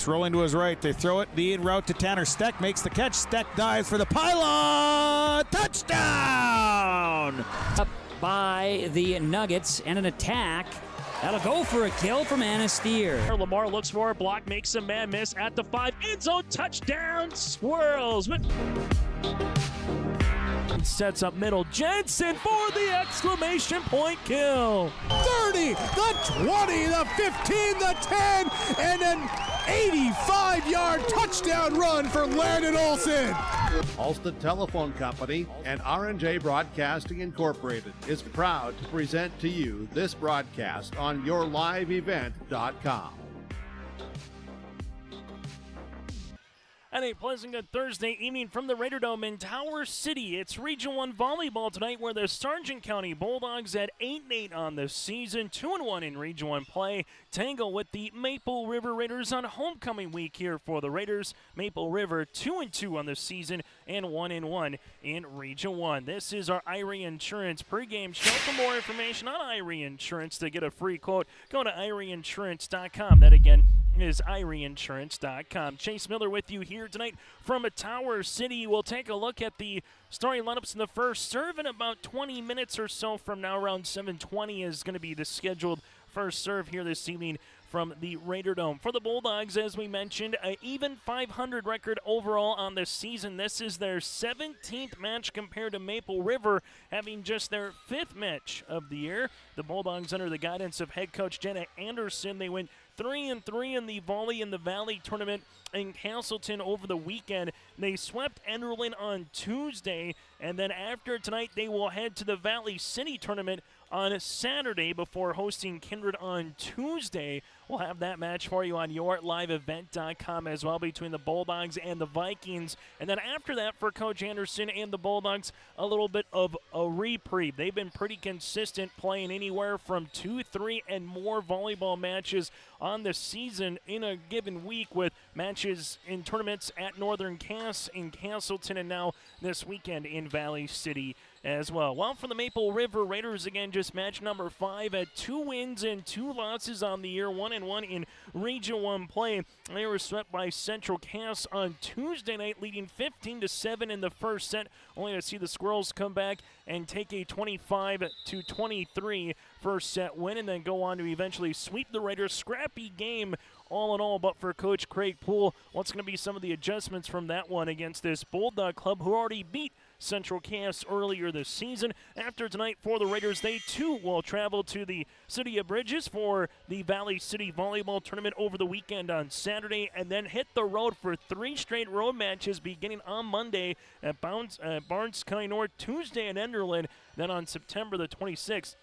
pass rolling to his right. They throw it the in route to Tanner Steck. Makes the catch. Steck dives for the pylon. Touchdown! Up by the Nuggets and an attack. That'll go for a kill from Anastier. Lamar looks for a block, makes a man miss at the 5. End zone touchdown. Swirls. Sets up middle. Jensen for the exclamation point kill. 30, the 20, the 15, the 10, and an 85-yard touchdown run for Landon Olsen. Ulster Telephone Company and R&J Broadcasting Incorporated is proud to present to you this broadcast on YourLiveEvent.com. And a pleasant good Thursday evening from the Raider Dome in Tower City. It's Region 1 volleyball tonight, where the Sargent County Bulldogs at 8-8 on the season, 2-1 in Region 1 play, tangle with the Maple River Raiders on homecoming week here for the Raiders. Maple River 2-2 on the season and 1-1 in Region 1. This is our Irie Insurance pregame show. For more information on Irie Insurance, to get a free quote, go to IrieInsurance.com. That again is IrieInsurance.com. Chase Miller with you here tonight from Tower City. We'll take a look at the starting lineups in the first serve in about 20 minutes or so from now. Around 7:20 is going to be the scheduled first serve here this evening from the Raider Dome. For the Bulldogs, as we mentioned, an even 500 record overall on the season. This is their 17th match compared to Maple River, having just their 5th match of the year. The Bulldogs, under the guidance of head coach Jenna Anderson, they went 3-3 in the Volley in the Valley tournament in Castleton over the weekend. They swept Enderlin on Tuesday, and then after tonight, they will head to the Valley City tournament on Saturday before hosting Kindred on Tuesday. We'll have that match for you on YourLiveEvent.com as well, between the Bulldogs and the Vikings. And then after that, for Coach Anderson and the Bulldogs, a little bit of a reprieve. They've been pretty consistent, playing anywhere from 2, 3, and more volleyball matches on the season in a given week, with matches in tournaments at Northern Cass in Castleton, and now this weekend in Valley City as well. Well, for the Maple River Raiders, again, just match number 5 at 2 wins and 2 losses on the year, 1-1 in Region 1 play. They were swept by Central Cass on Tuesday night, leading 15-7 in the first set, only to see the Squirrels come back and take a 25-23 first set win, and then go on to eventually sweep the Raiders. Scrappy game all in all, but for Coach Craig Poole, what's going to be some of the adjustments from that one against this Bulldog club who already beat Central Cass earlier this season? After tonight for the Raiders, they too will travel to the City of Bridges for the Valley City Volleyball Tournament over the weekend on Saturday, and then hit the road for 3 straight road matches beginning on Monday at Barnes County North, Tuesday at Enderlin, then on September the 26th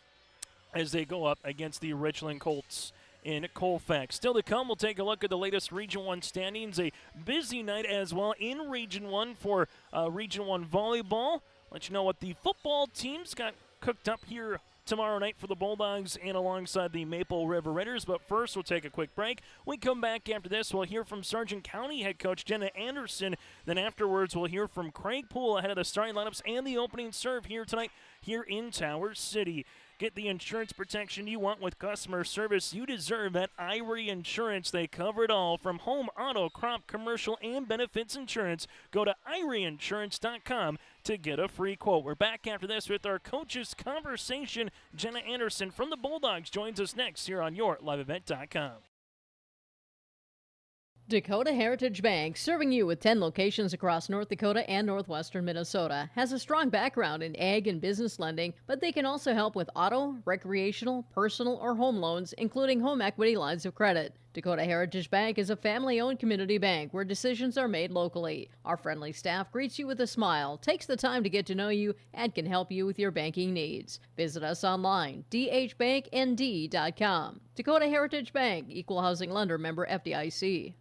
as they go up against the Richland Colts in Colfax. Still to come, we'll take a look at the latest Region 1 standings. A busy night as well in Region 1 for Region 1 volleyball. Let you know what the football teams got cooked up here tomorrow night for the Bulldogs and alongside the Maple River Raiders. But first, we'll take a quick break. We come back after this. We'll hear from Sargent County head coach Jenna Anderson. Then afterwards, we'll hear from Craig Poole ahead of the starting lineups and the opening serve here tonight here in Tower City. Get the insurance protection you want with customer service you deserve at Irie Insurance. They cover it all, from home, auto, crop, commercial, and benefits insurance. Go to IrieInsurance.com to get a free quote. We're back after this with our coaches conversation. Jenna Anderson from the Bulldogs joins us next here on YourLiveEvent.com. Dakota Heritage Bank, serving you with 10 locations across North Dakota and northwestern Minnesota, has a strong background in ag and business lending, but they can also help with auto, recreational, personal, or home loans, including home equity lines of credit. Dakota Heritage Bank is a family-owned community bank where decisions are made locally. Our friendly staff greets you with a smile, takes the time to get to know you, and can help you with your banking needs. Visit us online, dhbanknd.com. Dakota Heritage Bank, Equal Housing Lender, member FDIC.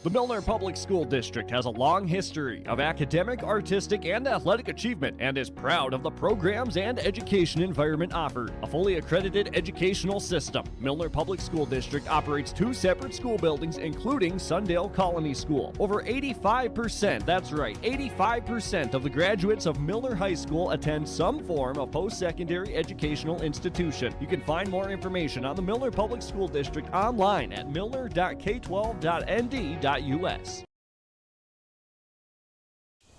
The Milner Public School District has a long history of academic, artistic, and athletic achievement and is proud of the programs and education environment offered. A fully accredited educational system, Milner Public School District operates 2 separate school buildings, including Sundale Colony School. Over 85%, that's right, 85% of the graduates of Milner High School attend some form of post-secondary educational institution. You can find more information on the Milner Public School District online at milner.k12.nd.us.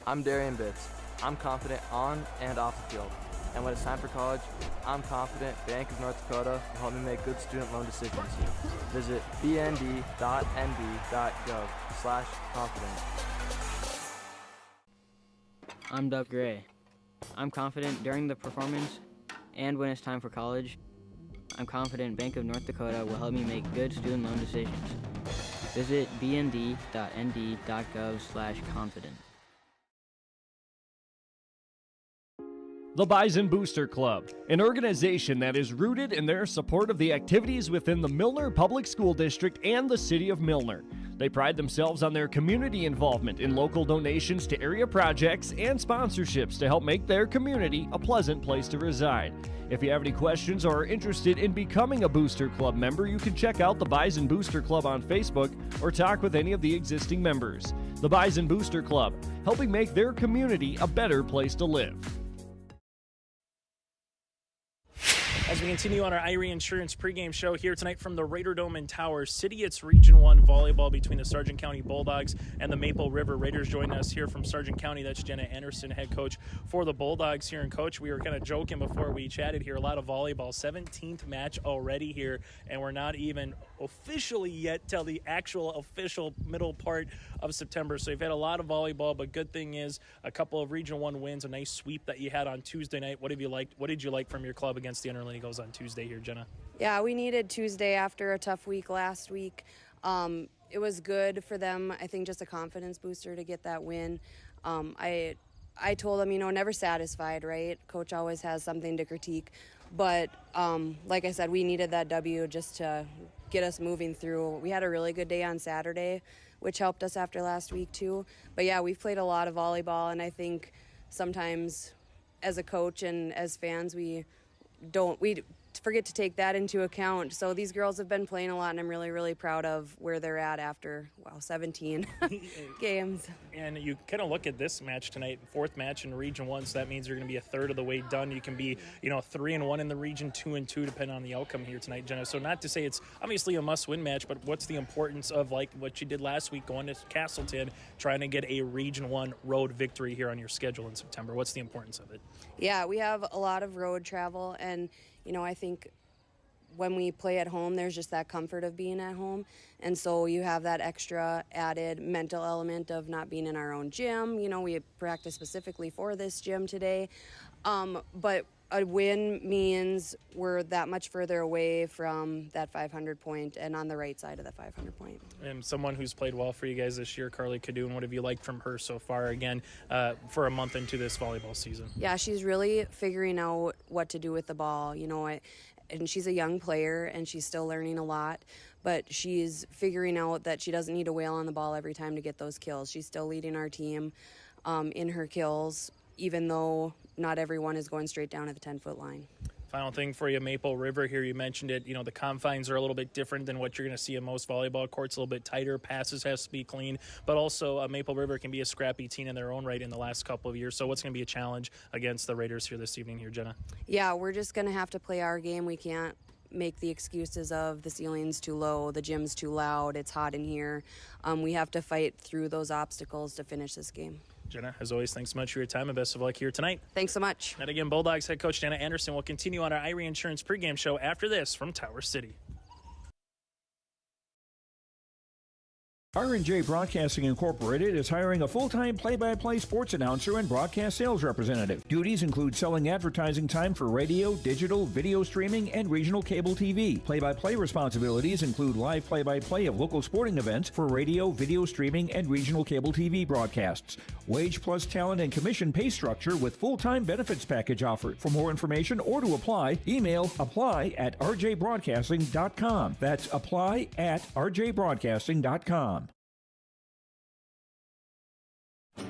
I'm Darian Bitts. I'm confident on and off the field. And when it's time for college, I'm confident Bank of North Dakota will help me make good student loan decisions. Visit bnd.nd.gov/confident. I'm Doug Gray. I'm confident during the performance and when it's time for college. I'm confident Bank of North Dakota will help me make good student loan decisions. Visit bnd.nd.gov/confident. The Bison Booster Club, an organization that is rooted in their support of the activities within the Milner Public School District and the City of Milner. They pride themselves on their community involvement in local donations to area projects and sponsorships to help make their community a pleasant place to reside. If you have any questions or are interested in becoming a Booster Club member, you can check out the Bison Booster Club on Facebook or talk with any of the existing members. The Bison Booster Club, helping make their community a better place to live. As we continue on our Irie Insurance pregame show here tonight from the Raider Dome in Tower City, it's Region 1 volleyball between the Sargent County Bulldogs and the Maple River Raiders. Joining us here from Sargent County, that's Jenna Anderson, head coach for the Bulldogs here. And Coach, we were kind of joking before we chatted here, a lot of volleyball, 17th match already here, and we're not even officially yet till the actual official middle part of September. So you've had a lot of volleyball, but good thing is a couple of Region 1 wins, a nice sweep that you had on Tuesday night. What did you like from your club against the Underland Eagles on Tuesday here, Jenna? Yeah, we needed Tuesday after a tough week last week. It was good for them, I think, just a confidence booster to get that win. I told them, never satisfied, right? Coach always has something to critique. But like I said, we needed that W just to get us moving through. We had a really good day on Saturday, which helped us after last week too. But yeah, we've played a lot of volleyball, and I think sometimes as a coach and as fans, we forget to take that into account. So these girls have been playing a lot, and I'm really, really proud of where they're at after, 17 games. And you kind of look at this match tonight, 4th match in Region 1, so that means you're going to be a third of the way done. You can be, 3-1 in the Region 2-2, depending on the outcome here tonight, Jenna. So not to say it's obviously a must-win match, but what's the importance of, like, what you did last week, going to Castleton, trying to get a Region 1 road victory here on your schedule in September? What's the importance of it? Yeah, we have a lot of road travel, and I think when we play at home, there's just that comfort of being at home. And so you have that extra added mental element of not being in our own gym. We practice specifically for this gym today. But a win means we're that much further away from that 500 point and on the right side of that 500 point. And someone who's played well for you guys this year, Carly Cadoon, what have you liked from her so far, again, for a month into this volleyball season? Yeah, she's really figuring out what to do with the ball. And she's a young player, and she's still learning a lot, but she's figuring out that she doesn't need to wail on the ball every time to get those kills. She's still leading our team in her kills, even though not everyone is going straight down at the 10-foot line. Final thing for you, Maple River here, you mentioned it, the confines are a little bit different than what you're going to see in most volleyball courts, a little bit tighter, passes has to be clean, but also Maple River can be a scrappy team in their own right in the last couple of years. So what's going to be a challenge against the Raiders here this evening here, Jenna? Yeah, we're just going to have to play our game. We can't make the excuses of the ceiling's too low, the gym's too loud, it's hot in here. We have to fight through those obstacles to finish this game. Jenna, as always, thanks so much for your time and best of luck here tonight. Thanks so much. And again, Bulldogs head coach Jenna Anderson will continue on our Irie Insurance pregame show after this from Tower City. R&J Broadcasting Incorporated is hiring a full-time play-by-play sports announcer and broadcast sales representative. Duties include selling advertising time for radio, digital, video streaming, and regional cable TV. Play-by-play responsibilities include live play-by-play of local sporting events for radio, video streaming, and regional cable TV broadcasts. Wage plus talent and commission pay structure with full-time benefits package offered. For more information or to apply, email apply@rjbroadcasting.com. That's apply@rjbroadcasting.com.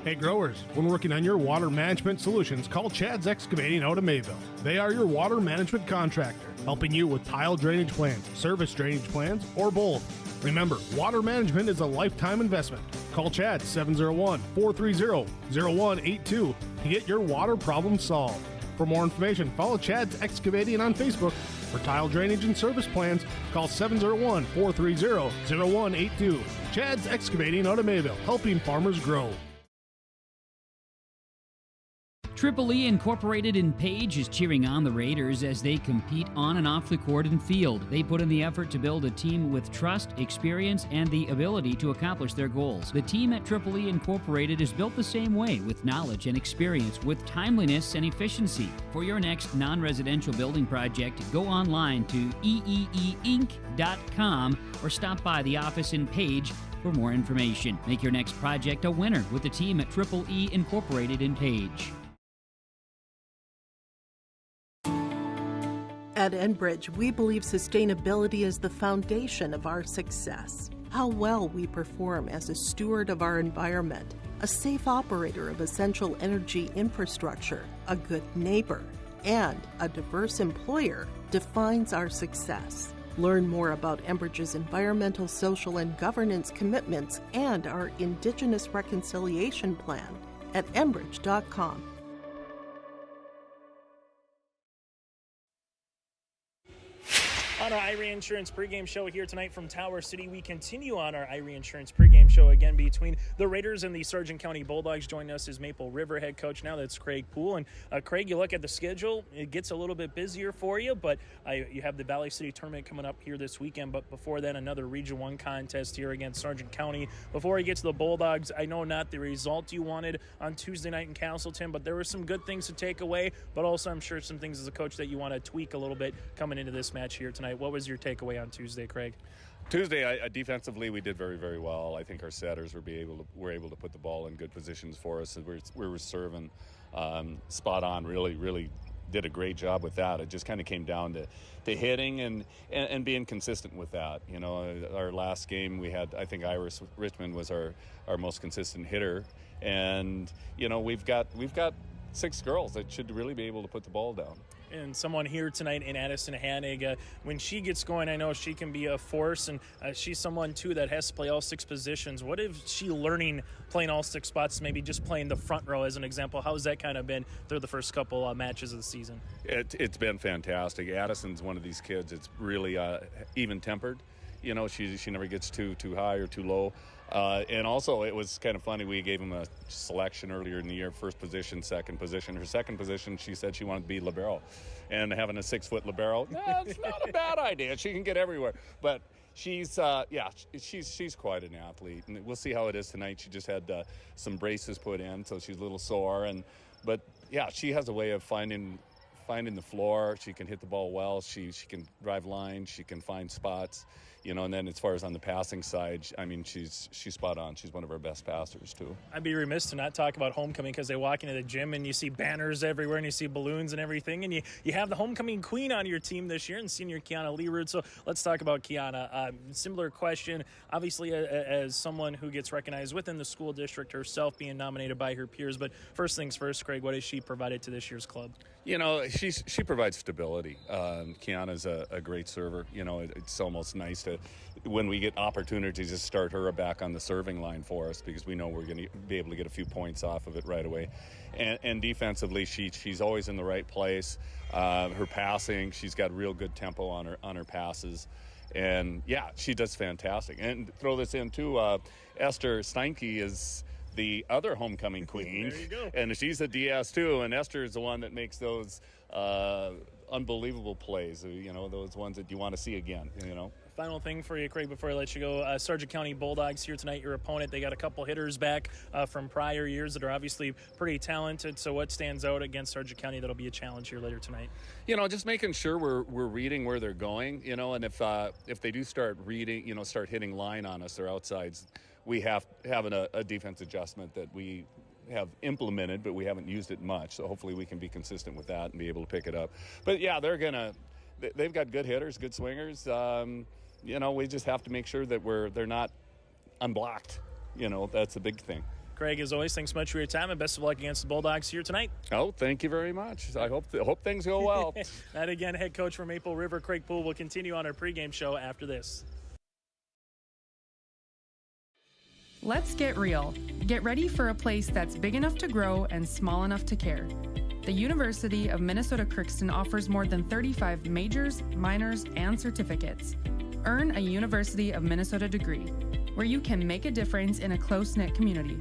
Hey growers, when working on your water management solutions, call Chad's Excavating out of Mayville. They are your water management contractor, helping you with tile drainage plans, service drainage plans, or both. Remember, water management is a lifetime investment. Call Chad 701-430-0182 to get your water problem solved. For more information, follow Chad's Excavating on Facebook. For tile drainage and service plans, call 701-430-0182. Chad's Excavating out of Mayville, helping farmers grow. Triple E Incorporated in Page is cheering on the Raiders as they compete on and off the court and field. They put in the effort to build a team with trust, experience, and the ability to accomplish their goals. The team at Triple E Incorporated is built the same way, with knowledge and experience, with timeliness and efficiency. For your next non-residential building project, go online to eeeinc.com or stop by the office in Page for more information. Make your next project a winner with the team at Triple E Incorporated in Page. At Enbridge, we believe sustainability is the foundation of our success. How well we perform as a steward of our environment, a safe operator of essential energy infrastructure, a good neighbor, and a diverse employer defines our success. Learn more about Enbridge's environmental, social, and governance commitments and our Indigenous Reconciliation Plan at enbridge.com. On our iRe Insurance pregame show here tonight from Tower City, we continue on our iRe Insurance pregame show again between the Raiders and the Sargent County Bulldogs. Joining us is Maple River head coach now. That's Craig Poole. And Craig, you look at the schedule, it gets a little bit busier for you, but you have the Valley City tournament coming up here this weekend. But before that, another Region 1 contest here against Sargent County. Before you get to the Bulldogs, I know not the result you wanted on Tuesday night in Castleton, but there were some good things to take away, but also I'm sure some things as a coach that you want to tweak a little bit coming into this match here tonight. What was your takeaway on Tuesday, Craig? Tuesday, defensively, we did very, very well. I think our setters were able to put the ball in good positions for us. We were serving spot on. Really did a great job with that. It just kind of came down to hitting and being consistent with that. You know, our last game we had, I think Iris Richmond was our most consistent hitter, and you know we've got 6 girls that should really be able to put the ball down. And someone here tonight in Addison Hanig, when she gets going, I know she can be a force, and she's someone, too, that has to play all 6 positions. What is she learning playing all 6 spots, maybe just playing the front row as an example? How has that kind of been through the first couple matches of the season? It's been fantastic. Addison's one of these kids that's really even-tempered. You know, she never gets too high or too low. And also, it was kind of funny. We gave him a selection earlier in the year, first position, second position. Her second position, she said she wanted to be libero. And having a 6-foot libero, it's not a bad idea. She can get everywhere. But she's quite an athlete. And we'll see how it is tonight. She just had some braces put in, so she's a little sore. But she has a way of finding the floor. She can hit the ball well. She can drive lines. She can find spots. You know, and then as far as on the passing side, I mean, she's spot on. She's one of our best passers, too. I'd be remiss to not talk about homecoming because they walk into the gym and you see banners everywhere and you see balloons and everything. And you have the homecoming queen on your team this year and senior Kiana Leerud. So let's talk about Kiana. Similar question, obviously, as someone who gets recognized within the school district herself, being nominated by her peers. But first things first, Craig, what has she provided to this year's club? You know, she provides stability. Kiana's a great server. You know, it's almost nice to, when we get opportunities, to start her back on the serving line for us because we know we're going to be able to get a few points off of it right away. And defensively, she's always in the right place. Her passing, she's got real good tempo on her passes. And, she does fantastic. And throw this in, too, Esther Steinke is the other homecoming queen. There you go. And she's a DS too, and Esther is the one that makes those unbelievable plays, you know, those ones that you want to see again, you know. Final thing for you, Craig, before I let you go. Sargent County Bulldogs here tonight, your opponent. They got a couple hitters back from prior years that are obviously pretty talented. So what stands out against Sargent County that'll be a challenge here later tonight? You know, just making sure we're reading where they're going, you know, and if they do start reading, you know, start hitting line on us or outsides, we have a defense adjustment that we have implemented, but we haven't used it much. So hopefully we can be consistent with that and be able to pick it up. But they've got good hitters, good swingers. You know, we just have to make sure that they're not unblocked. You know, that's a big thing. Craig, as always, thanks so much for your time and best of luck against the Bulldogs here tonight. Oh, thank you very much. I hope things go well. That again, head coach for Maple River, Craig Poole, will continue on our pregame show after this. Let's get real. Get ready for a place that's big enough to grow and small enough to care. The University of Minnesota Crookston offers more than 35 majors, minors, and certificates. Earn a University of Minnesota degree, where you can make a difference in a close-knit community.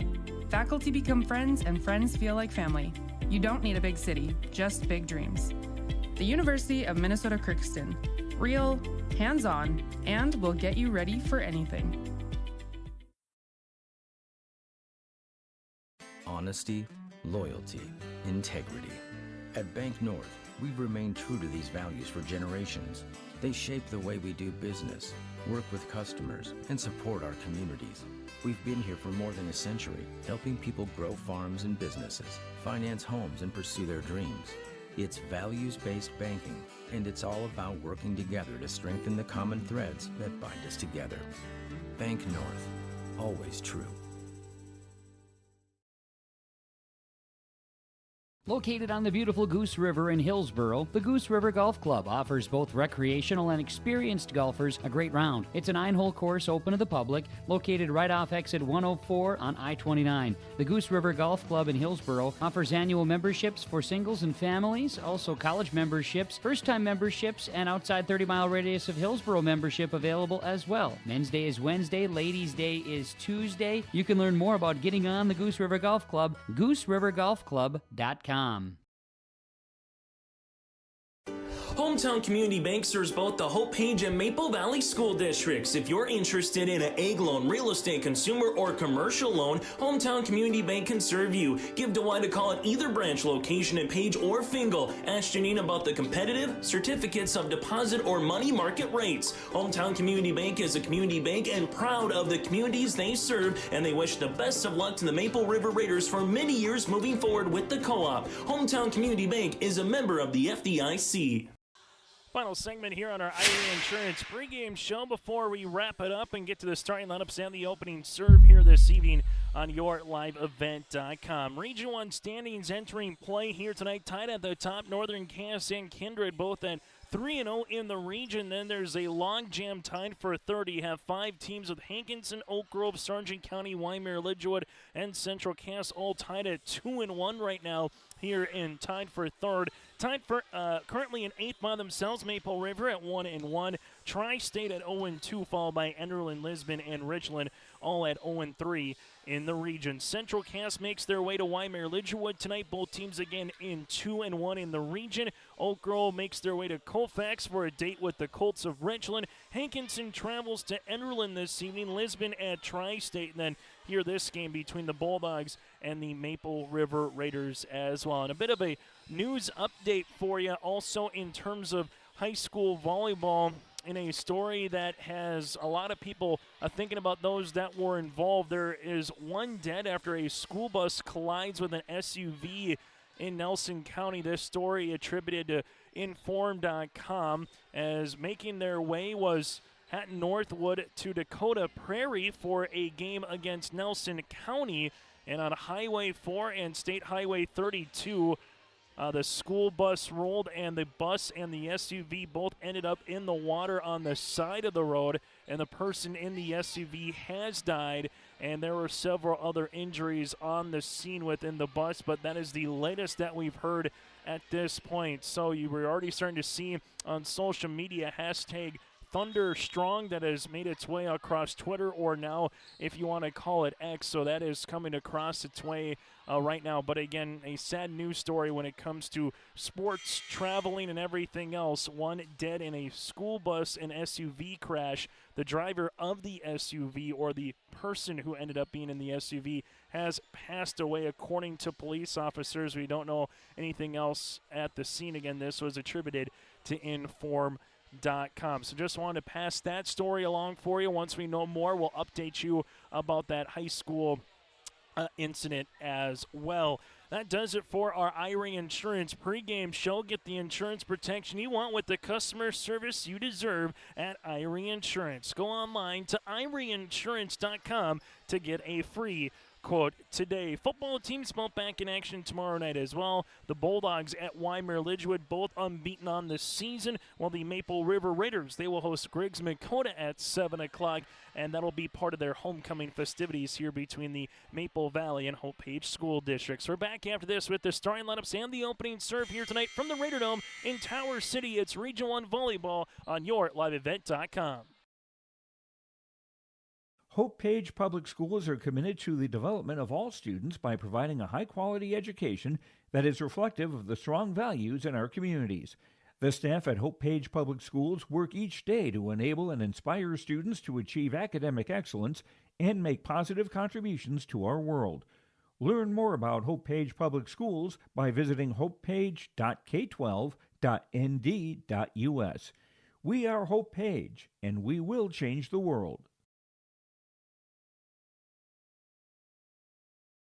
Faculty become friends and friends feel like family. You don't need a big city, just big dreams. The University of Minnesota Crookston. Real, hands-on, and will get you ready for anything. Honesty, loyalty, integrity. At Bank North, we've remained true to these values for generations. They shape the way we do business, work with customers, and support our communities. We've been here for more than a century, helping people grow farms and businesses, finance homes, and pursue their dreams. It's values-based banking, and it's all about working together to strengthen the common threads that bind us together. Bank North, always true. Located on the beautiful Goose River in Hillsboro, the Goose River Golf Club offers both recreational and experienced golfers a great round. It's a 9-hole course open to the public, located right off exit 104 on I-29. The Goose River Golf Club in Hillsboro offers annual memberships for singles and families, also college memberships, first-time memberships, and outside 30-mile radius of Hillsboro membership available as well. Men's Day is Wednesday, Ladies' Day is Tuesday. You can learn more about getting on the Goose River Golf Club, GooseRiverGolfClub.com. Hometown Community Bank serves both the Hope Page and Maple Valley school districts. If you're interested in an egg loan, real estate, consumer, or commercial loan, Hometown Community Bank can serve you. Give Dwight a call at either branch location in Page or Fingal. Ask Janine about the competitive certificates of deposit or money market rates. Hometown Community Bank is a community bank and proud of the communities they serve, and they wish the best of luck to the Maple River Raiders for many years moving forward with the co-op. Hometown Community Bank is a member of the FDIC. Final segment here on our Irie Insurance pregame show before we wrap it up and get to the starting lineups and the opening serve here this evening on yourliveevent.com. Region 1 standings entering play here tonight, tied at the top. Northern Cass and Kindred both at 3-0 in the region. Then there's a logjam tied for third. You have 5 teams with Hankinson, Oak Grove, Sargent County, Wymer, Lidgewood, and Central Cass all tied at 2-1 right now here in tied for third. Tied for currently in 8th by themselves, Maple River at 1-1. Tri-State at 0-2, followed by Enderlin, Lisbon, and Richland, all at 0-3 in the region. Central Cass makes their way to Wymer Lidgewood tonight. Both teams again in 2-1 in the region. Oak Grove makes their way to Colfax for a date with the Colts of Richland. Hankinson travels to Enderlin this evening. Lisbon at Tri-State. And then here this game between the Bulldogs and the Maple River Raiders as well. And a bit of a news update for you also in terms of high school volleyball, in a story that has a lot of people thinking about those that were involved. There is one dead after a school bus collides with an SUV in Nelson County. This story attributed to Inform.com, as making their way was Hatton Northwood to Dakota Prairie for a game against Nelson County. And on Highway 4 and State Highway 32, the school bus rolled, and the bus and the SUV both ended up in the water on the side of the road, and the person in the SUV has died, and there were several other injuries on the scene within the bus, but that is the latest that we've heard at this point. So you were already starting to see on social media hashtag Thunderstrong that has made its way across Twitter, or now if you want to call it X. So that is coming across its way right now. But again, a sad news story when it comes to sports, traveling, and everything else. One dead in a school bus and SUV crash. The driver of the SUV, or the person who ended up being in the SUV, has passed away according to police officers. We don't know anything else at the scene. Again, this was attributed to Inform.com. So just wanted to pass that story along for you. Once we know more, we'll update you about that high school incident as well. That does it for our Irie Insurance pregame show. Get the insurance protection you want with the customer service you deserve at Irie Insurance. Go online to IrieInsurance.com to get a free quote today. Football teams both back in action tomorrow night as well. The Bulldogs at Weimar Lidgewood, both unbeaten on the season, while the Maple River Raiders, they will host Griggs Dakota at 7 o'clock, and that'll be part of their homecoming festivities here between the Maple Valley and Hope Page School Districts. We're back after this with the starting lineups and the opening serve here tonight from the Raider Dome in Tower City. It's Region 1 Volleyball on your liveevent.com. Hope Page Public Schools are committed to the development of all students by providing a high-quality education that is reflective of the strong values in our communities. The staff at Hope Page Public Schools work each day to enable and inspire students to achieve academic excellence and make positive contributions to our world. Learn more about Hope Page Public Schools by visiting hopepage.k12.nd.us. We are Hope Page, and we will change the world.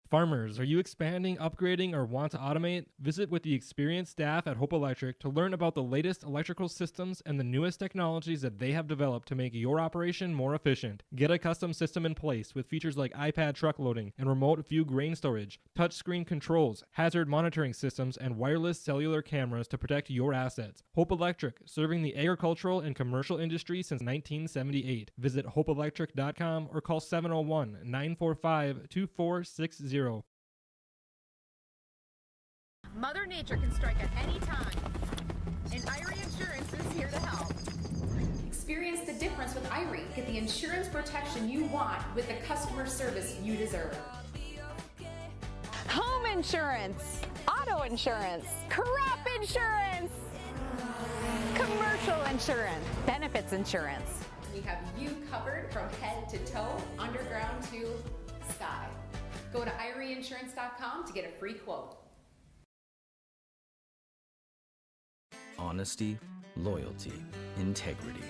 Farmers, are you expanding, upgrading, or want to automate? Visit with the experienced staff at Hope Electric to learn about the latest electrical systems and the newest technologies that they have developed to make your operation more efficient. Get a custom system in place with features like iPad truck loading and remote view grain storage, touchscreen controls, hazard monitoring systems, and wireless cellular cameras to protect your assets. Hope Electric, serving the agricultural and commercial industry since 1978. Visit hopeelectric.com or call 701-945-2460. Mother Nature can strike at any time, and Irie Insurance is here to help. Experience the difference with Irie. Get the insurance protection you want with the customer service you deserve. Home insurance, auto insurance, crop insurance, commercial insurance, benefits insurance. We have you covered from head to toe, underground to sky. Go to IrieInsurance.com to get a free quote. Honesty, loyalty, integrity.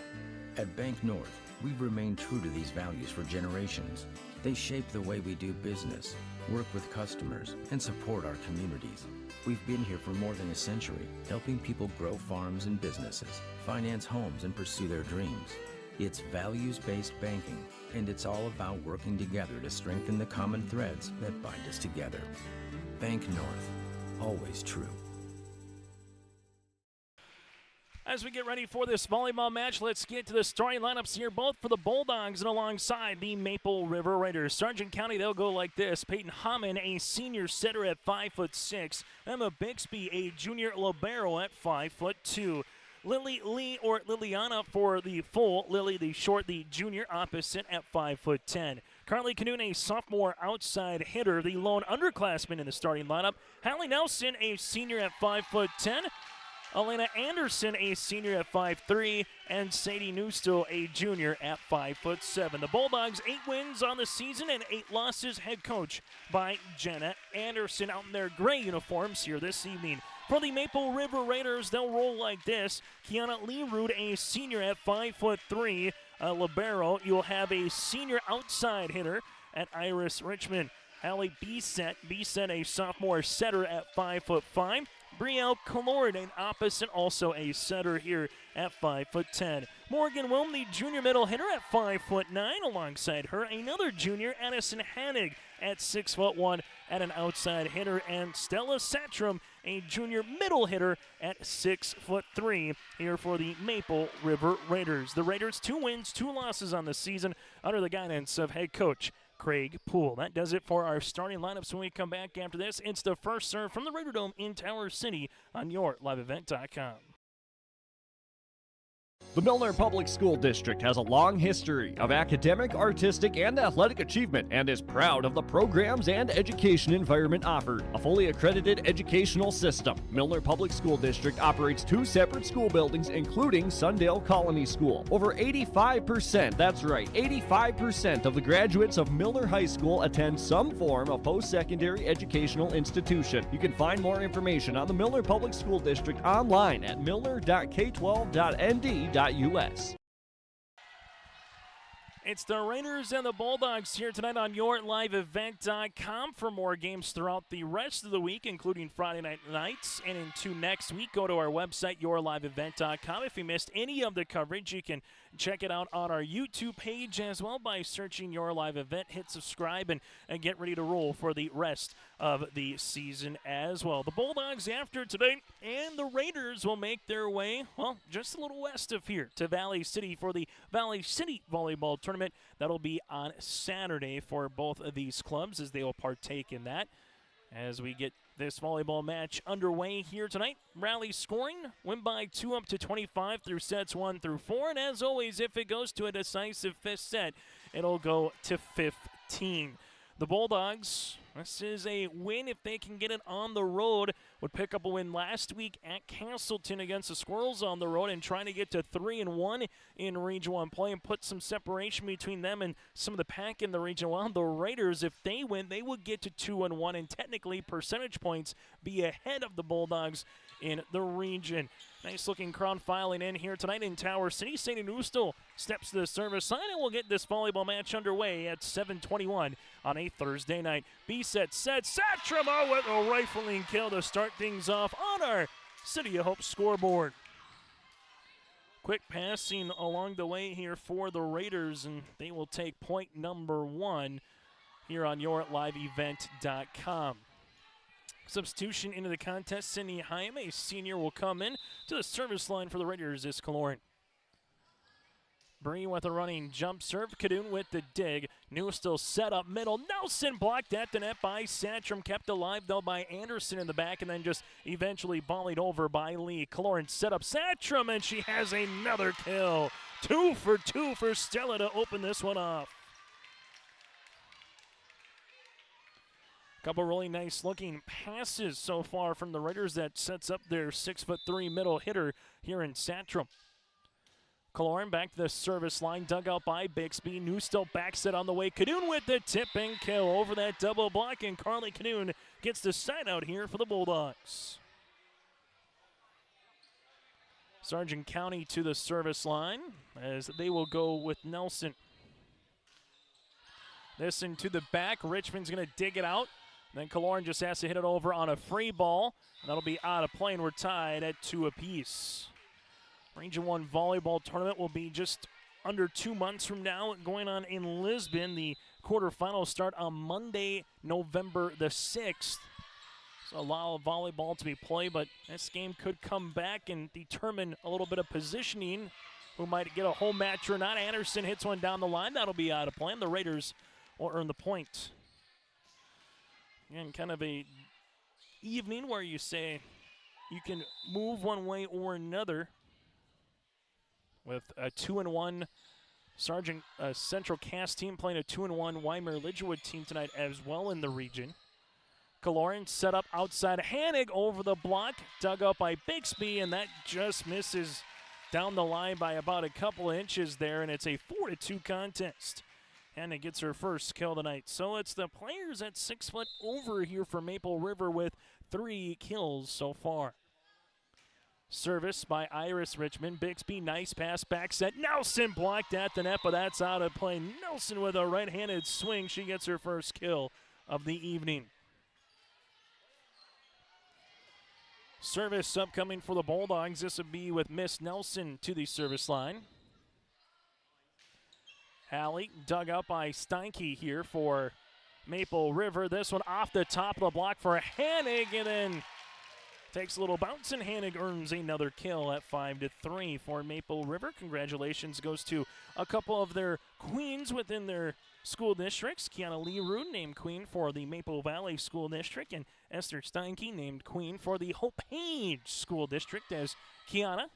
At Bank North, we've remained true to these values for generations. They shape the way we do business, work with customers, and support our communities. We've been here for more than a century, helping people grow farms and businesses, finance homes, and pursue their dreams. It's values-based banking, and it's all about working together to strengthen the common threads that bind us together. Bank North, always true. As we get ready for this volleyball match, let's get to the starting lineups here, both for the Bulldogs and alongside the Maple River Raiders. Sargent County, they'll go like this. Peyton Hammond, a senior setter at 5'6". Emma Bixby, a junior libero at 5'2". Lily Lee or Liliana for the full. Lily, the short, the junior opposite at 5'10". Carly Canoon, a sophomore outside hitter, the lone underclassman in the starting lineup. Hallie Nelson, a senior at 5'10". Elena Anderson, a senior at 5'3", and Sadie Newstill, a junior at 5'7". The Bulldogs, 8 wins on the season and 8 losses, head coach by Jenna Anderson out in their gray uniforms here this evening. For the Maple River Raiders, they'll roll like this. Kiana Lerood, a senior at 5'3", libero. You'll have a senior outside hitter at Iris Richmond. Allie Bisset, a sophomore setter at 5'5". Brielle Calord, an opposite, also a setter here at 5'10". Morgan Wilm, the junior middle hitter at 5'9". Alongside her, another junior, Addison Hannig, at 6'1", at an outside hitter, and Stella Satram, a junior middle hitter at 6'3", here for the Maple River Raiders. The Raiders, 2 wins, 2 losses on the season under the guidance of head coach Craig Poole. That does it for our starting lineups. When we come back after this, it's the first serve from the Raider Dome in Tower City on your liveevent.com. The Milner Public School District has a long history of academic, artistic, and athletic achievement and is proud of the programs and education environment offered. A fully accredited educational system, Milner Public School District operates 2 separate school buildings, including Sundale Colony School. Over 85%, that's right, 85% of the graduates of Milner High School attend some form of post-secondary educational institution. You can find more information on the Milner Public School District online at milner.k12.nd.us. It's the Raiders and the Bulldogs here tonight on YourLiveEvent.com. For more games throughout the rest of the week, including Friday night nights and into next week, go to our website, YourLiveEvent.com. If you missed any of the coverage, you can check it out on our YouTube page as well by searching Your Live Event. Hit subscribe and get ready to roll for the rest of the season as well. The Bulldogs after tonight and the Raiders will make their way, well, just a little west of here to Valley City for the Valley City Volleyball Tournament. That'll be on Saturday for both of these clubs as they will partake in that. As we get this volleyball match underway here tonight, Rally scoring, win by 2 up to 25 through sets 1 through 4. And as always, if it goes to a decisive fifth set, it'll go to 15. The Bulldogs, this is a win if they can get it on the road. Would pick up a win last week at Castleton against the Squirrels on the road and trying to get to 3-1 in Region 1 play and put some separation between them and some of the pack in the Region 1. The Raiders, if they win, they would get to 2-1 and technically percentage points be ahead of the Bulldogs in the region. Nice looking crowd filing in here tonight in Tower City. St. Augustine steps to the service line and we'll get this volleyball match underway at 7:21 on a Thursday night. B-set Satramo with a rifling kill to start things off on our City of Hope scoreboard. Quick passing along the way here for the Raiders, and they will take point number 1 here on YourLiveEvent.com. Substitution into the contest, Sydney Hyam, a senior, will come in to the service line for the Raiders is Kaloran. Bree with a running jump serve. Cadoon with the dig. New still set up middle. Nelson blocked at the net by Satcham. Kept alive, though, by Anderson in the back, and then just eventually volleyed over by Lee. Kaloran set up Satcham, and she has another kill. 2 for 2 for Stella to open this one off. Couple really nice looking passes so far from the Raiders that sets up their 6'3" middle hitter here in Satcham. Kaloran back to the service line, dug out by Bixby. New still backs it on the way. Cadoon with the tip and kill over that double block, and Carly Cadoon gets the side out here for the Bulldogs. Sargent County to the service line as they will go with Nelson. This into the back. Richmond's going to dig it out. Then Kaloran just has to hit it over on a free ball. And that'll be out of play, and we're tied at 2 apiece. Region 1 volleyball tournament will be just under 2 months from now, going on in Lisbon. The quarterfinals start on Monday, November the 6th. So a lot of volleyball to be played, but this game could come back and determine a little bit of positioning. Who might get a home match or not. Anderson hits one down the line. That'll be out of play, and the Raiders will earn the point. Again, kind of a evening where you say you can move one way or another. With a 2-1 Sargent Central Cass team playing a 2-1 Weimar Lidgerwood team tonight as well in the region. Kaloran set up outside Hanig over the block, dug up by Bixby, and that just misses down the line by about a couple of inches there, and it's a 4-2 contest. Hanig gets her first kill tonight. So it's the players at 6 foot over here for Maple River with 3 kills so far. Service by Iris Richmond. Bixby, nice pass, back set. Nelson blocked at the net, but that's out of play. Nelson with a right-handed swing. She gets her first kill of the evening. Service upcoming for the Bulldogs. This would be with Miss Nelson to the service line. Hallie dug up by Steinke here for Maple River. This one off the top of the block for Hanig, and then takes a little bounce, and Hanig earns another kill at 5-3 for Maple River. Congratulations goes to a couple of their queens within their school districts. Kiana Leroux named queen for the Maple Valley School District, and Esther Steinke named queen for the Hope Page School District as Kiana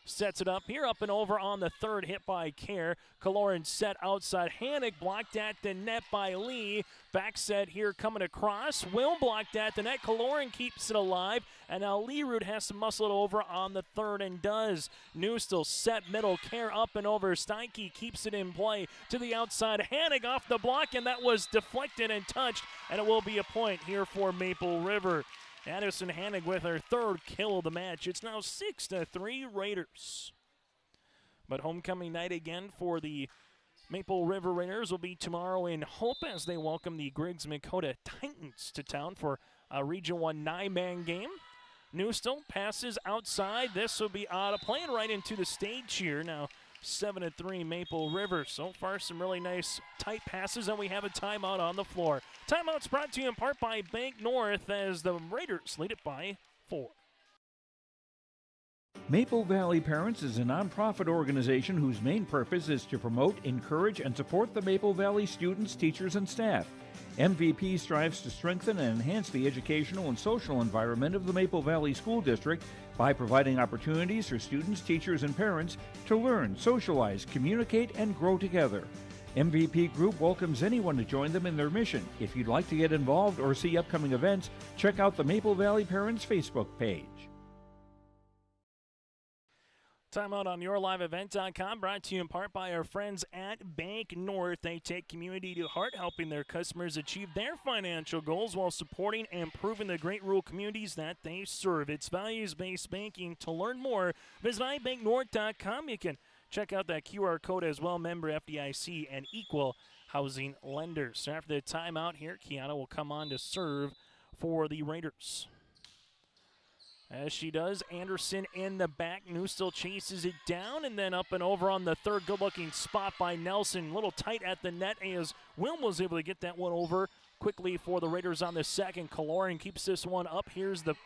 sets it up here, up and over on the third hit by Kerr. Kaloran set outside. Hanig blocked at the net by Lee. Back set here coming across. Will blocked at the net. Kaloran keeps it alive. And now Leroux has to muscle it over on the third and does. New still set middle. Kerr up and over. Steinke keeps it in play to the outside. Hanig off the block, and that was deflected and touched. And it will be a point here for Maple River. Addison Hanig with her third kill of the match. It's now 6-3 Raiders. But homecoming night again for the Maple River Raiders will be tomorrow in Hope as they welcome the Griggs-Dakota Titans to town for a Region 1 9-man game. Newstill passes outside. This will be out of play and right into the stage here. Now 7-3 Maple River. So far some really nice tight passes, and we have a timeout on the floor. Timeout's brought to you in part by Bank North as the Raiders lead it by 4. Maple Valley Parents is a nonprofit organization whose main purpose is to promote, encourage, and support the Maple Valley students, teachers, and staff. MVP strives to strengthen and enhance the educational and social environment of the Maple Valley School District by providing opportunities for students, teachers, and parents to learn, socialize, communicate, and grow together. MVP Group welcomes anyone to join them in their mission. If you'd like to get involved or see upcoming events, check out the Maple Valley Parents Facebook page. Timeout on YourLiveEvent.com, brought to you in part by our friends at Bank North. They take community to heart, helping their customers achieve their financial goals while supporting and improving the great rural communities that they serve. It's values-based banking. To learn more, visit ibanknorth.com. You can check out that QR code as well, member FDIC and equal housing lenders. So after the timeout here, Kiana will come on to serve for the Raiders. As she does, Anderson in the back. Newstill chases it down and then up and over on the third. Good-looking spot by Nelson. A little tight at the net as Wilm was able to get that one over quickly for the Raiders on the second. Kaloran keeps this one up. Here's the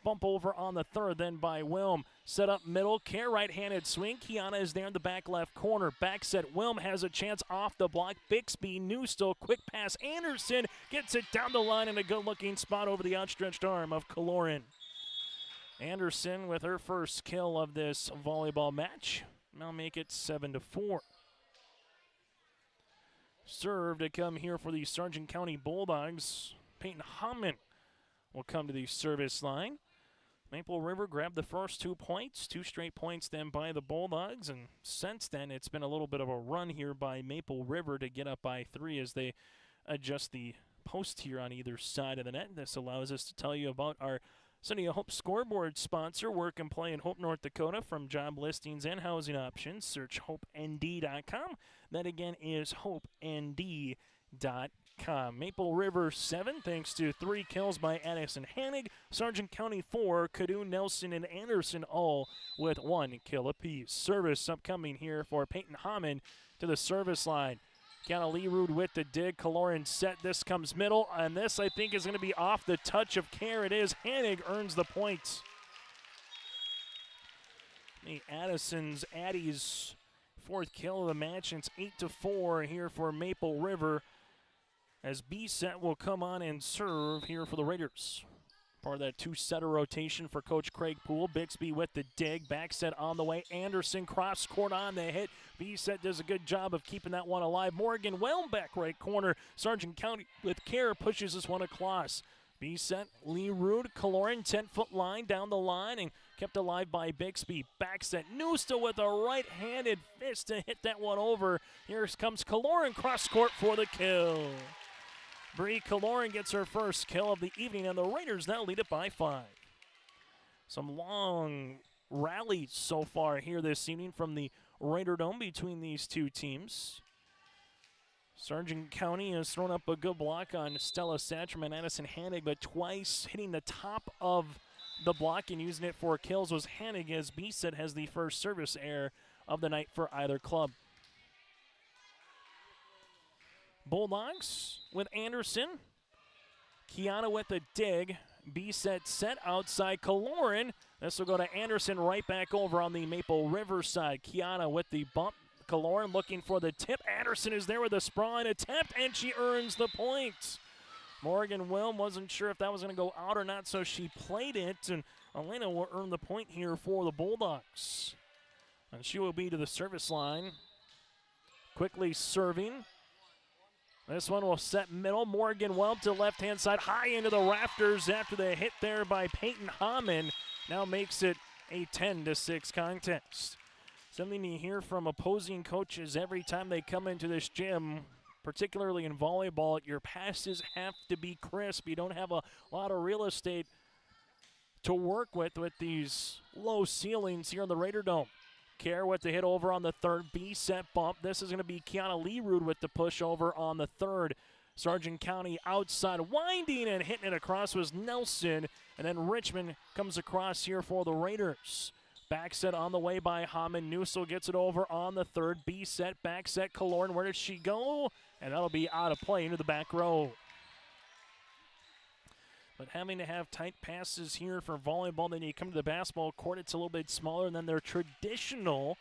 bump over on the third then by Wilm. Set up middle. Care right-handed swing. Kiana is there in the back left corner. Back set. Wilm has a chance off the block. Bixby, Newstill, quick pass. Anderson gets it down the line in a good-looking spot over the outstretched arm of Kaloran. Anderson with her first kill of this volleyball match. Now make it 7-4. Serve to come here for the Sargent County Bulldogs. Peyton Hammond will come to the service line. Maple River grabbed the first 2 points, 2 straight points then by the Bulldogs, and since then it's been a little bit of a run here by Maple River to get up by 3 as they adjust the post here on either side of the net. This allows us to tell you about our City of Hope scoreboard sponsor, Work and Play in Hope, North Dakota. From job listings and housing options, search hopend.com. That again is hopend.com. Maple River 7, thanks to 3 kills by Addison Hanig. Sargent County 4, Cadoon, Nelson, and Anderson all with 1 kill apiece. Service upcoming here for Peyton Hammond to the service line. Kiana Leerud with the dig. Kaloran set. This comes middle, and this, I think, is going to be off the touch of Care. It is. Hanig earns the points. The Addie's 4th kill of the match, and it's 8-4 here for Maple River as B-set will come on and serve here for the Raiders. Part of that 2-setter rotation for Coach Craig Poole. Bixby with the dig. Back set on the way. Anderson cross court on the hit. B-set does a good job of keeping that one alive. Morgan Whelm back right corner. Sargent County with care pushes this one across. B-set, Leerud, Kaloran, 10-foot line down the line and kept alive by Bixby. Back set, Newstill with a right-handed fist to hit that one over. Here comes Kaloran cross court for the kill. Bree Kaloran gets her first kill of the evening, and the Raiders now lead it by 5. Some long rallies so far here this evening from the Raider Dome between these two teams. Sargent County has thrown up a good block on Stella Satcham and Addison Hanig, but twice hitting the top of the block and using it for kills was Hanig, as B-set has the first service error of the night for either club. Bulldogs with Anderson. Kiana with a dig. B-set set outside Kaloran. This will go to Anderson right back over on the Maple River side. Kiana with the bump. Kaloran looking for the tip. Anderson is there with a sprawl attempt, and she earns the point. Morgan Wilm wasn't sure if that was going to go out or not, so she played it, and Elena will earn the point here for the Bulldogs. And she will be to the service line. Quickly serving. This one will set middle. Morgan Welp to left-hand side, high into the rafters after the hit there by Peyton Hammond. Now makes it a 10-6 contest. Something you hear from opposing coaches every time they come into this gym, particularly in volleyball, your passes have to be crisp. You don't have a lot of real estate to work with these low ceilings here in the Raider Dome. Care with the hit over on the third. B set bump. This is going to be Kiana Lerood with the push over on the third. Sargent County outside winding and hitting it across was Nelson. And then Richmond comes across here for the Raiders. Back set on the way by Hammond. Newsel gets it over on the third. B set, back set. Kaloran, where does she go? And that'll be out of play into the back row. But having to have tight passes here for volleyball, then you come to the basketball court, it's a little bit smaller than their traditional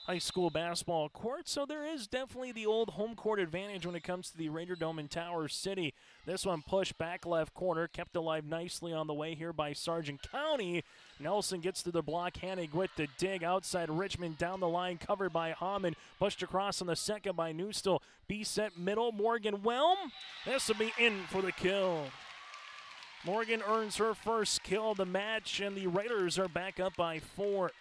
high school basketball court. So there is definitely the old home court advantage when it comes to the Raider Dome in Tower City. This one pushed back left corner, kept alive nicely on the way here by Sargent County. Nelson gets to the block, Hannig with the dig outside Richmond, down the line, covered by Hammond, pushed across on the second by Newstill. B set middle, Morgan Whelm. This will be in for the kill. Morgan earns her first kill of the match, and the Raiders are back up by 4.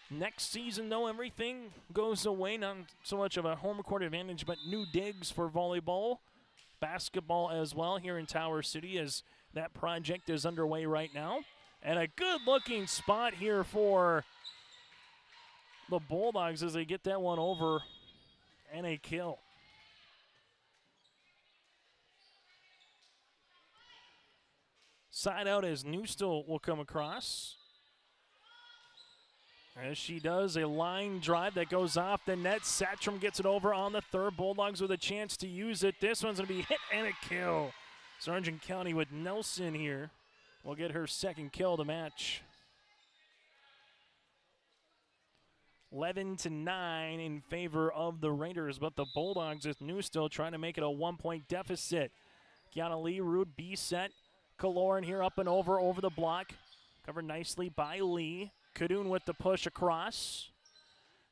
Next season, though, everything goes away. Not so much of a home court advantage, but new digs for volleyball. Basketball as well here in Tower City as that project is underway right now. And a good-looking spot here for the Bulldogs as they get that one over and a kill. Side out as Newstill will come across. As she does a line drive that goes off the net. Satcham gets it over on the third. Bulldogs with a chance to use it. This one's going to be hit and a kill. Sargent County with Nelson here will get her second kill of the match. 11-9 in favor of the Raiders, but the Bulldogs with Newstill trying to make it a 1-point deficit. Kiana Lee, Rude, B set. Kaloran here up and over the block. Covered nicely by Lee. Kadoon with the push across.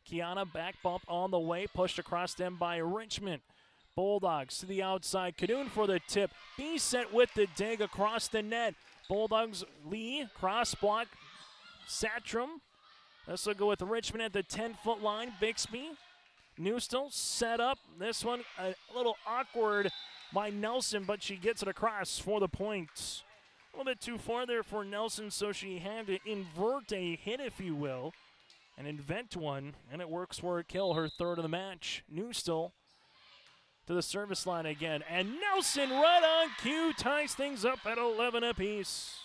Kiana back bump on the way. Pushed across them by Richmond. Bulldogs to the outside. Kadoon for the tip. B set with the dig across the net. Bulldogs Lee. Cross block. Satcham. This will go with Richmond at the 10-foot line. Bixby. Newstill set up. This one a little awkward by Nelson, but she gets it across for the point. A little bit too far there for Nelson, so she had to invert a hit, if you will, and invent one, and it works for a kill, her third of the match. Newstill to the service line again, and Nelson right on cue ties things up at 11 apiece.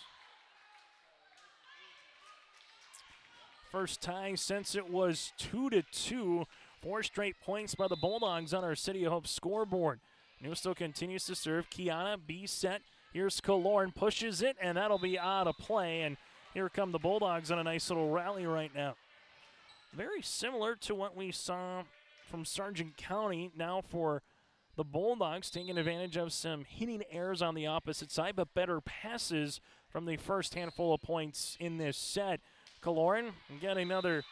First tie since it was 2-2. 4 straight points by the Bulldogs on our City of Hope scoreboard. Newstill continues to serve. Kiana, B set. Here's Kaloran, pushes it, and that'll be out of play. And here come the Bulldogs on a nice little rally right now. Very similar to what we saw from Sargent County now for the Bulldogs, taking advantage of some hitting errors on the opposite side, but better passes from the first handful of points in this set. Kaloran, again, another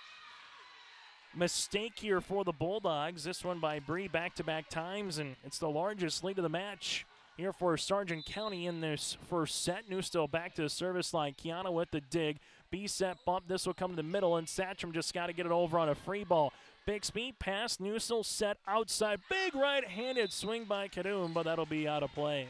mistake here for the Bulldogs. This one by Bree back-to-back times, and it's the largest lead of the match here for Sargent County in this first set. Newstill back to the service line. Kiana with the dig. B-set bump. This will come to the middle, and Satcham just got to get it over on a free ball. Bixby pass. Newstill set outside. Big right-handed swing by Kadoon, but that'll be out of play.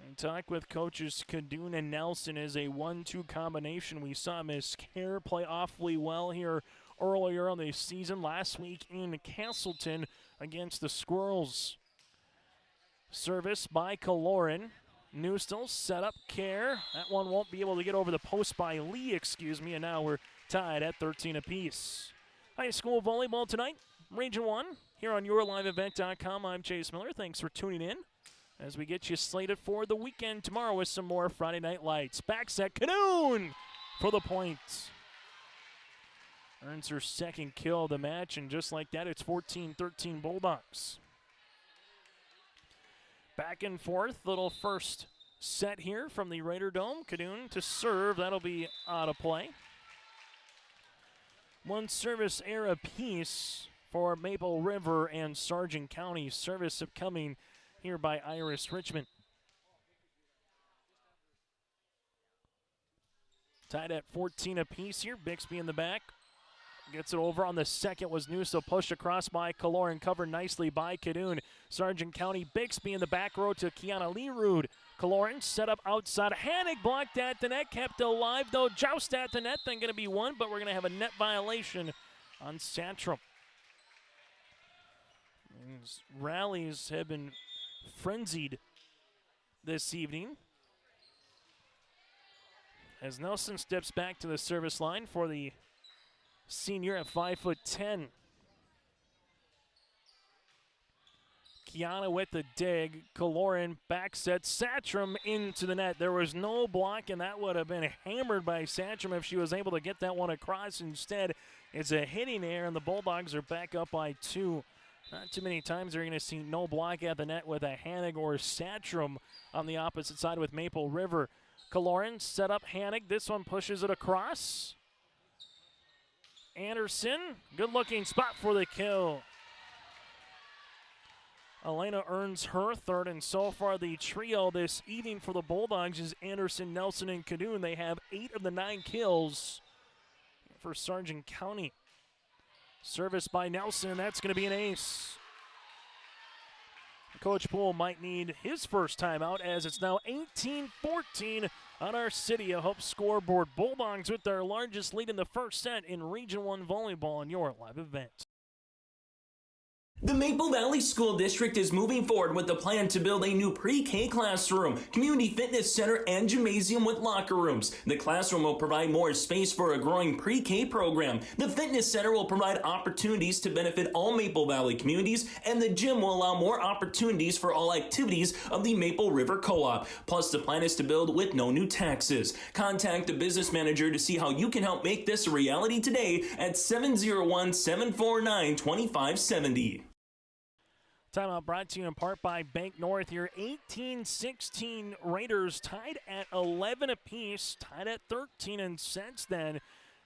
And talk with coaches Kadoon and Nelson is a 1-2 combination. We saw Miss Kerr play awfully well here earlier on the season last week in Castleton against the Squirrels. Service by Kaloran. Newstill set up Kerr. That one won't be able to get over the post by Lee, and now we're tied at 13 apiece. High school volleyball tonight, Region 1, here on YourLiveEvent.com. I'm Chase Miller. Thanks for tuning in as we get you slated for the weekend tomorrow with some more Friday Night Lights. Back set, Kadoon for the point. Earns her second kill of the match, and just like that, it's 14-13 Bulldogs. Back and forth, little first set here from the Raider Dome. Kadoon to serve, that'll be out of play. One service error apiece for Maple River and Sargent County. Service upcoming here by Iris Richmond. Tied at 14 apiece here. Bixby in the back. Gets it over on the second was Newstill. Pushed across by Kaloran. Covered nicely by Kadoon. Sargent County. Bixby in the back row to Kiana Lerood. Kaloran set up outside. Hanig blocked at the net, kept alive though. Joust at the net, then going to be one, but we're going to have a net violation on Santrum. These rallies have been frenzied this evening. As Nelson steps back to the service line for the senior at 5'10". Kiana with the dig. Kaloran back set. Santrum into the net. There was no block, and that would have been hammered by Santrum if she was able to get that one across. Instead, it's a hitting error, and the Bulldogs are back up by 2. Not too many times you're going to see no block at the net with a Hanig or Santrum on the opposite side with Maple River. Kaloran set up Hanig. This one pushes it across. Anderson, good-looking spot for the kill. Elena earns her third, and so far the trio this evening for the Bulldogs is Anderson, Nelson, and Cadoon. They have 8 of the 9 kills for Sargent County. Service by Nelson, that's going to be an ace. Coach Poole might need his first timeout as it's now 18-14 on our City of Hope scoreboard. Bulldogs with their largest lead in the first set in Region 1 volleyball in your live event. The Maple Valley School District is moving forward with the plan to build a new pre-K classroom, community fitness center, and gymnasium with locker rooms. The classroom will provide more space for a growing pre-K program. The fitness center will provide opportunities to benefit all Maple Valley communities, and the gym will allow more opportunities for all activities of the Maple River Co-op. Plus, the plan is to build with no new taxes. Contact the business manager to see how you can help make this a reality today at 701-749-2570. Timeout brought to you in part by Bank North here. 18-16 Raiders tied at 11 apiece, tied at 13, and since then,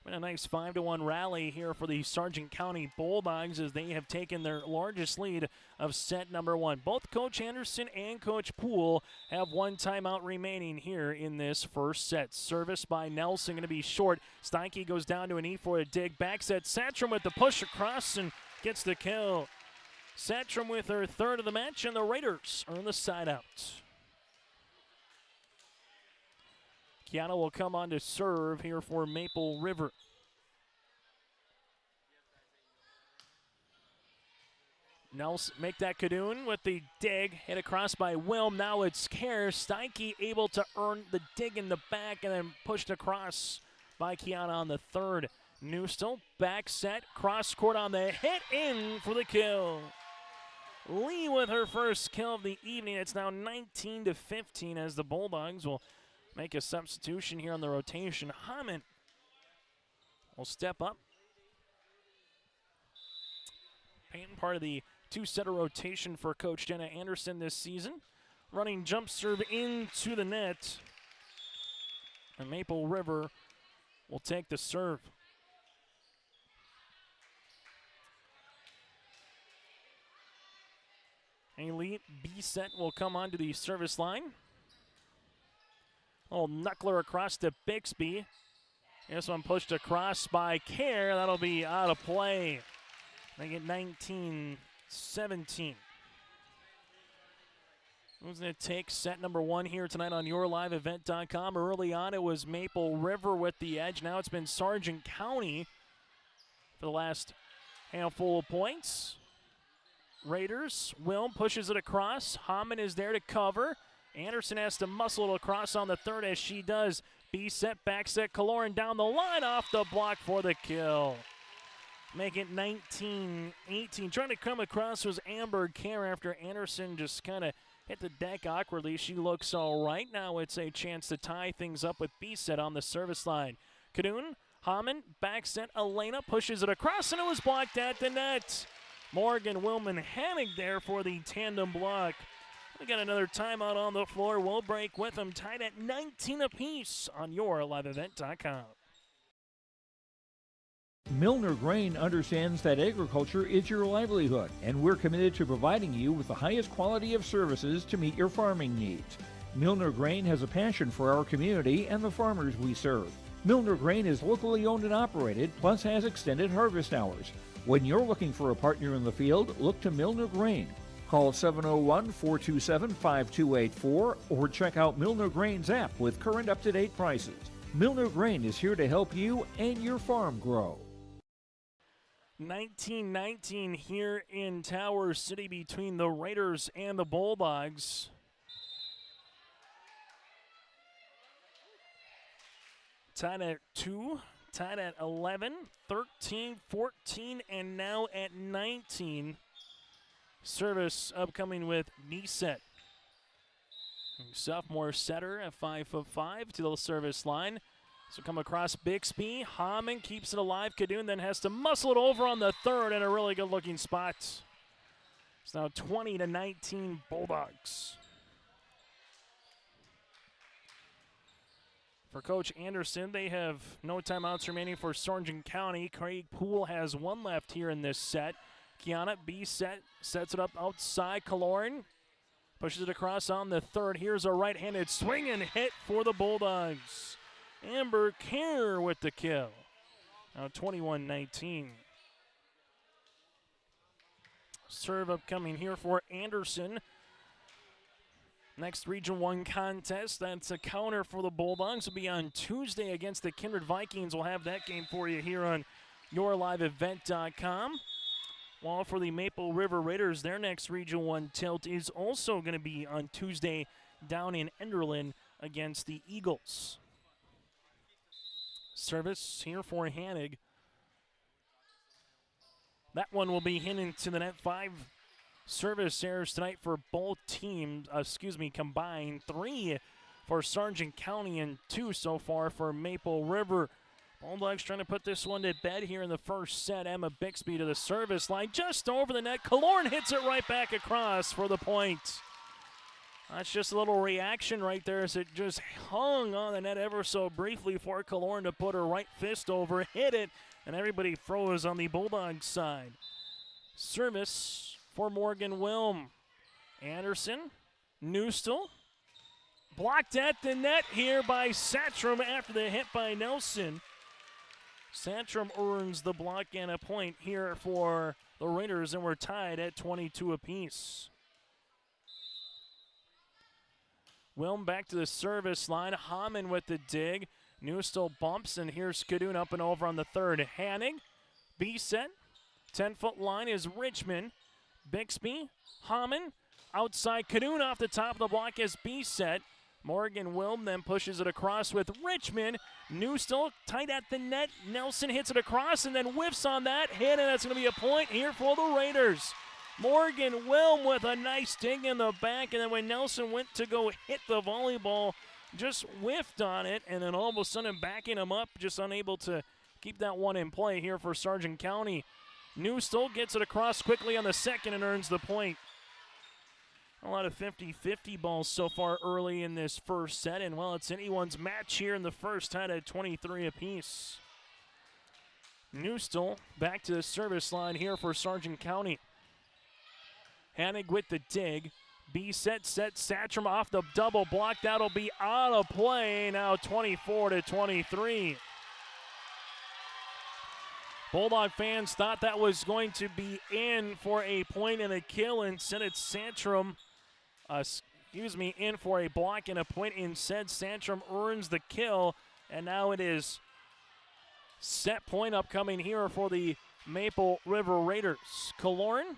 been a nice 5-1 rally here for the Sargent County Bulldogs as they have taken their largest lead of set number 1. Both Coach Anderson and Coach Poole have one timeout remaining here in this first set. Service by Nelson going to be short. Steinke goes down to an E for a dig. Back set. Santrum with the push across and gets the kill. Santrum with her third of the match, and the Raiders earn the side out. Kiana will come on to serve here for Maple River. Nelson make that Cadoon with the dig, hit across by Wilm. Now it's Kerr. Steinke able to earn the dig in the back and then pushed across by Kiana on the third. Newstill back set, cross court on the hit, in for the kill. Lee with her first kill of the evening. It's now 19-15 as the Bulldogs will make a substitution here on the rotation. Hammond will step up. Payton part of the two-setter rotation for Coach Jenna Anderson this season. Running jump serve into the net. And Maple River will take the serve. Elite B-set will come onto the service line. Little knuckler across to Bixby. This one pushed across by Kerr. That'll be out of play. Make it 19-17. Who's going to take set number 1 here tonight on YourLiveEvent.com? Early on, it was Maple River with the edge. Now it's been Sargent County for the last handful of points. Raiders, Wilm pushes it across. Hammond is there to cover. Anderson has to muscle it across on the third as she does. B-set, back set, Kaloran down the line off the block for the kill. Make it 19-18. Trying to come across was Amber Kerr after Anderson just kind of hit the deck awkwardly. She looks all right. Now it's a chance to tie things up with B-set on the service line. Cadoon, Hammond, back set, Elena pushes it across and it was blocked at the net. Morgan, Wilman, Hanig there for the tandem block. We got another timeout on the floor. We'll break with them, tied at 19 apiece on YourLiveEvent.com. Milner Grain understands that agriculture is your livelihood, and we're committed to providing you with the highest quality of services to meet your farming needs. Milner Grain has a passion for our community and the farmers we serve. Milner Grain is locally owned and operated, plus has extended harvest hours. When you're looking for a partner in the field, look to Milner Grain. Call 701-427-5284 or check out Milner Grain's app with current up-to-date prices. Milner Grain is here to help you and your farm grow. 19-19 here in Tower City between the Raiders and the Bulldogs. Tied at 2, tied at 11, 13, 14, and now at 19. Service upcoming with Niset. Sophomore setter at 5'5" to the service line. So come across Bixby. Hammond keeps it alive. Kadoon then has to muscle it over on the third in a really good looking spot. It's now 20-19 Bulldogs. For Coach Anderson, they have no timeouts remaining for Sargent County. Craig Poole has one left here in this set. Kiana B sets it up outside. Kaloran pushes it across on the third. Here's a right-handed swing and hit for the Bulldogs. Amber Kerr with the kill. Now 21-19. Serve upcoming here for Anderson. Next Region 1 contest, that's a counter for the Bulldogs. Will be on Tuesday against the Kindred Vikings. We'll have that game for you here on yourliveevent.com. While for the Maple River Raiders, their next Region 1 tilt is also going to be on Tuesday down in Enderlin against the Eagles. Service here for Hanig. That one will be hit into the net. 5 service errors tonight for both teams, combined. 3 for Sargent County and 2 so far for Maple River. Bulldogs trying to put this one to bed here in the first set. Emma Bixby to the service line, just over the net. Kaloran hits it right back across for the point. That's just a little reaction right there as it just hung on the net ever so briefly for Kaloran to put her right fist over, hit it, and everybody froze on the Bulldogs side. Service for Morgan Wilm. Anderson, Newstill, blocked at the net here by Satchram after the hit by Nelson. Satchram earns the block and a point here for the Raiders, and we're tied at 22 apiece. Wilm back to the service line. Hammond with the dig. Newstill bumps, and here's Kadoon up and over on the third. Hannig, B-set. 10-foot line is Richmond. Bixby, Hammond, outside Kadoon off the top of the block as B-set. Morgan Wilm then pushes it across with Richmond. Newstill tight at the net. Nelson hits it across and then whiffs on that hit, and that's going to be a point here for the Raiders. Morgan Wilm with a nice dig in the back, and then when Nelson went to go hit the volleyball, just whiffed on it, and then all of a sudden backing him up, just unable to keep that one in play here for Sargent County. Newstill gets it across quickly on the second and earns the point. A lot of 50-50 balls so far early in this first set, and well, it's anyone's match here in the first, tied at 23 apiece. Newstill back to the service line here for Sargent County. Hanig with the dig. B-set, Satchram off the double block. That'll be out of play, now 24-23. Bulldog fans thought that was going to be in for a point and a kill. Instead, it's Satchram, in for a block and a point. Instead, Satchram earns the kill, and now it is set point upcoming here for the Maple River Raiders. Kaloran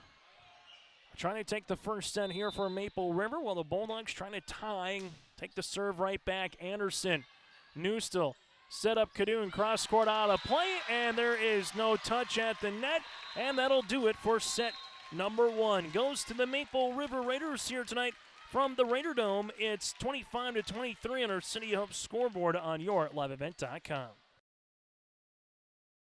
trying to take the first set here for Maple River, while the Bulldogs trying to tie, take the serve right back. Anderson, Newstill, set up Kadoon, cross court out of play, and there is no touch at the net, and that'll do it for set number 1. Goes to the Maple River Raiders here tonight from the Raider Dome. It's 25-23 on our City Hope scoreboard on yourliveevent.com.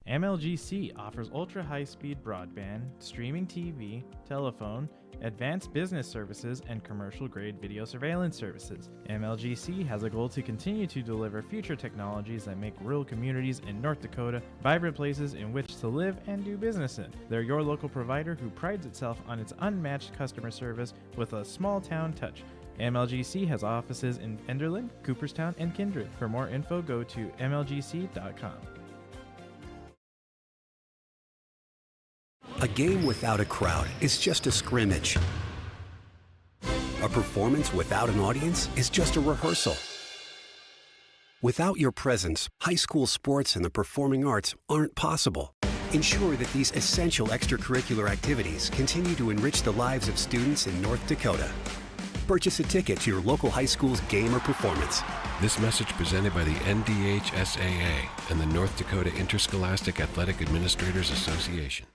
MLGC offers ultra-high-speed broadband, streaming TV, telephone, advanced business services, and commercial-grade video surveillance services. MLGC has a goal to continue to deliver future technologies that make rural communities in North Dakota vibrant places in which to live and do business in. They're your local provider who prides itself on its unmatched customer service with a small-town touch. MLGC has offices in Enderlin, Cooperstown, and Kindred. For more info, go to mlgc.com. A game without a crowd is just a scrimmage. A performance without an audience is just a rehearsal. Without your presence, high school sports and the performing arts aren't possible. Ensure that these essential extracurricular activities continue to enrich the lives of students in North Dakota. Purchase a ticket to your local high school's game or performance. This message presented by the NDHSAA and the North Dakota Interscholastic Athletic Administrators Association.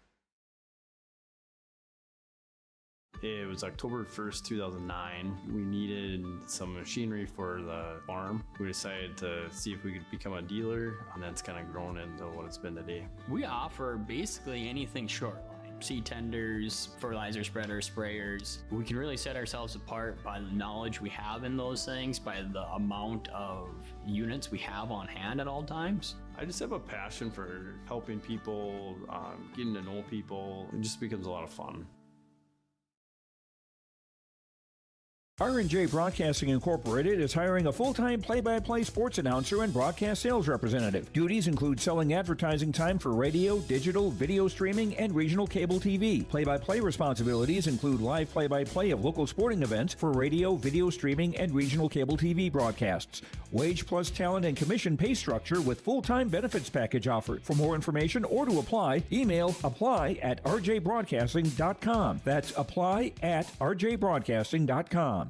It was October 1st, 2009. We needed some machinery for the farm. We decided to see if we could become a dealer, and that's kind of grown into what it's been today. We offer basically anything short line. Seed tenders, fertilizer spreaders, sprayers. We can really set ourselves apart by the knowledge we have in those things, by the amount of units we have on hand at all times. I just have a passion for helping people, getting to know people. It just becomes a lot of fun. R&J Broadcasting Incorporated is hiring a full-time play-by-play sports announcer and broadcast sales representative. Duties include selling advertising time for radio, digital, video streaming, and regional cable TV. Play-by-play responsibilities include live play-by-play of local sporting events for radio, video streaming, and regional cable TV broadcasts. Wage plus talent and commission pay structure with full-time benefits package offered. For more information or to apply, email apply@rjbroadcasting.com. That's apply@rjbroadcasting.com.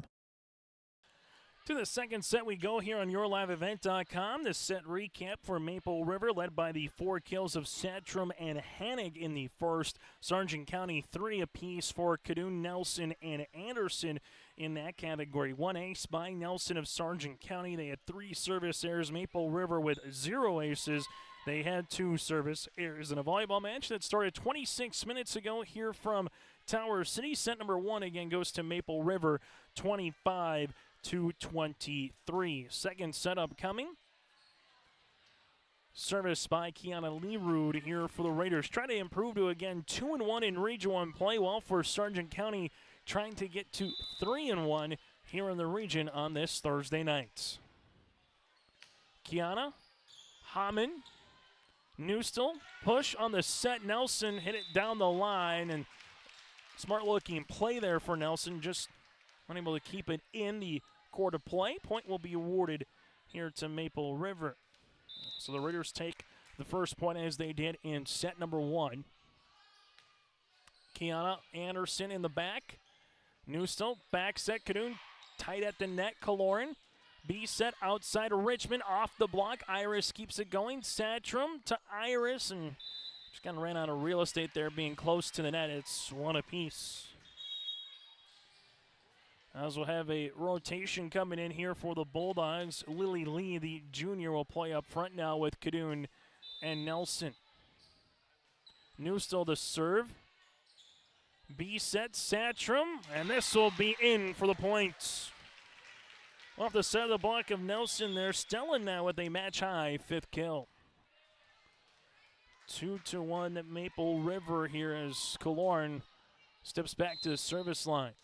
To the second set we go here on YourLiveEvent.com. The set recap for Maple River, led by the 4 kills of Satrum and Hannig in the first. Sargent County 3 apiece for Cadoon, Nelson, and Anderson in that category. 1 ace by Nelson of Sargent County. They had 3 service errors. Maple River with 0 aces. They had 2 service errors in a volleyball match that started 26 minutes ago here from Tower City. Set number 1 again goes to Maple River, 25-23. Second setup coming. Service by Kiana Lerood here for the Raiders. Trying to improve to, again, 2-1 in Region 1 play, while for Sargent County trying to get to 3-1 here in the region on this Thursday night. Kiana, Hammond, Newstill, push on the set. Nelson hit it down the line, and smart-looking play there for Nelson, just unable to keep it in the court of play. Point will be awarded here to Maple River. So the Raiders take the first point as they did in set number 1. Kiana Anderson in the back. Newstill, back set. Cadoon tight at the net. Kaloran. B set outside of Richmond, off the block. Iris keeps it going. Satrum to Iris, and just kind of ran out of real estate there, being close to the net. It's 1 apiece. As we'll have a rotation coming in here for the Bulldogs. Lily Lee, the junior, will play up front now with Cadoon and Nelson. Newstill to serve. B set, Satrum, and this will be in for the points. Off the side of the block of Nelson there. Stella now with a match-high 5th kill. 2-1 at Maple River here as Kaloran steps back to the service line.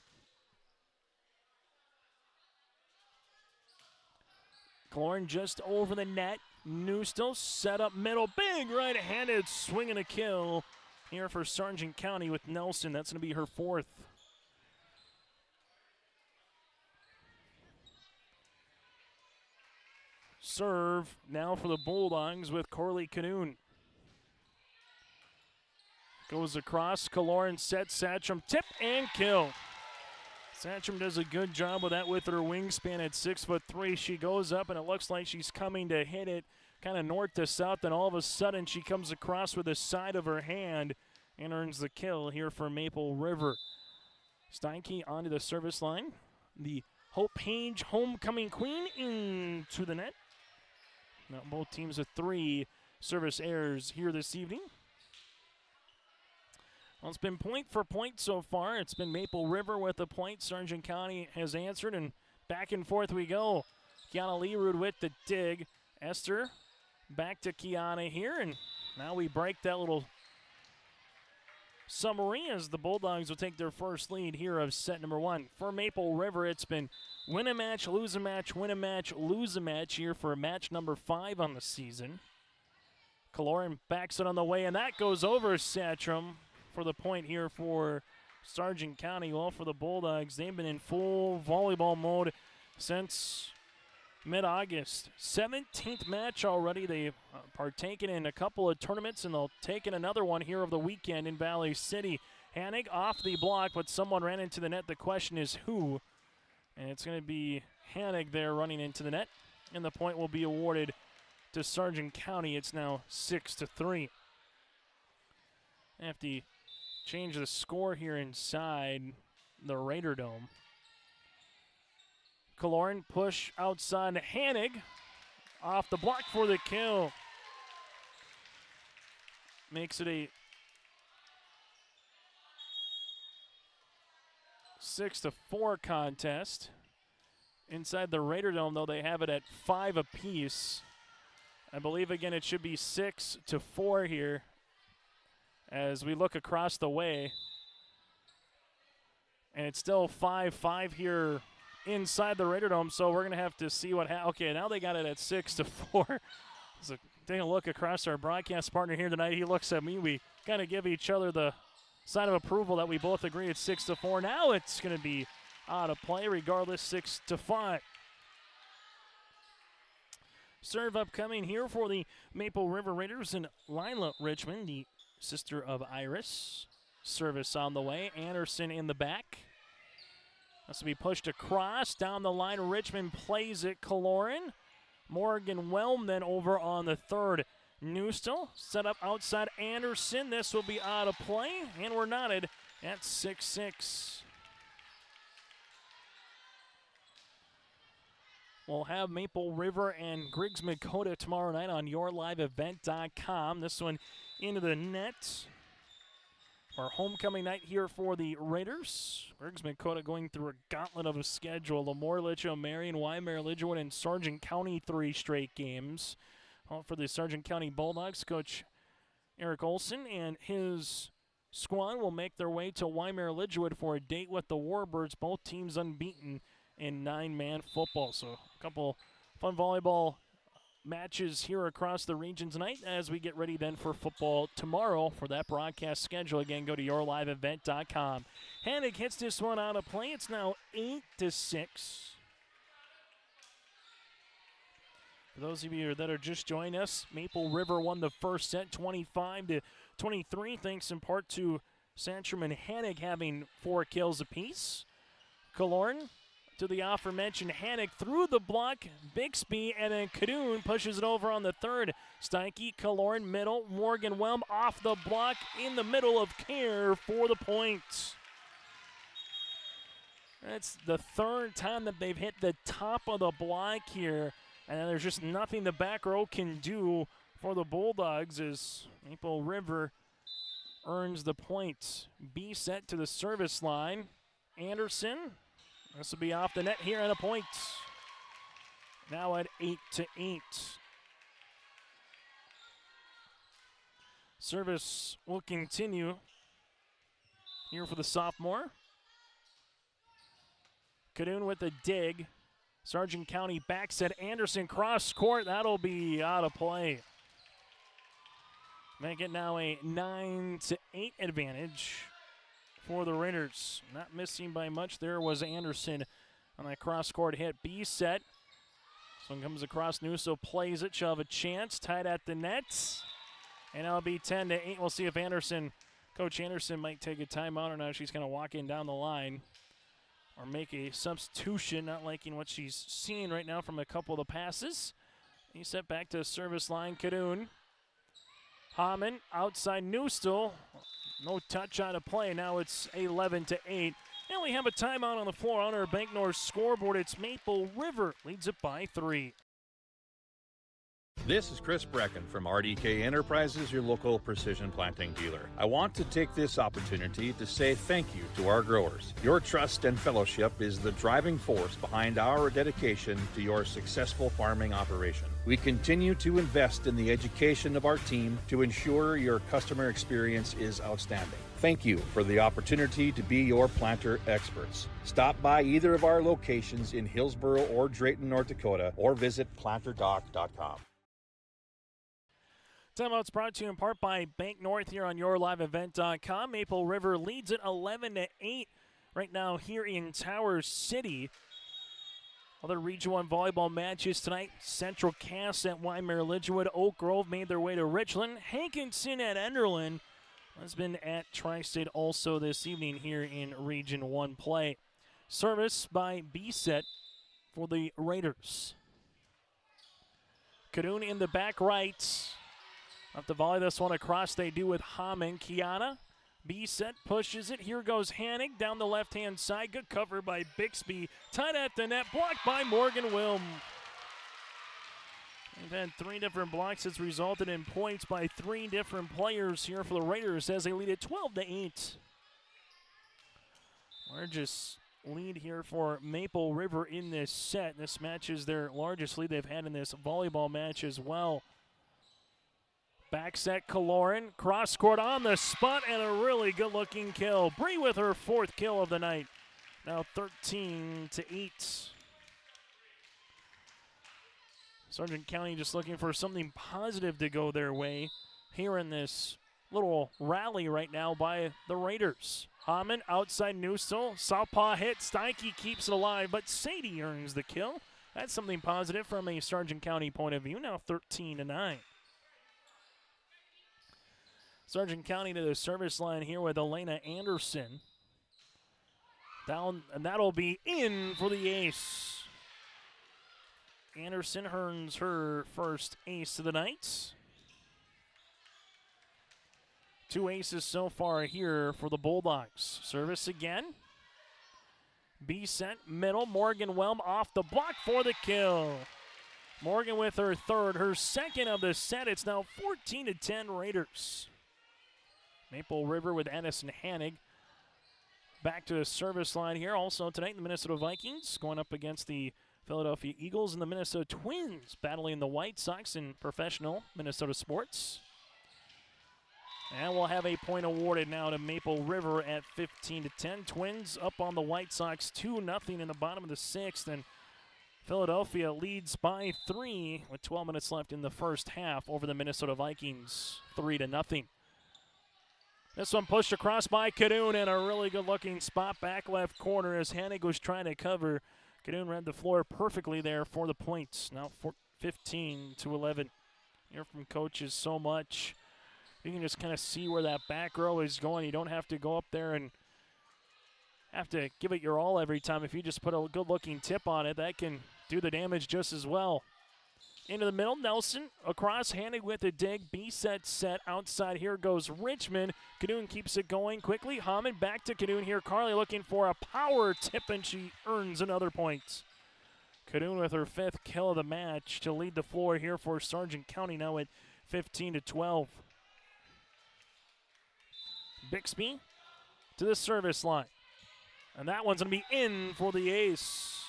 Kaloran just over the net. Newstill set up middle. Big right-handed swing and a kill here for Sargent County with Nelson. That's going to be her 4th. Serve now for the Bulldogs with Corley Cadoon. Goes across. Kaloran sets. Satrum tip and kill. Satrum does a good job with that with her wingspan at 6'3". She goes up and it looks like she's coming to hit it kind of north to south. Then all of a sudden she comes across with the side of her hand and earns the kill here for Maple River. Steinke onto the service line. The Hope Page homecoming queen into the net. Now both teams with 3 service errors here this evening. Well, it's been point for point so far. It's been Maple River with a point. Sargent County has answered, and back and forth we go. Kiana Lerood with the dig. Esther back to Kiana here, and now we break that little summary as the Bulldogs will take their first lead here of set number 1. For Maple River, it's been win a match, lose a match, win a match, lose a match here for match number 5 on the season. Kaloran backs it on the way, and that goes over Satrum for the point here for Sargent County. Well, for the Bulldogs, they've been in full volleyball mode since mid-August. 17th match already. They've partaken in a couple of tournaments, and they'll take in another one here over the weekend in Valley City. Hanig off the block, but someone ran into the net. The question is who? And it's going to be Hanig there running into the net. And the point will be awarded to Sargent County. It's now 6-3. I have to change the score here inside the Raider Dome. Kaloran push outside to Hanig. Off the block for the kill. Makes it a 6-4 contest. Inside the Raider Dome, though, they have it at 5 apiece. I believe, again, it should be 6-4 here as we look across the way. And it's still 5-5 here inside the Raider Dome, so we're going to have to see what happens. Okay, now they got it at 6-4. So taking a look across our broadcast partner here tonight, he looks at me. We kind of give each other the sign of approval that we both agree it's 6-4. Now it's going to be out of play, regardless, 6-5. Serve upcoming here for the Maple River Raiders and Lila Richmond, the sister of Iris. Service on the way. Anderson in the back. Has to be pushed across. Down the line, Richmond plays it. Kaloran. Morgan Whelm then over on the third. Newstill set up outside Anderson. This will be out of play, and we're knotted at 6-6. We'll have Maple River and Griggs Dakota tomorrow night on yourliveevent.com. This one into the net. Our homecoming night here for the Raiders. Griggs Dakota going through a gauntlet of a schedule. Lemoore, Litchfield, Marion, Weimar, Lidgewood, and Sargent County 3 straight games. All for the Sargent County Bulldogs. Coach Eric Olson and his squad will make their way to Weimar, Lidgewood for a date with the Warbirds. Both teams unbeaten in 9-man football. So a couple fun volleyball matches here across the region tonight as we get ready then for football tomorrow. For that broadcast schedule, again, go to yourliveevent.com. Hanig hits this one out of play. It's now 8-6. For those of you that are just joining us, Maple River won the first set 25-23, thanks in part to Sandstrom and Hanig having 4 kills apiece. Kaloran to the aforementioned Hanig through the block, Bixby, and then Kadoon pushes it over on the third. Steinke, Kaloran, middle, Morgan Whelm off the block in the middle of Care for the point. That's the third time that they've hit the top of the block here, and there's just nothing the back row can do for the Bulldogs as Maple River earns the point. B set to the service line. Anderson. This will be off the net here and a point. Now at 8-8. Service will continue here for the sophomore. Kadoon with the dig. Sargent County backs at Anderson cross court. That'll be out of play. Make it now a 9-8 advantage for the Raiders. Not missing by much there was Anderson on that cross-court hit. B set. This one comes across. Nuso plays it. She'll have a chance. Tied at the net. And it'll be 10-8. We'll see if Coach Anderson might take a timeout or not. She's kind of walking down the line or make a substitution. Not liking what she's seeing right now from a couple of the passes. He set back to the service line. Kadoon. Hamann outside Newstill. No touch on a play. Now it's 11-8. And we have a timeout on the floor on our Bank North scoreboard. It's Maple River leads it by 3. This is Chris Brecken from RDK Enterprises, your local precision planting dealer. I want to take this opportunity to say thank you to our growers. Your trust and fellowship is the driving force behind our dedication to your successful farming operation. We continue to invest in the education of our team to ensure your customer experience is outstanding. Thank you for the opportunity to be your planter experts. Stop by either of our locations in Hillsboro or Drayton, North Dakota, or visit planterdoc.com. Timeout's brought to you in part by Bank North here on YourLiveEvent.com. Maple River leads it 11-8 right now here in Tower City. Other Region 1 volleyball matches tonight. Central Cass at Weimar Lidgewood. Oak Grove made their way to Richland. Hankinson at Enderlin has been at Tri-State also this evening here in Region 1 play. Service by B-Set for the Raiders. Cadoon in the back right. Have to volley this one across. They do with Hamann. Kiana, B-Set pushes it. Here goes Hannig down the left-hand side. Good cover by Bixby. Tied at the net. Blocked by Morgan Wilm. They've had 3 different blocks. It's resulted in points by 3 different players here for the Raiders as they lead it 12-8. Largest lead here for Maple River in this set. This match is their largest lead they've had in this volleyball match as well. Back set, Kaloran, cross court on the spot, and a really good-looking kill. Bree with her 4th kill of the night. Now 13-8. Sargent County just looking for something positive to go their way here in this little rally right now by the Raiders. Hamann outside Newstel. Southpaw hit. Steinke keeps it alive, but Sadie earns the kill. That's something positive from a Sargent County point of view. Now 13-9. Sargent County to the service line here with Elena Anderson. Down, and that'll be in for the ace. Anderson earns her first ace of the night. 2 aces so far here for the Bulldogs. Service again. B-Set, middle. Morgan Whelm off the block for the kill. Morgan with her 3rd, her 2nd of the set. It's now 14-10 Raiders. Maple River with Addison Hannig back to the service line here. Also tonight, the Minnesota Vikings going up against the Philadelphia Eagles and the Minnesota Twins battling the White Sox in professional Minnesota sports. And we'll have a point awarded now to Maple River at 15-10. Twins up on the White Sox 2-0 in the bottom of the 6th. And Philadelphia leads by 3 with 12 minutes left in the first half over the Minnesota Vikings 3-0. This one pushed across by Cadoon and a really good-looking spot back left corner as Hannig was trying to cover. Cadoon read the floor perfectly there for the points. Now 15-11. Hear from coaches so much. You can just kind of see where that back row is going. You don't have to go up there and have to give it your all every time. If you just put a good-looking tip on it, that can do the damage just as well. Into the middle, Nelson across, Hannig with a dig. B-Set set outside. Here goes Richmond. Cadoon keeps it going quickly. Hamann back to Cadoon here. Carly looking for a power tip, and she earns another point. Cadoon with her 5th kill of the match to lead the floor here for Sargent County now at 15-12. Bixby to the service line. And that one's going to be in for the ace.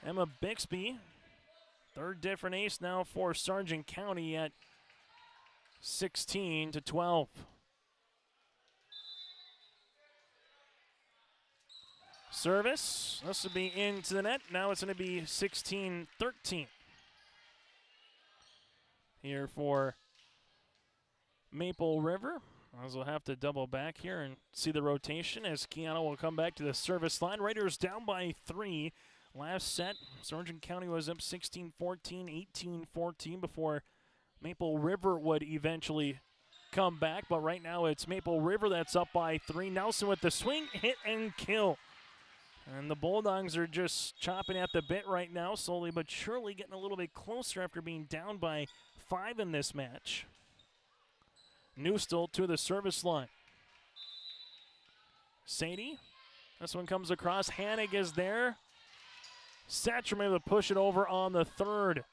Emma Bixby, 3rd different ace now for Sargent County at 16-12. Service, this will be into the net. Now it's going to be 16-13 here for Maple River. As we'll have to double back here and see the rotation as Kiana will come back to the service line. Raiders down by 3. Last set, Sargent County was up 16-14, 18-14 before Maple River would eventually come back. But right now it's Maple River that's up by 3. Nelson with the swing, hit, and kill. And the Bulldogs are just chopping at the bit right now, slowly but surely getting a little bit closer after being down by 5 in this match. Newstel to the service line. Sadie, this one comes across. Hannig is there. Satcham able to push it over on the 3rd.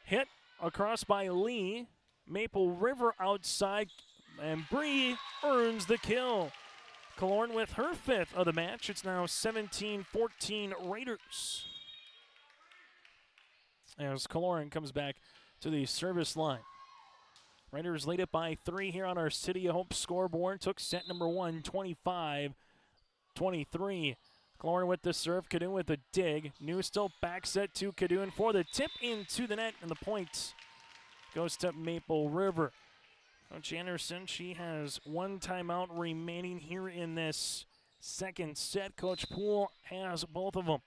Hit across by Lee. Maple River outside, and Bree earns the kill. Killorn with her 5th of the match. It's now 17-14 Raiders. As Killorn comes back to the service line. Raiders lead it by 3 here on our City of Hope scoreboard. Took set number 1, 25-23. Killorn with the serve, Cadoon with the dig. Newstel back set to Cadoon for the tip into the net, and the point goes to Maple River. Coach Anderson, she has one timeout remaining here in this second set. Coach Poole has both of them.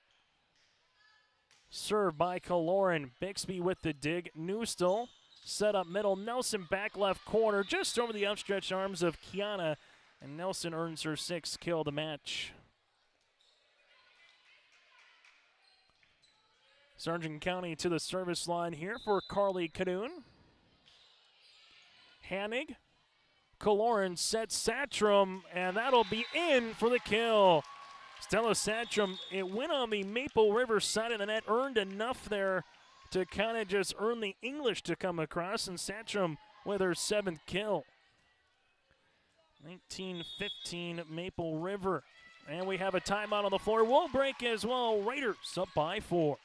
Served by Kaloran. Bixby with the dig. Newstill set up middle. Nelson back left corner, just over the upstretched arms of Kiana. And Nelson earns her 6th kill of the match. Sargent County to the service line here for Carly Cadoon. Hanig. Kaloran sets Satcham, and that'll be in for the kill. Stella Satcham, it went on the Maple River side of the net, earned enough there to kind of just earn the English to come across, and Satcham with her 7th kill. 19-15 Maple River. And we have a timeout on the floor. We'll break as well. Raiders up by 4.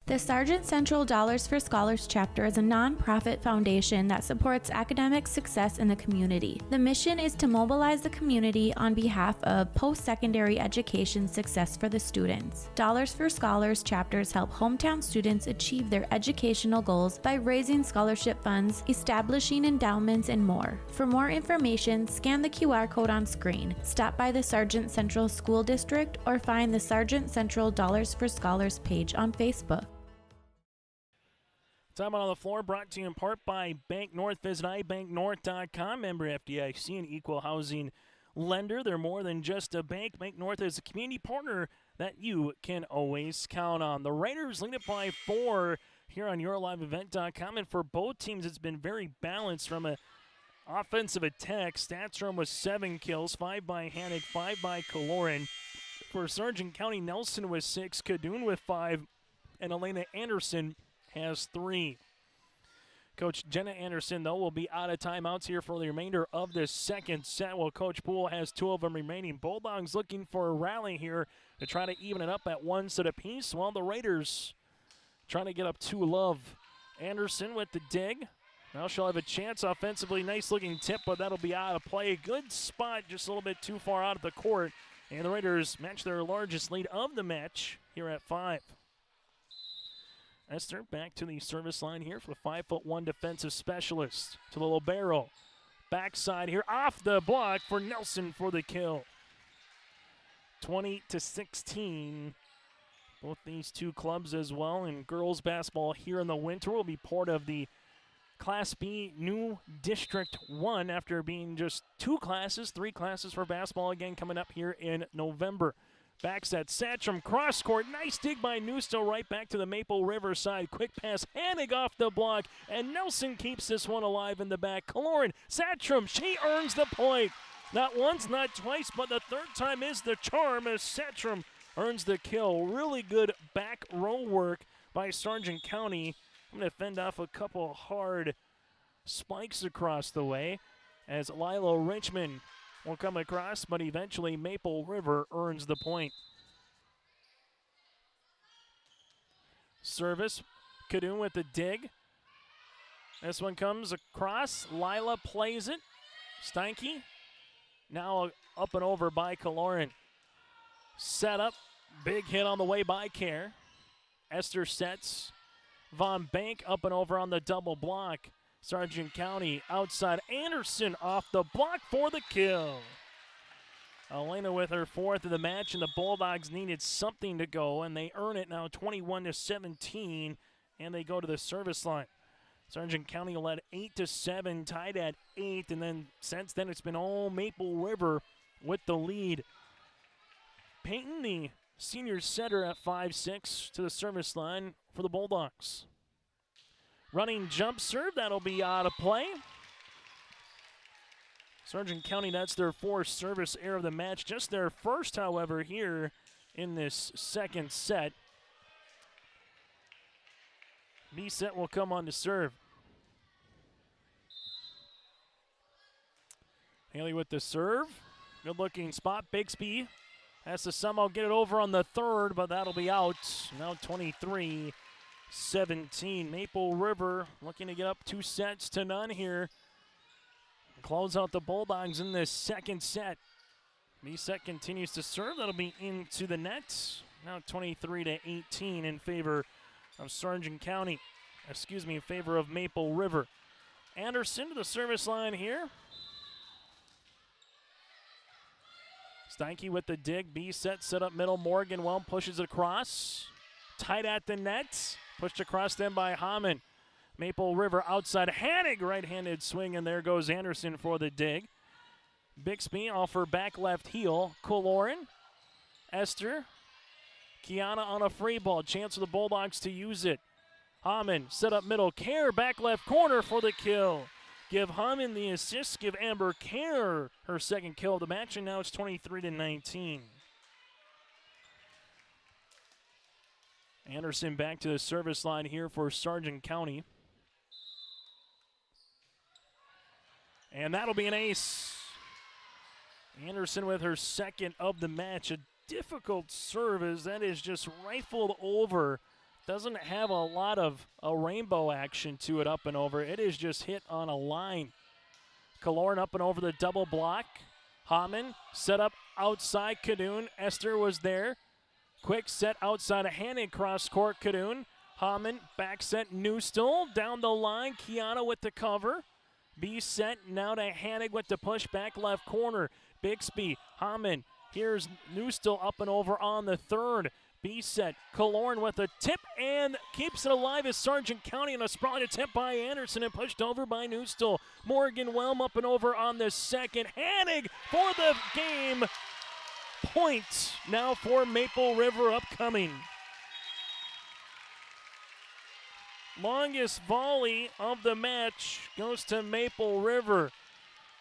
The Sargent Central Dollars for Scholars chapter is a nonprofit foundation that supports academic success in the community. The mission is to mobilize the community on behalf of post-secondary education success for the students. Dollars for Scholars chapters help hometown students achieve their educational goals by raising scholarship funds, establishing endowments, and more. For more information, scan the QR code on screen, stop by the Sargent Central School District, or find the Sargent Central Dollars for Scholars page on Facebook. Time on the floor brought to you in part by Bank North. Visit ibanknorth.com. Member FDIC, an equal housing lender. They're more than just a bank. Bank North is a community partner that you can always count on. The Raiders lead it by 4 here on YourLiveEvent.com. And for both teams, it's been very balanced from an offensive attack. Stats from with 7 kills, 5 by Hanig, 5 by Kaloran. For Sargent County, Nelson with 6, Cadoon with 5, and Elena Anderson has 3. Coach Jenna Anderson, though, will be out of timeouts here for the remainder of this second set, while Coach Poole has 2 of them remaining. Bulldogs looking for a rally here to try to even it up at 1 set apiece, while the Raiders trying to get up 2 love. Anderson with the dig. Now she'll have a chance offensively. Nice-looking tip, but that'll be out of play. Good spot, just a little bit too far out of the court. And the Raiders match their largest lead of the match here at 5. Esther back to the service line here for the 5'1" defensive specialist. To the libero. Backside here off the block for Nelson for the kill. 20-16. Both these two clubs as well. And girls basketball here in the winter will be part of the Class B new District 1 after being just 2 classes, 3 classes for basketball again coming up here in November. Backset, Satcham, cross court, nice dig by Newstill right back to the Maple River side. Quick pass, Hanig off the block, and Nelson keeps this one alive in the back. Kaloran, Satcham, she earns the point. Not once, not twice, but the 3rd time is the charm as Satcham earns the kill. Really good back row work by Sargent County. I'm going to fend off a couple hard spikes across the way as Lila Richmond will come across, but eventually Maple River earns the point. Service, Cadoon with the dig. This one comes across. Lila plays it. Steinke now up and over by Kaloran. Set up. Big hit on the way by Kerr. Esther sets. Von Bank up and over on the double block. Sargent County outside. Anderson off the block for the kill. Elena with her 4th of the match, and the Bulldogs needed something to go, and they earn it now 21-17, and they go to the service line. Sargent County led 8-7, tied at 8, and then since then it's been all Maple River with the lead. Peyton, the senior setter at 5'6", to the service line for the Bulldogs. Running jump serve, that'll be out of play. Sargent County, that's their 4th service error of the match. Just their first, however, here in this second set. B set will come on to serve. Haley with the serve. Good looking spot. Bixby has to somehow get it over on the 3rd, but that'll be out. Now 23-17. Maple River looking to get up 2-0 here. Close out the Bulldogs in this second set. B-set continues to serve. That'll be into the net. Now 23-18 in favor of Sargent County. in favor of Maple River. Anderson to the service line here. Steinke with the dig. B set up middle. Morgan pushes it across. Tight at the net. Pushed across then by Hamann. Maple River outside. Hanig right-handed swing, and there goes Anderson for the dig. Bixby off her back left heel. Kolorin. Esther. Kiana on a free ball. Chance for the Bulldogs to use it. Hamann set up middle. Kerr back left corner for the kill. Give Hamann the assist. Give Amber Kerr her second kill of the match, and now it's 23-19. Anderson back to the service line here for Sargent County. And that'll be an ace. Anderson with her second of the match. A difficult serve as that is just rifled over. Doesn't have a lot of a rainbow action to it up and over. It is just hit on a line. Kaloran up and over the double block. Hamann set up outside Cadoon. Esther was there. Quick set outside of Hannig, cross court Cadoon. Hamann back set Newstill down the line. Kiana with the cover. B set now to Hannig with the push back left corner. Bixby, Hamann. Here's Newstill up and over on the third. B set, Kaloran with a tip and keeps it alive as Sargent County, and a sprawling attempt by Anderson and pushed over by Newstill. Morgan Whelm up and over on the second. Hannig for the game point now for Maple River upcoming. Longest volley of the match goes to Maple River.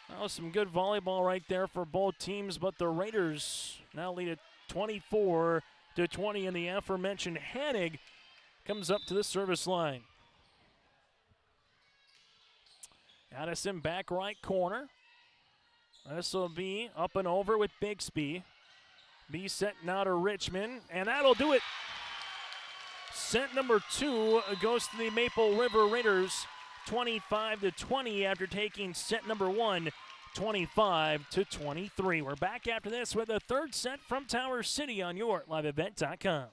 That was some good volleyball right there for both teams, but the Raiders now lead at 24-20, and the aforementioned Hannig comes up to the service line. Addison back right corner. This will be up and over with Bixby. B set now to Richmond, and that'll do it. Set number 2 goes to the Maple River Raiders, 25-20 after taking set number 1, 25-23. We're back after this with a third set from Tower City on YourLiveEvent.com.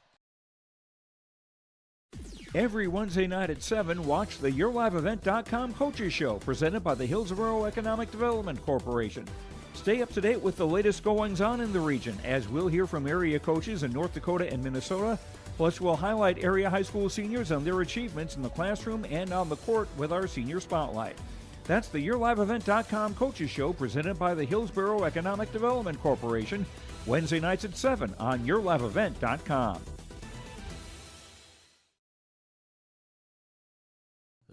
Every Wednesday night at 7, watch the YourLiveEvent.com Coaches Show presented by the Hillsborough Economic Development Corporation. Stay up to date with the latest goings-on in the region, as we'll hear from area coaches in North Dakota and Minnesota. Plus, we'll highlight area high school seniors and their achievements in the classroom and on the court with our Senior Spotlight. That's the YourLiveEvent.com Coaches Show presented by the Hillsborough Economic Development Corporation, Wednesday nights at 7 on YourLiveEvent.com.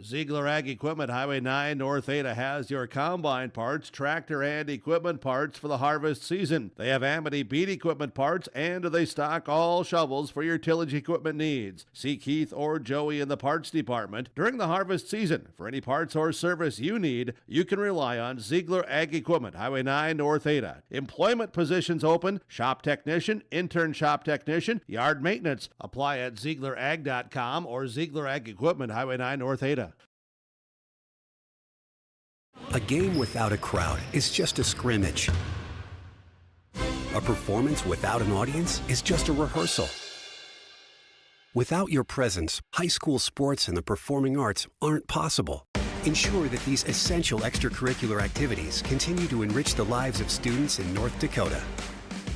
Ziegler Ag Equipment, Highway 9 North Ada has your combine parts, tractor, and equipment parts for the harvest season. They have Amity beet equipment parts, and they stock all shovels for your tillage equipment needs. See Keith or Joey in the parts department during the harvest season. For any parts or service you need, you can rely on Ziegler Ag Equipment, Highway 9 North Ada. Employment positions open: shop technician, intern shop technician, yard maintenance. Apply at ZieglerAg.com or Ziegler Ag Equipment, Highway 9 North Ada. A game without a crowd is just a scrimmage. A performance without an audience is just a rehearsal. Without your presence, high school sports and the performing arts aren't possible. Ensure that these essential extracurricular activities continue to enrich the lives of students in North Dakota.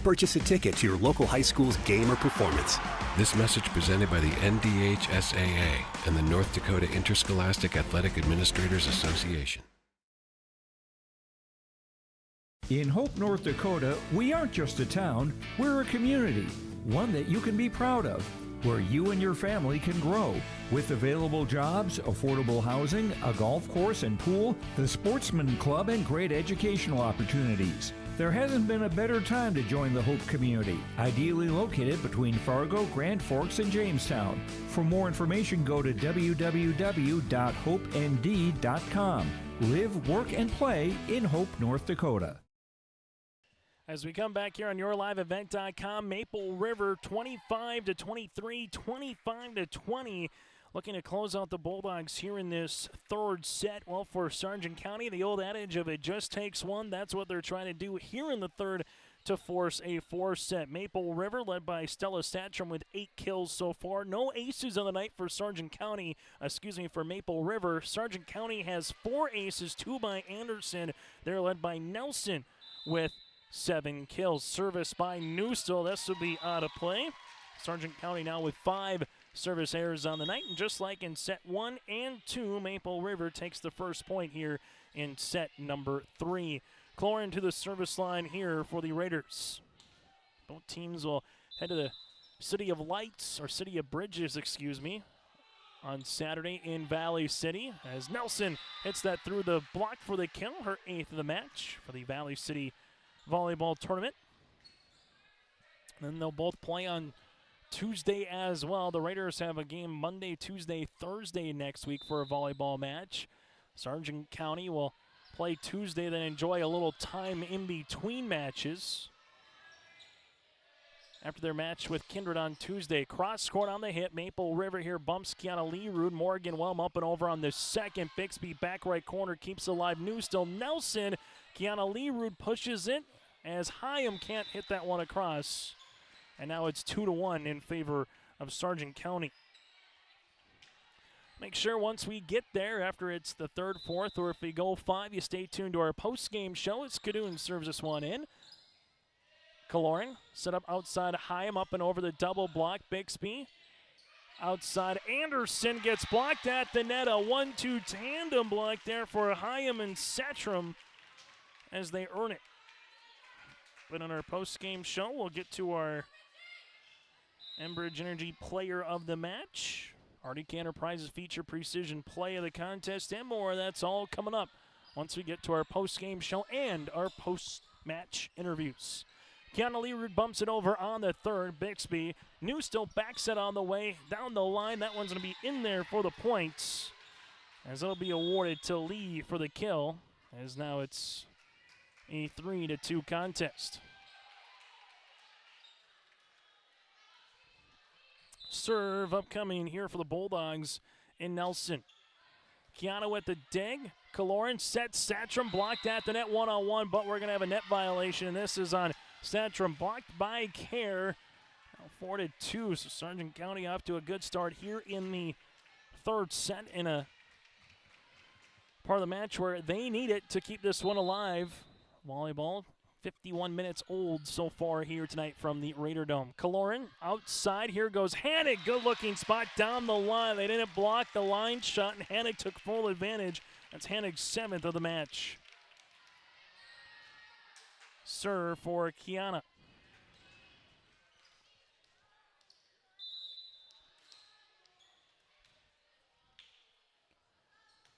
Purchase a ticket to your local high school's game or performance. This message presented by the NDHSAA and the North Dakota Interscholastic Athletic Administrators Association. In Hope, North Dakota, we aren't just a town, we're a community, one that you can be proud of, where you and your family can grow. With available jobs, affordable housing, a golf course and pool, the Sportsman Club, and great educational opportunities. There hasn't been a better time to join the Hope community, ideally located between Fargo, Grand Forks, and Jamestown. For more information, go to www.hopend.com. Live, work, and play in Hope, North Dakota. As we come back here on YourLiveEvent.com, Maple River 25-23, 25-20. Looking to close out the Bulldogs here in this third set. Well, for Sargent County, the old adage of it just takes one, that's what they're trying to do here in the third to force a 4-set. Maple River led by Stella Satcham with 8 kills so far. No aces on the night for for Maple River. Sargent County has 4 aces, 2 by Anderson. They're led by Nelson with 7 kills. Service by Newstill. This will be out of play. Sargent County now with 5 service errors on the night. And just like in set 1 and 2, Maple River takes the first point here in set number 3. Cloran to the service line here for the Raiders. Both teams will head to the City of Lights, or City of Bridges, on Saturday in Valley City, as Nelson hits that through the block for the kill, her 8th of the match for the Valley City Volleyball Tournament. Then they'll both play on Tuesday as well. The Raiders have a game Monday, Tuesday, Thursday next week for a volleyball match. Sargent County will play Tuesday, then enjoy a little time in between matches. After their match with Kindred on Tuesday, cross court on the hit. Maple River here bumps Kiana Learud. Morgan Whelm up and over on the second. Bixby back right corner keeps alive. Newstill Nelson. Kiana Learud pushes it as Hyam can't hit that one across. And now it's 2-1 in favor of Sargent County. Make sure once we get there, after it's the 3rd, 4th, or if we go 5, you stay tuned to our post-game show as Cadoon serves this one in. Kaloran set up outside Hyam, up and over the double block. Bixby outside. Anderson gets blocked at the net. A 1-2 tandem block there for Hyam and Satcham as they earn it. But on our post-game show, we'll get to our Enbridge Energy Player of the Match. RDK Enterprises feature precision play of the contest and more. That's all coming up once we get to our post-game show and our post-match interviews. Kiana Learud bumps it over on the 3rd. Bixby. Newstill backs it on the way down the line. That one's going to be in there for the points, as it'll be awarded to Lee for the kill, as now it's a 3-2 contest. Serve upcoming here for the Bulldogs in Nelson. Kiana with the dig. Kaloran sets Satcham, blocked at the net 1-on-1, but we're going to have a net violation. This is on Satcham, blocked by Care. Now 4-2, so Sargent County off to a good start here in the 3rd set in a part of the match where they need it to keep this one alive. Volleyball 51 minutes old so far here tonight from the Raider Dome. Kaloran outside. Here goes Hannig. Good looking spot down the line. They didn't block the line shot, and Hannig took full advantage. That's Hannig's 7th of the match. Serve for Kiana.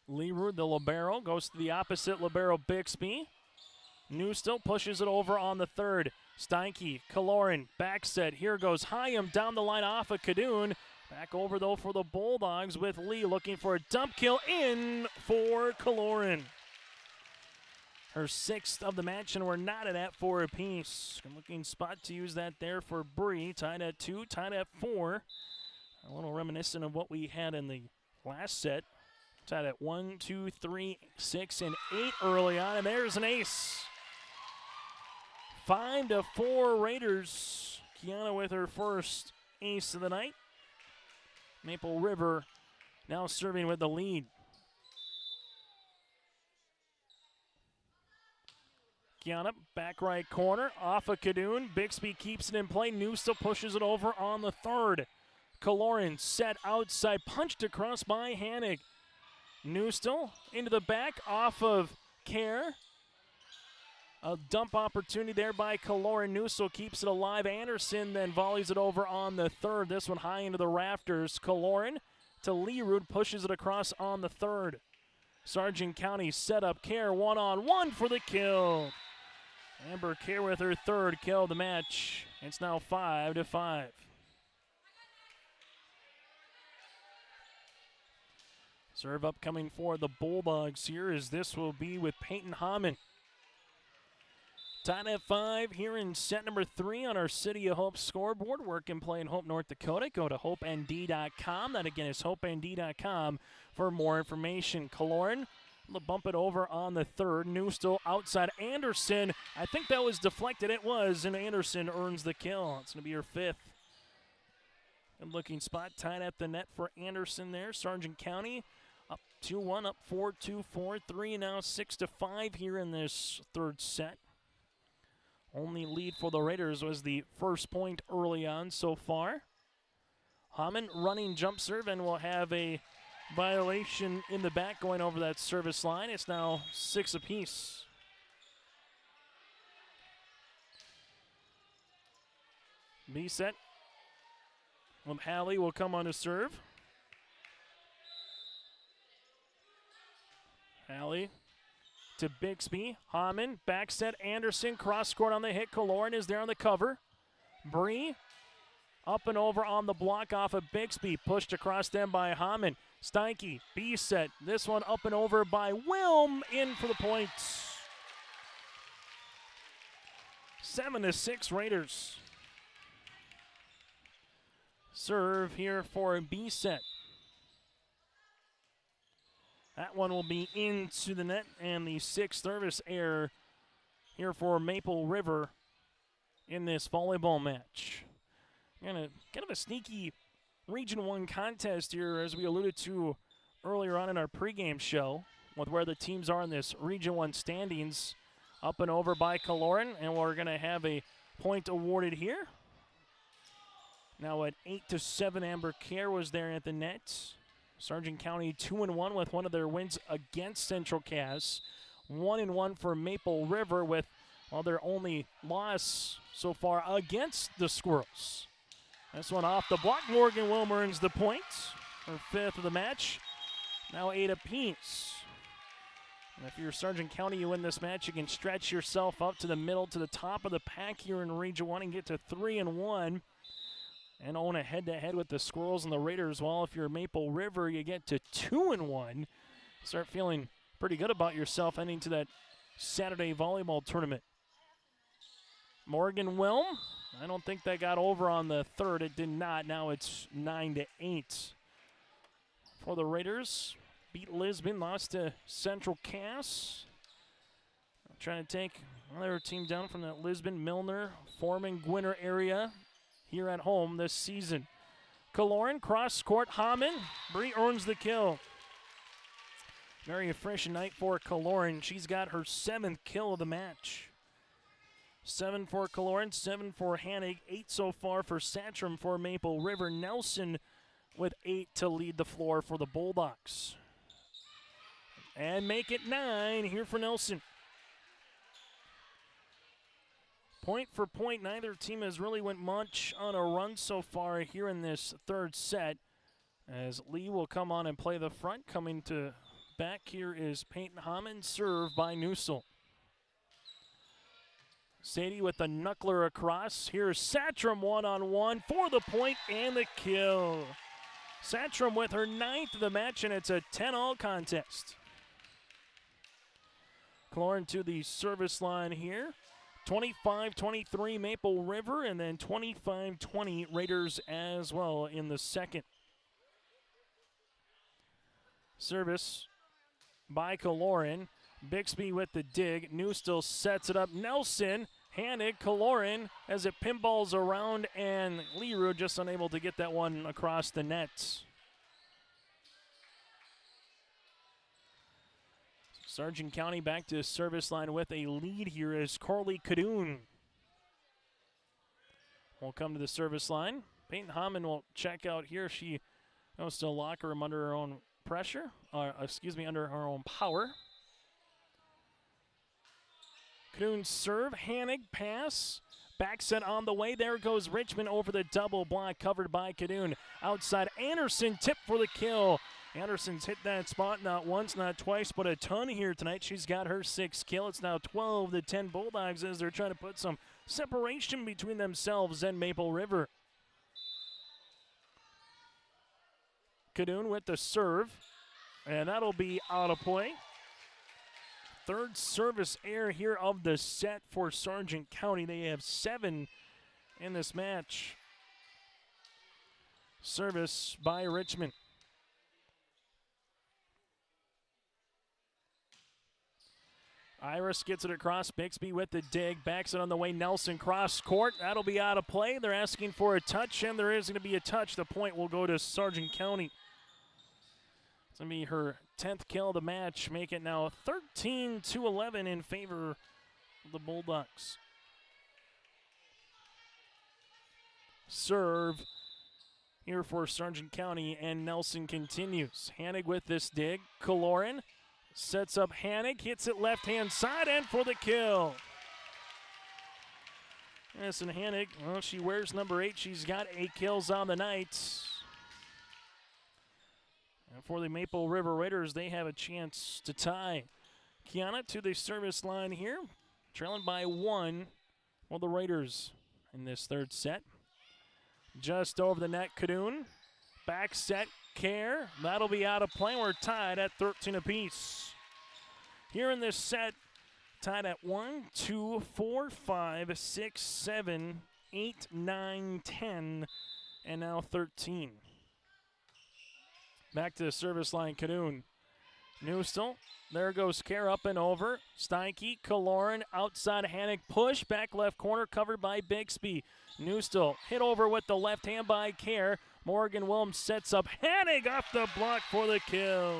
Learud, the libero, goes to the opposite libero, Bixby. Newstill pushes it over on the 3rd. Steinke, Kaloran, back set. Here goes Hyam down the line off of Cadoon. Back over, though, for the Bulldogs with Lee looking for a dump kill in for Kaloran. Her 6th of the match, and we're knotted at 4 apiece. Good looking spot to use that there for Bree. Tied at 2, tied at 4. A little reminiscent of what we had in the last set. Tied at 1, 2, 3, 6, and 8 early on, and there's an ace. 5-4 Raiders. Kiana with her first ace of the night. Maple River now serving with the lead. Kiana, back right corner, off of Cadoon. Bixby keeps it in play. Newstill pushes it over on the 3rd. Kaloran set outside, punched across by Hannig. Newstill into the back, off of Care. A dump opportunity there by Kaloran. Newstill keeps it alive. Anderson then volleys it over on the 3rd. This one high into the rafters. Kaloran to Learud, pushes it across on the 3rd. Sargent County set up Care 1-on-1 for the kill. Amber Care with her 3rd kill of the match. It's now 5-5. Serve upcoming for the Bulldogs here, as this will be with Peyton Hammond. Tied at 5 here in set number 3 on our City of Hope scoreboard. Work and play in Hope, North Dakota. Go to hopend.com. That again is hopend.com for more information. Kaloran They'll bump it over on the third. New still outside. Anderson, I think that was deflected. It was, and Anderson earns the kill. It's going to be her fifth. Good looking spot, tied at the net for Anderson there. Sargent County up 2-1, up 4-2, 4-3, now 6-5 here in this third set. Only lead for the Raiders was the first point early on so far. Hamann running jump serve, and will have a violation in the back going over that service line. It's now 6 apiece. B set. Halley will come on to serve. Halley to Bixby. Hamann, back set. Anderson, cross court on the hit. Kaloran is there on the cover. Bree up and over on the block off of Bixby. Pushed across them by Hamann. Steinke, B set. This one up and over by Wilm. In for the points. 7-6 Raiders. Serve here for B set. That one will be into the net, and the sixth service error here for Maple River in this volleyball match. Kind of a sneaky Region 1 contest here, as we alluded to earlier on in our pregame show, with where the teams are in this Region 1 standings. Up and over by Kaloran, and we're going to have a point awarded here. Now at 8-7, Amber Kerr was there at the net. Sargent County 2-1 with one of their wins against Central Cass. 1-1 for Maple River with, well, their only loss so far against the Squirrels. This one off the block. Morgan Wilm earns the point. Her fifth of the match. Now 8 apiece. And if you're Sargent County, you win this match, you can stretch yourself up to the middle, to the top of the pack here in Region 1 and get to 3-1. And own a head-to-head with the Squirrels and the Raiders. While if you're Maple River, you get to 2-1. Start feeling pretty good about yourself heading to that Saturday volleyball tournament. Morgan Wilm, I don't think that got over on the third. It did not. Now it's 9-8 for the Raiders. Beat Lisbon, lost to Central Cass. Trying to take another team down from that Lisbon, Milner, Foreman, Gwinner area here at home this season. Kaloran, cross court, Hamann. Bree earns the kill. Very efficient night for Kaloran. She's got her 7th kill of the match. 7 for Kaloran, 7 for Hanig, 8 so far for Satcham for Maple River. Nelson with 8 to lead the floor for the Bulldogs. And make it 9 here for Nelson. Point for point, neither team has really went much on a run so far here in this third set, as Lee will come on and play the front. Coming to back here is Peyton Hamann, served by Newsel. Sadie with the knuckler across. Here's Satcham one-on-one for the point and the kill. Satcham with her 9th of the match, and it's a 10-all contest. Kaloran to the service line here. 25-23 Maple River, and then 25-20 Raiders as well in the second. Service by Kaloran. Bixby with the dig. New still sets it up. Nelson, Hanig, Kaloran as it pinballs around, and Leroux just unable to get that one across the net. Sargent County back to service line with a lead here as Carly Cadoon will come to the service line. Peyton Hamann will check out here. She goes to the locker room under her own pressure, under her own power. Cadoon serve, Hanig pass, back set on the way. There goes Richmond over the double block, covered by Cadoon. Outside, Anderson tip for the kill. Anderson's hit that spot not once, not twice, but a ton here tonight. She's got her 6th kill. It's now 12-10 Bulldogs as they're trying to put some separation between themselves and Maple River. Cadoon with the serve, and that'll be out of play. Third service error here of the set for Sargent County. They have 7 in this match. Service by Richmond. Iris gets it across. Bixby with the dig. Backs it on the way. Nelson cross court. That'll be out of play. They're asking for a touch, and there is going to be a touch. The point will go to Sargent County. It's going to be her 10th kill of the match. Make it now 13-11 in favor of the Bulldogs. Serve here for Sargent County, and Nelson continues. Hanig with this dig. Kaloran sets up Hanig, hits it left-hand side, and for the kill. Madison Hanig, well, she wears number 8. She's got 8 kills on the night. And for the Maple River Raiders, they have a chance to tie. Kiana to the service line here, trailing by 1 for the Raiders in this third set. Just over the net, Cadoon. Back set, Care. That'll be out of play. We're tied at 13 apiece. Here in this set, tied at 1, 2, 4, 5, 6, 7, 8, 9, 10, and now 13. Back to the service line, Cadoon. Newstel. There goes Care up and over. Steinke, Kaloran, outside Hanig, push, back left corner, covered by Bixby. Newstel hit over with the left hand by Care. Morgan Williams sets up Hanig off the block for the kill.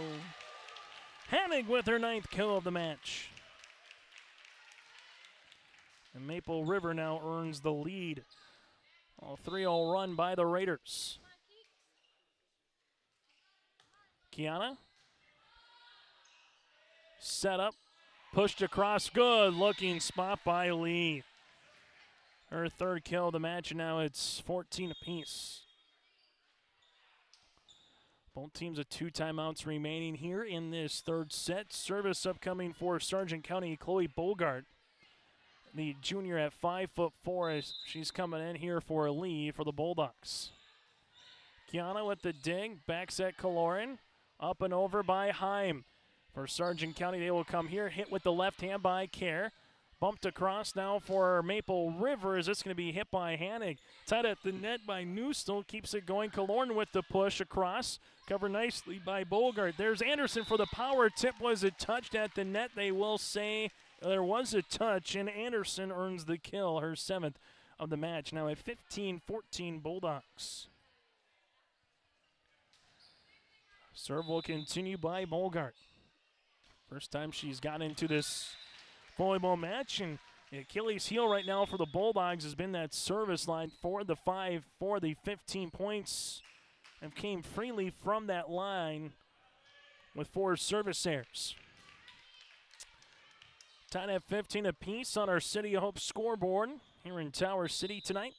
Hanig with her 9th kill of the match. And Maple River now earns the lead. A 3-0 run by the Raiders. Kiana. Set up, pushed across, good looking spot by Lee. Her 3rd kill of the match, and now it's 14 apiece. Both teams with 2 timeouts remaining here in this third set. Service upcoming for Sargent County, Chloe Bogart. The junior at 5'4", as she's coming in here for a lead for the Bulldogs. Kiana with the dig, back set Kaloran, up and over by Heim. For Sargent County, they will come here, hit with the left hand by Care. Bumped across now for Maple River. Is this going to be hit by Hanig? Tied at the net by Newstel. Keeps it going. Kaloran with the push across. Covered nicely by Bogart. There's Anderson for the power tip. Was it touched at the net? They will say there was a touch, and Anderson earns the kill, her 7th of the match. Now at 15-14 Bulldogs. Serve will continue by Bogart. First time she's got into this volleyball match, and the Achilles heel right now for the Bulldogs has been that service line. 4 the 5 for the 15 points and came freely from that line with 4 service errors. Tied at 15 apiece on our City of Hope scoreboard here in Tower City tonight.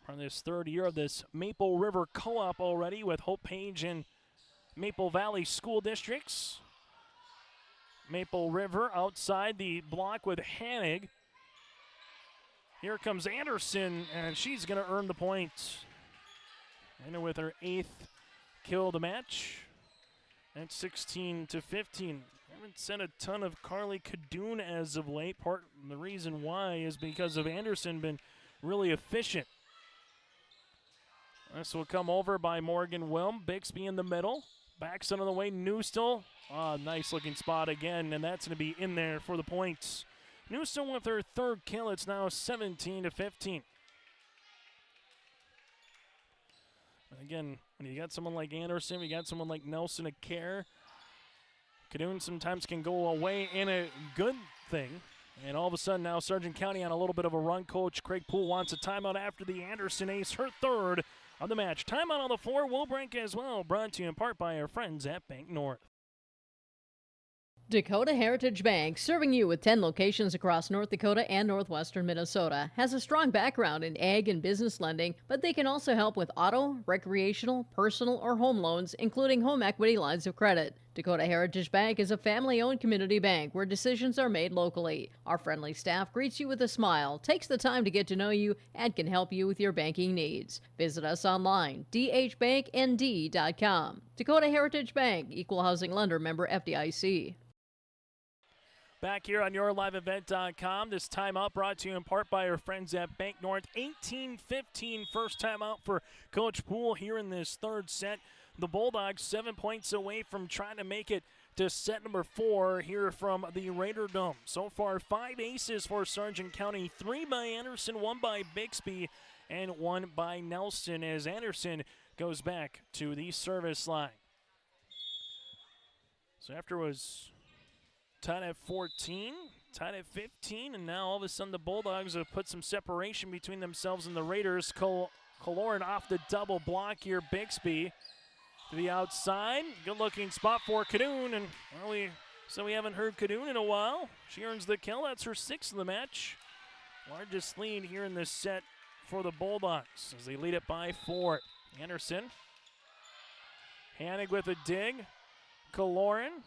On this 3rd year of this Maple River Co-op already with Hope Page and Maple Valley School Districts. Maple River outside the block with Hanig. Here comes Anderson, and she's going to earn the point. And with her 8th kill of the match. That's 16-15. Haven't sent a ton of Carly Cadoon as of late. Part the reason why is because of Anderson been really efficient. This will come over by Morgan Wilm. Bixby in the middle. Backs it on the way. Newstel. Nice looking spot again, and that's going to be in there for the points. Newstel with her 3rd kill. It's now 17-15. Again, when you got someone like Anderson, you got someone like Nelson at Care, Cadoon sometimes can go away in a good thing. And all of a sudden now Sargent County on a little bit of a run. Coach Craig Poole wants a timeout after the Anderson ace, her 3rd of the match. Timeout on the floor will break as well. Brought to you in part by our friends at Bank North. Dakota Heritage Bank, serving you with 10 locations across North Dakota and northwestern Minnesota, has a strong background in ag and business lending, but they can also help with auto, recreational, personal, or home loans, including home equity lines of credit. Dakota Heritage Bank is a family-owned community bank where decisions are made locally. Our friendly staff greets you with a smile, takes the time to get to know you, and can help you with your banking needs. Visit us online, dhbanknd.com. Dakota Heritage Bank, Equal Housing Lender, member FDIC. Back here on YourLiveEvent.com. This timeout brought to you in part by our friends at Bank North. 18-15 first timeout for Coach Poole here in this 3rd set. The Bulldogs 7 points away from trying to make it to set number 4 here from the Raider Dome. So far, 5 aces for Sargent County, 3 by Anderson, 1 by Bixby, and 1 by Nelson as Anderson goes back to the service line. So after was tied at 14, tied at 15, and now all of a sudden the Bulldogs have put some separation between themselves and the Raiders. Kaloran off the double block here, Bixby to the outside. Good-looking spot for Cadoon, and well, we haven't heard Cadoon in a while. She earns the kill. That's her 6th of the match. Largest lead here in this set for the Bulldogs as they lead it by 4. Anderson. Hanig with a dig. Kaloran.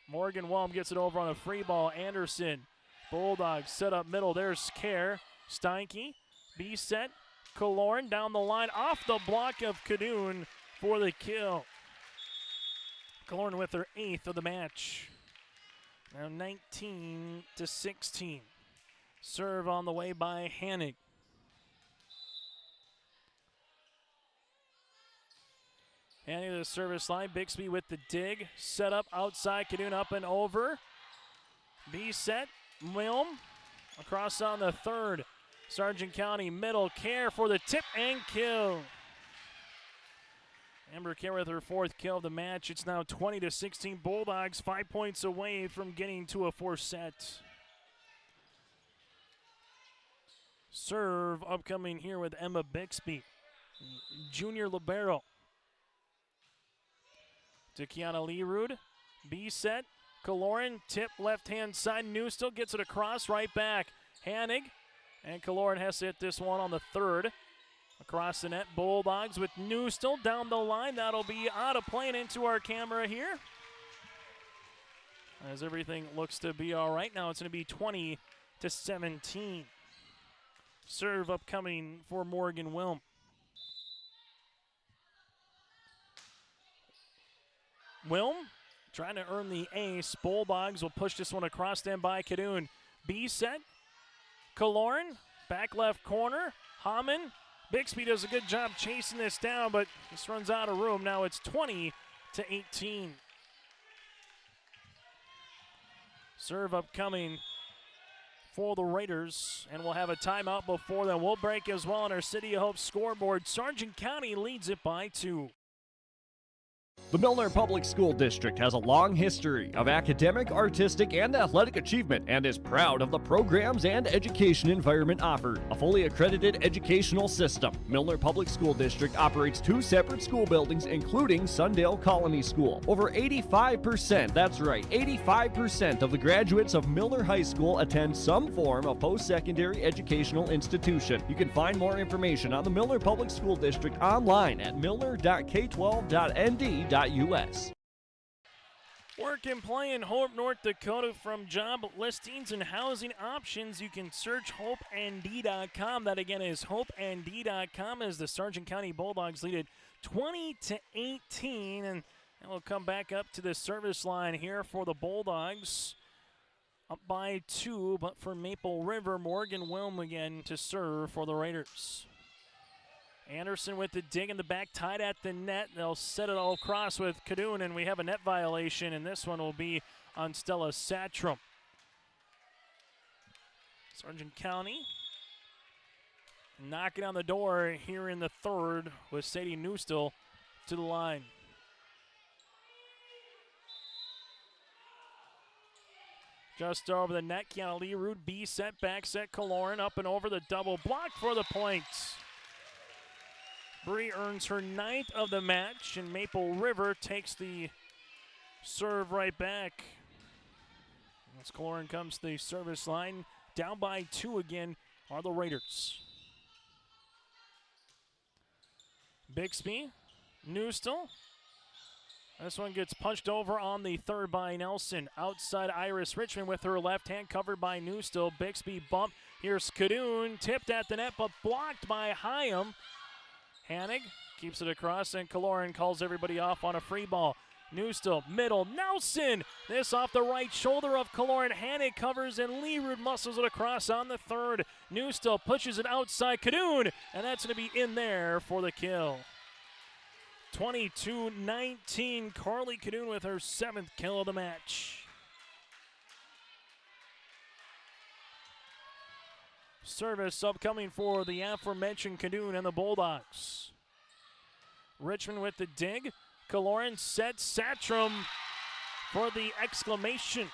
Morgan Whelm gets it over on a free ball. Anderson. Bulldogs set up middle. There's Kerr. Steinke. B-set. Kaloran down the line off the block of Cadoon for the kill. Kaloran with her 8th of the match. Now 19-16. Serve on the way by Hanig. Hanig to the service line. Bixby with the dig. Set up outside. Cadoon up and over. B set. Milne across on the 3rd. Sargent County middle. Kerr for the tip and kill. Amber Kerr with her 4th kill of the match. It's now 20-16. Bulldogs 5 points away from getting to a 4th set. Serve upcoming here with Emma Bixby. Junior libero. To Kiana Leerud. B set. Kaloran tip left-hand side. Newstill gets it across right back. Hanig. And Kaloran has to hit this one on the 3rd. Across the net, Bulldogs with Newstill down the line. That'll be out of play and into our camera here. As everything looks to be all right. Now it's going to be 20-17. Serve upcoming for Morgan Wilm. Wilm trying to earn the ace. Bulldogs will push this one across them by Cadoon. B set. Kaloran, back left corner. Hamann. Bixby does a good job chasing this down, but this runs out of room. Now it's 20-18. Serve upcoming for the Raiders, and we'll have a timeout before then. We'll break as well on our City of Hope scoreboard. Sargent County leads it by 2. The Milner Public School District has a long history of academic, artistic, and athletic achievement and is proud of the programs and education environment offered. A fully accredited educational system, Milner Public School District operates 2 separate school buildings, including Sundale Colony School. Over 85%, that's right, 85% of the graduates of Milner High School attend some form of post-secondary educational institution. You can find more information on the Milner Public School District online at milner.k12.nd.us. Work and play in Hope, North Dakota. From job listings and housing options, you can search hopeand.com. That again is hopeand.com as the Sargent County Bulldogs lead it 20-18. And we'll come back up to the service line here for the Bulldogs. Up by 2, but for Maple River, Morgan Wilm again to serve for the Raiders. Anderson with the dig in the back, tied at the net. They'll set it all across with Cadoon, and we have a net violation, and this one will be on Stella Satrum. Sargent County knocking on the door here in the 3rd with Sadie Newstill to the line. Just over the net, Kiana Leerud, B set, back set, Kaloran up and over the double block for the points. Bree earns her 9th of the match, and Maple River takes the serve right back. As Kaloran comes to the service line, down by 2 again are the Raiders. Bixby, Newstill. This one gets punched over on the 3rd by Nelson. Outside Iris Richmond with her left hand covered by Newstill. Bixby bump. Here's Cadoon, tipped at the net but blocked by Hyam. Hanig keeps it across, and Kaloran calls everybody off on a free ball. Newstill, middle, Nelson! This off the right shoulder of Kaloran. Hanig covers, and Leerud muscles it across on the 3rd. Newstill pushes it outside Cadoon, and that's going to be in there for the kill. 22-19, Carly Cadoon with her 7th kill of the match. Service upcoming for the aforementioned Cadoon and the Bulldogs. Richmond with the dig. Kaloran sets Satchram for the exclamation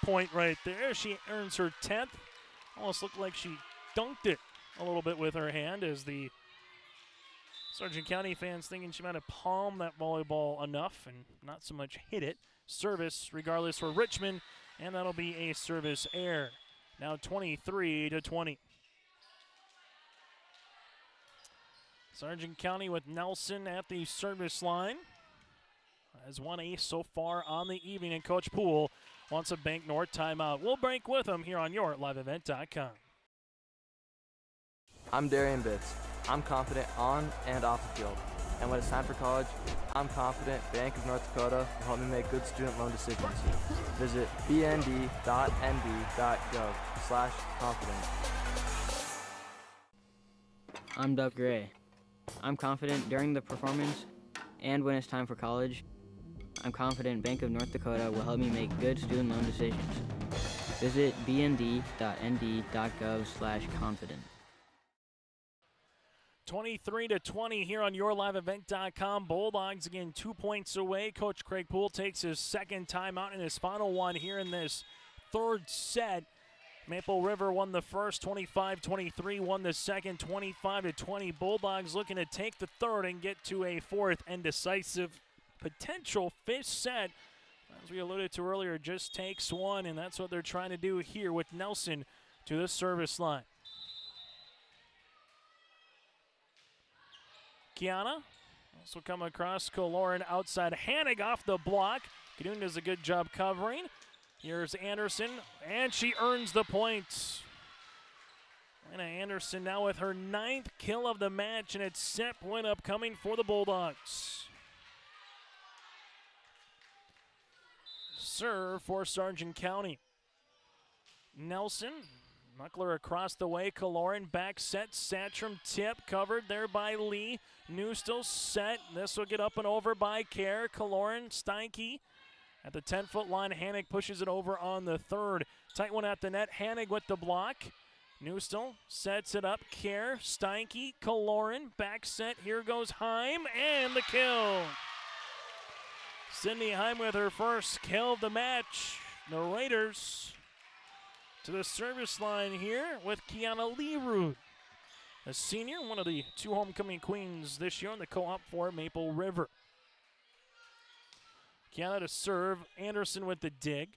point right there. She earns her 10th. Almost looked like she dunked it a little bit with her hand as the Sargent County fans thinking she might have palmed that volleyball enough and not so much hit it. Service regardless for Richmond, and that'll be a service error. Now 23-20. Sargent County with Nelson at the service line. Has one ace so far on the evening, and Coach Poole wants a Bank North timeout. We'll break with him here on your liveevent.com. I'm Darian Bitts. I'm confident on and off the field. And when it's time for college, I'm confident Bank of North Dakota will help me make good student loan decisions. Visit bnd.nd.gov/confident. I'm Doug Gray. I'm confident during the performance and when it's time for college. I'm confident Bank of North Dakota will help me make good student loan decisions. Visit bnd.nd.gov/confident. 23-20 here on yourliveevent.com. Bulldogs again 2 points away. Coach Craig Poole takes his second timeout and his final one here in this third set. Maple River won the first 25-23, won the second 25-20. Bulldogs looking to take the third and get to a fourth and decisive potential fifth set. As we alluded to earlier, just takes one, and that's what they're trying to do here with Nelson to the service line. Kiana also come across Kaloran outside. Hanig off the block. Cadoon does a good job covering. Here's Anderson, and she earns the point. Anna Anderson now with her 9th kill of the match, and it's set point up coming for the Bulldogs. Serve for Sargent County. Nelson, Muckler across the way. Kaloran back set. Satchram tip covered there by Lee. New still set. This will get up and over by Kerr. Kaloran, Steinke at the 10-foot line. Hanig pushes it over on the third. Tight one at the net. Hanig with the block. Newstill sets it up. Kerr, Steinke, Kaloran, back set. Here goes Heim, and the kill. Sydney Heim with her first kill of the match. The Raiders to the service line here with Kiana Leroux, a senior, one of the 2 homecoming queens this year on the co-op for Maple River. Kiana to serve. Anderson with the dig.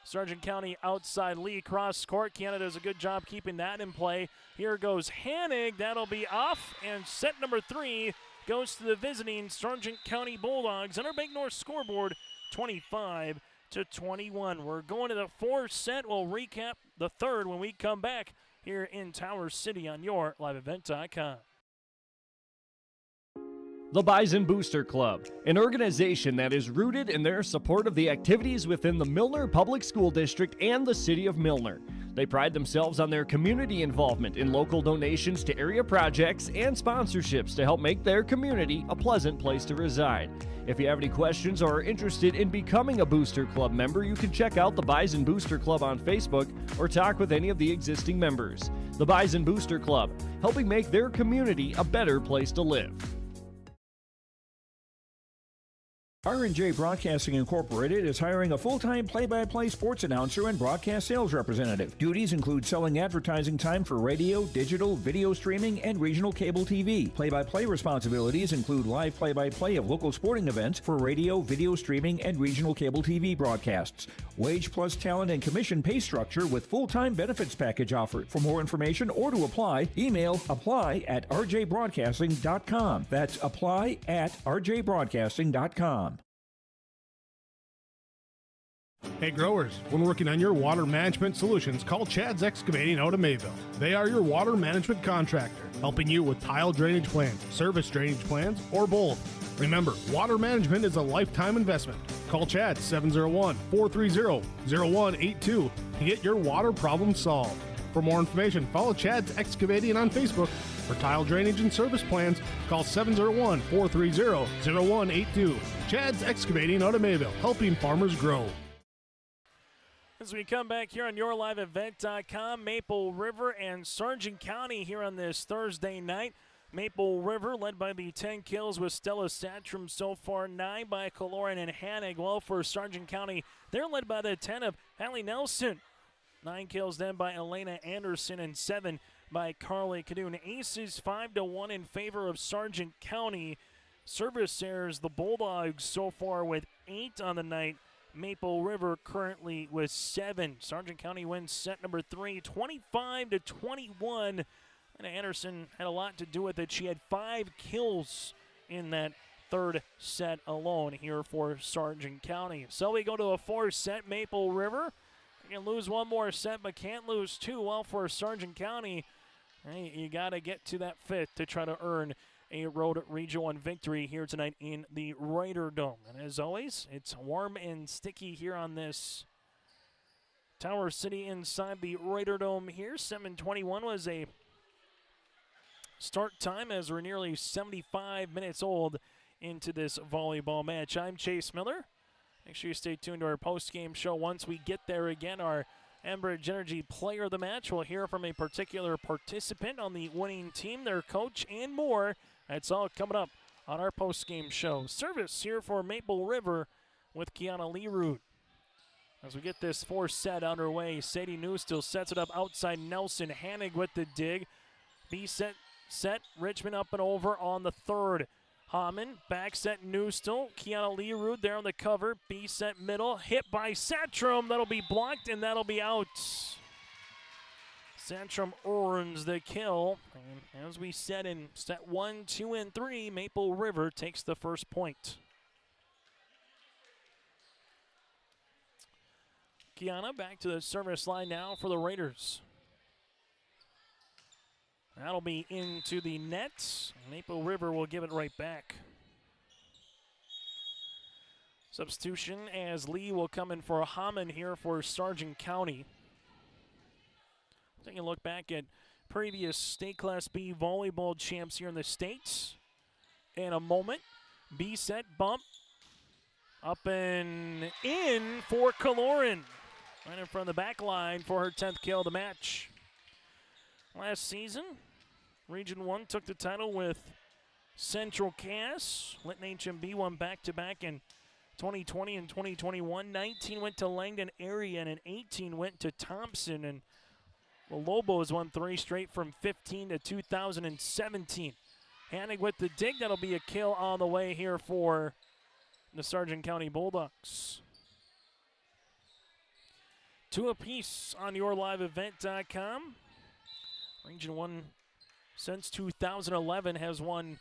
Sargent County outside Lee cross court. Kiana does a good job keeping that in play. Here goes Hanig. That'll be off, and set number 3 goes to the visiting Sargent County Bulldogs on our Bank North scoreboard, 25-21. We're going to the fourth set. We'll recap the third when we come back here in Tower City on your liveevent.com. The Bison Booster Club, an organization that is rooted in their support of the activities within the Milner Public School District and the City of Milner. They pride themselves on their community involvement in local donations to area projects and sponsorships to help make their community a pleasant place to reside. If you have any questions or are interested in becoming a Booster Club member, you can check out the Bison Booster Club on Facebook or talk with any of the existing members. The Bison Booster Club, helping make their community a better place to live. R&J Broadcasting Incorporated is hiring a full-time play-by-play sports announcer and broadcast sales representative. Duties include selling advertising time for radio, digital, video streaming, and regional cable TV. Play-by-play responsibilities include live play-by-play of local sporting events for radio, video streaming, and regional cable TV broadcasts. Wage plus talent and commission pay structure with full-time benefits package offered. For more information or to apply, email apply@rjbroadcasting.com. That's apply@rjbroadcasting.com. Hey growers, when working on your water management solutions, call Chad's Excavating out of Mayville. They are your water management contractor, helping you with tile drainage plans, service drainage plans, or both. Remember, water management is a lifetime investment. Call Chad 701-430-0182 to get your water problem solved. For more information, follow Chad's Excavating on Facebook For tile drainage and service plans, call 701-430-0182. Chad's Excavating out of Mayville, helping farmers grow. As we come back here on YourLiveEvent.com, Maple River and Sargent County here on this Thursday night. Maple River led by the 10 kills with Stella Satcham so far, 9 by Kaloran and Hannig. Well, for Sargent County, they're led by the 10 of Hallie Nelson. 9 kills then by Elena Anderson and 7 by Carly Cadoon. Aces 5-1 in favor of Sargent County. Service errors, the Bulldogs so far with 8 on the night. Maple River currently with 7. Sargent County wins set number 3, 25-21. And Anderson had a lot to do with it. She had 5 kills in that third set alone here for Sargent County. So we go to a 4-set. Maple River can lose one more set, but can't lose 2. Well, for Sargent County, hey, you got to get to that 5th to try to earn a road Region 1 victory here tonight in the Reuter Dome. And as always, it's warm and sticky here on this Tower City inside the Reuter Dome here. 7:21 was a start time as we're nearly 75 minutes old into this volleyball match. I'm Chase Miller. Make sure you stay tuned to our post-game show. Once we get there again, our Enbridge Energy player of the match. We'll hear from a particular participant on the winning team, their coach, and more. That's all coming up on our post-game show. Service here for Maple River with Kiana Leroot. As we get this 4th set underway, Sadie New still sets it up outside Nelson. Hannig with the dig. B set. Richmond up and over on the 3rd. Hamann, back set Newstill. Kiana Leroot there on the cover. B set middle. Hit by Satcham. That'll be blocked and that'll be out. Satcham earns the kill. And as we said in set 1, 2, and 3, Maple River takes the first point. Kiana back to the service line now for the Raiders. That'll be into the net. Maple River will give it right back. Substitution as Lee will come in for Hamann here for Sargent County. Taking a look back at previous State Class B volleyball champs here in the States. In a moment, B set bump. Up and in for Kaloran. Right in front of the back line for her 10th kill of the match. Last season, Region 1 took the title with Central Cass. Lytton HMB won back-to-back in 2020 and 2021. 19 went to Langdon area, and 18 went to Thompson. And the Lobos won 3 straight from 15 to 2017. Hannig with the dig. That'll be a kill on the way here for the Sargent County Bulldogs. 2 apiece on YourLiveEvent.com. Region 1, since 2011, has won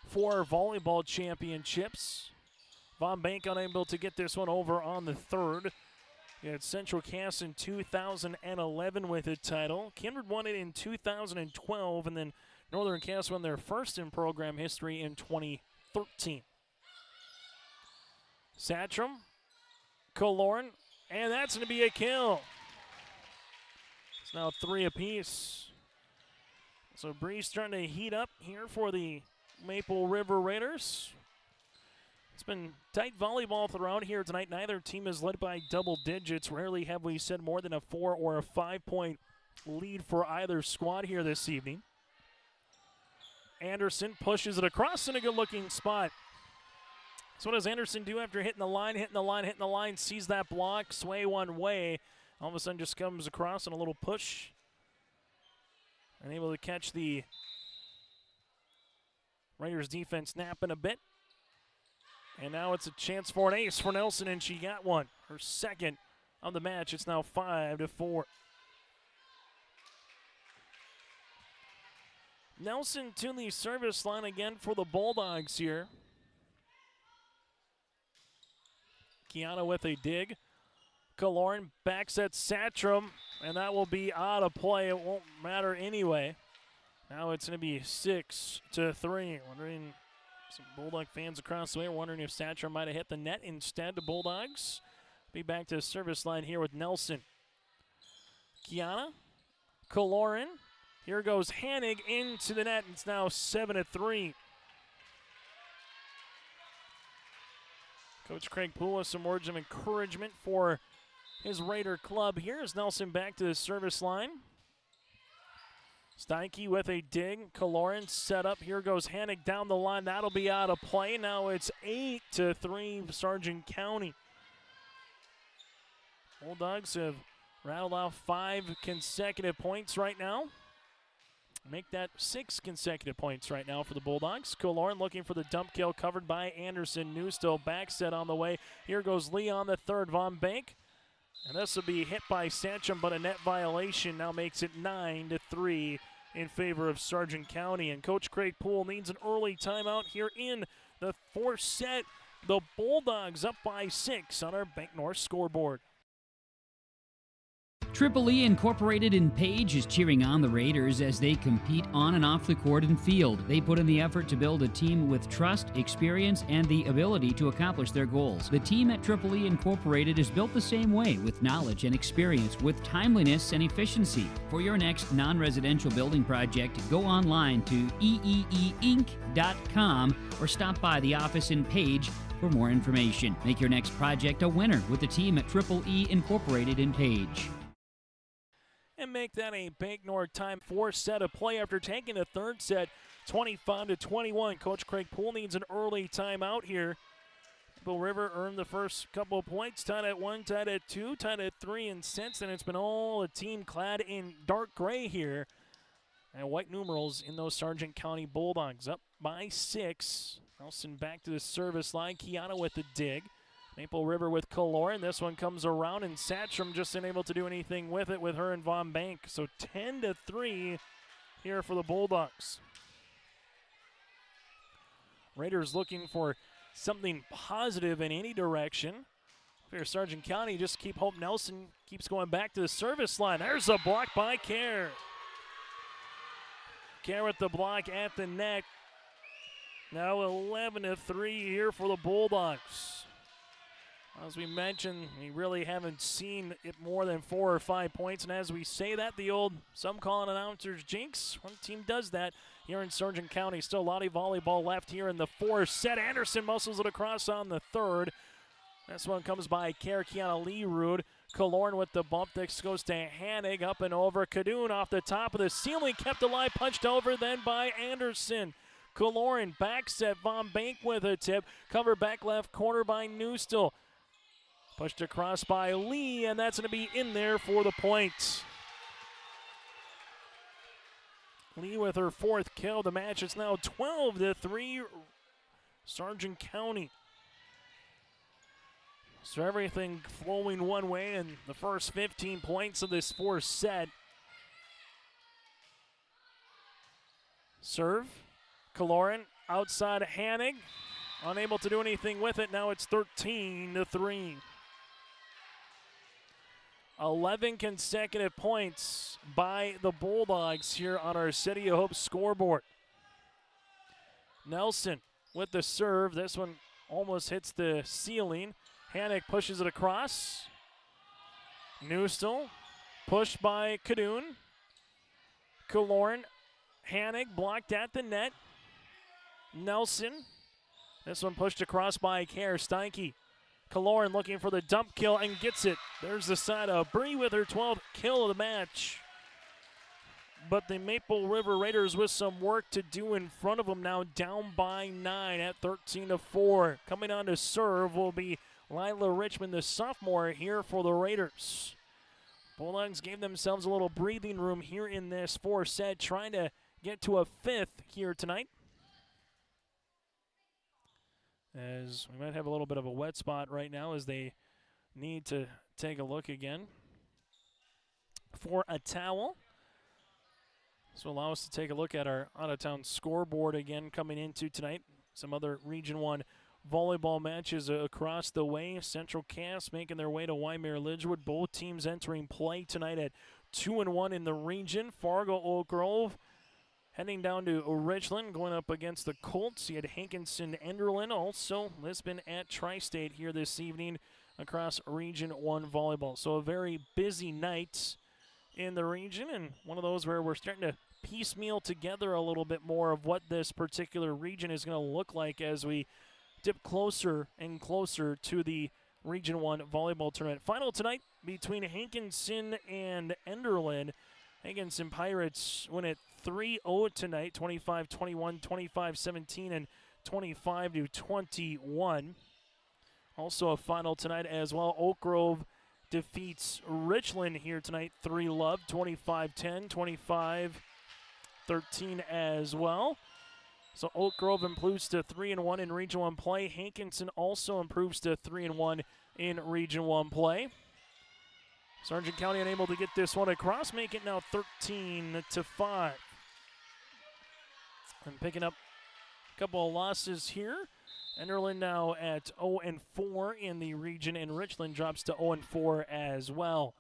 4 volleyball championships. Von Bank unable to get this one over on the 3rd. You had Central Cass in 2011 with a title. Kindred won it in 2012, and then Northern Cass won their first in program history in 2013. Satcham, Kaloran, and that's going to be a kill. It's now 3 apiece. So Breeze starting to heat up here for the Maple River Raiders. It's been tight volleyball throughout here tonight. Neither team is led by double digits. Rarely have we said more than a 4 or a 5-point lead for either squad here this evening. Anderson pushes it across in a good-looking spot. So what does Anderson do after hitting the line, sees that block, sway one way, all of a sudden just comes across in a little push. And able to catch the Raiders defense napping a bit. And now it's a chance for an ace for Nelson, and she got one. Her 2nd of the match. It's now 5-4. Nelson to the service line again for the Bulldogs here. Kiana with a dig. Kaloran backs at Satcham, and that will be out of play. It won't matter anyway. Now it's going to be 6-3. Wondering, some Bulldog fans across the way are wondering if Satcham might have hit the net instead. The Bulldogs be back to the service line here with Nelson. Kiana, Kaloran. Here goes Hanig into the net. It's now 7-3. Coach Craig Poole with some words of encouragement for his Raider club. Here's Nelson back to the service line. Steinke with a dig. Kaloran set up. Here goes Hanig down the line. That'll be out of play. Now it's 8-3 Sargent County. Bulldogs have rattled off 5 consecutive points right now. Make that 6 consecutive points right now for the Bulldogs. Kaloran looking for the dump kill, covered by Anderson. Newstill back set on the way. Here goes Lee on the third. Von Bank. And this will be hit by Sanchum, but a net violation now makes it 9-3 in favor of Sargent County. And Coach Craig Poole needs an early timeout here in the fourth set. The Bulldogs up by 6 on our Bank North scoreboard. Triple E Incorporated in Page is cheering on the Raiders as they compete on and off the court and field. They put in the effort to build a team with trust, experience, and the ability to accomplish their goals. The team at Triple E Incorporated is built the same way, with knowledge and experience, with timeliness and efficiency. For your next non-residential building project, go online to eeeinc.com or stop by the office in Page for more information. Make your next project a winner with the team at Triple E Incorporated in Page. And make that a Bank North time. 4 set of play after taking the third set, 25-21. Coach Craig Poole needs an early timeout here. Maple River earned the first couple of points, tied at 1, tied at 2, tied at 3, and since then it's been all a team clad in dark gray here. And white numerals in those Sargent County Bulldogs, up by 6. Nelson back to the service line. Kiana with the dig. Maple River with Kaloran. This one comes around, and Satcham just unable to do anything with it with her and Von Bank. So 10-3 here for the Bulldogs. Raiders looking for something positive in any direction. Here, Sargent County, just keep hope Nelson keeps going back to the service line. There's a block by Kerr. Kerr with the block at the net. Now 11-3 here for the Bulldogs. As we mentioned, we really haven't seen it more than 4 or 5 points. And as we say that, the old, some call it announcers jinx. One team does that here in Sargent County. Still a lot of volleyball left here in the fourth set. Anderson muscles it across on the third. This one comes by Kiana Leerud. Kaloran with the bump. This goes to Hanig, up and over. Kadoon off the top of the ceiling, kept alive, punched over then by Anderson. Kaloran back set. Von Bank with a tip. Cover back left corner by Newstill. Pushed across by Lee, and that's going to be in there for the point. Lee with her 4th kill. The match is now 12-3 Sargent County. So everything flowing one way in the first 15 points of this fourth set. Serve. Kaloran outside Hanig. Unable to do anything with it. Now it's 13-3. 11 consecutive points by the Bulldogs here on our City of Hope scoreboard. Nelson with the serve. This one almost hits the ceiling. Hanig pushes it across. Newstill pushed by Kadoon. Kaloran. Hanig blocked at the net. Nelson. This one pushed across by Kerr. Steinke. Kaloran looking for the dump kill and gets it. There's the side of Bree with her 12th kill of the match. But the Maple River Raiders with some work to do in front of them now, down by 9 at 13-4. Coming on to serve will be Lila Richmond, the sophomore, here for the Raiders. Bulldogs gave themselves a little breathing room here in this fourth set, trying to get to a 5th here tonight. As we might have a little bit of a wet spot right now as they need to take a look again for a towel. This will allow us to take a look at our out-of-town scoreboard again coming into tonight. Some other Region 1 volleyball matches across the way. Central Cass making their way to Waimea-Lidgewood. Both teams entering play tonight at 2-1 in the region. Fargo Oak Grove heading down to Richland, going up against the Colts. You had Hankinson Enderlin, also Lisbon at Tri-State here this evening across Region 1 volleyball. So a very busy night in the region, and one of those where we're starting to piecemeal together a little bit more of what this particular region is going to look like as we dip closer and closer to the Region 1 volleyball tournament. Final tonight between Hankinson and Enderlin. Hankinson Pirates win it 3-0 tonight, 25-21, 25-17, and 25-21. Also a final tonight as well. Oak Grove defeats Richland here tonight, 3-love, 25-10, 25-13 as well. So Oak Grove improves to 3-1 in Region 1 play. Hankinson also improves to 3-1 in Region 1 play. Sargent County unable to get this one across, make it now 13-5. And picking up a couple of losses here. Enderlin now at 0-4 in the region, and Richland drops to 0-4 as well.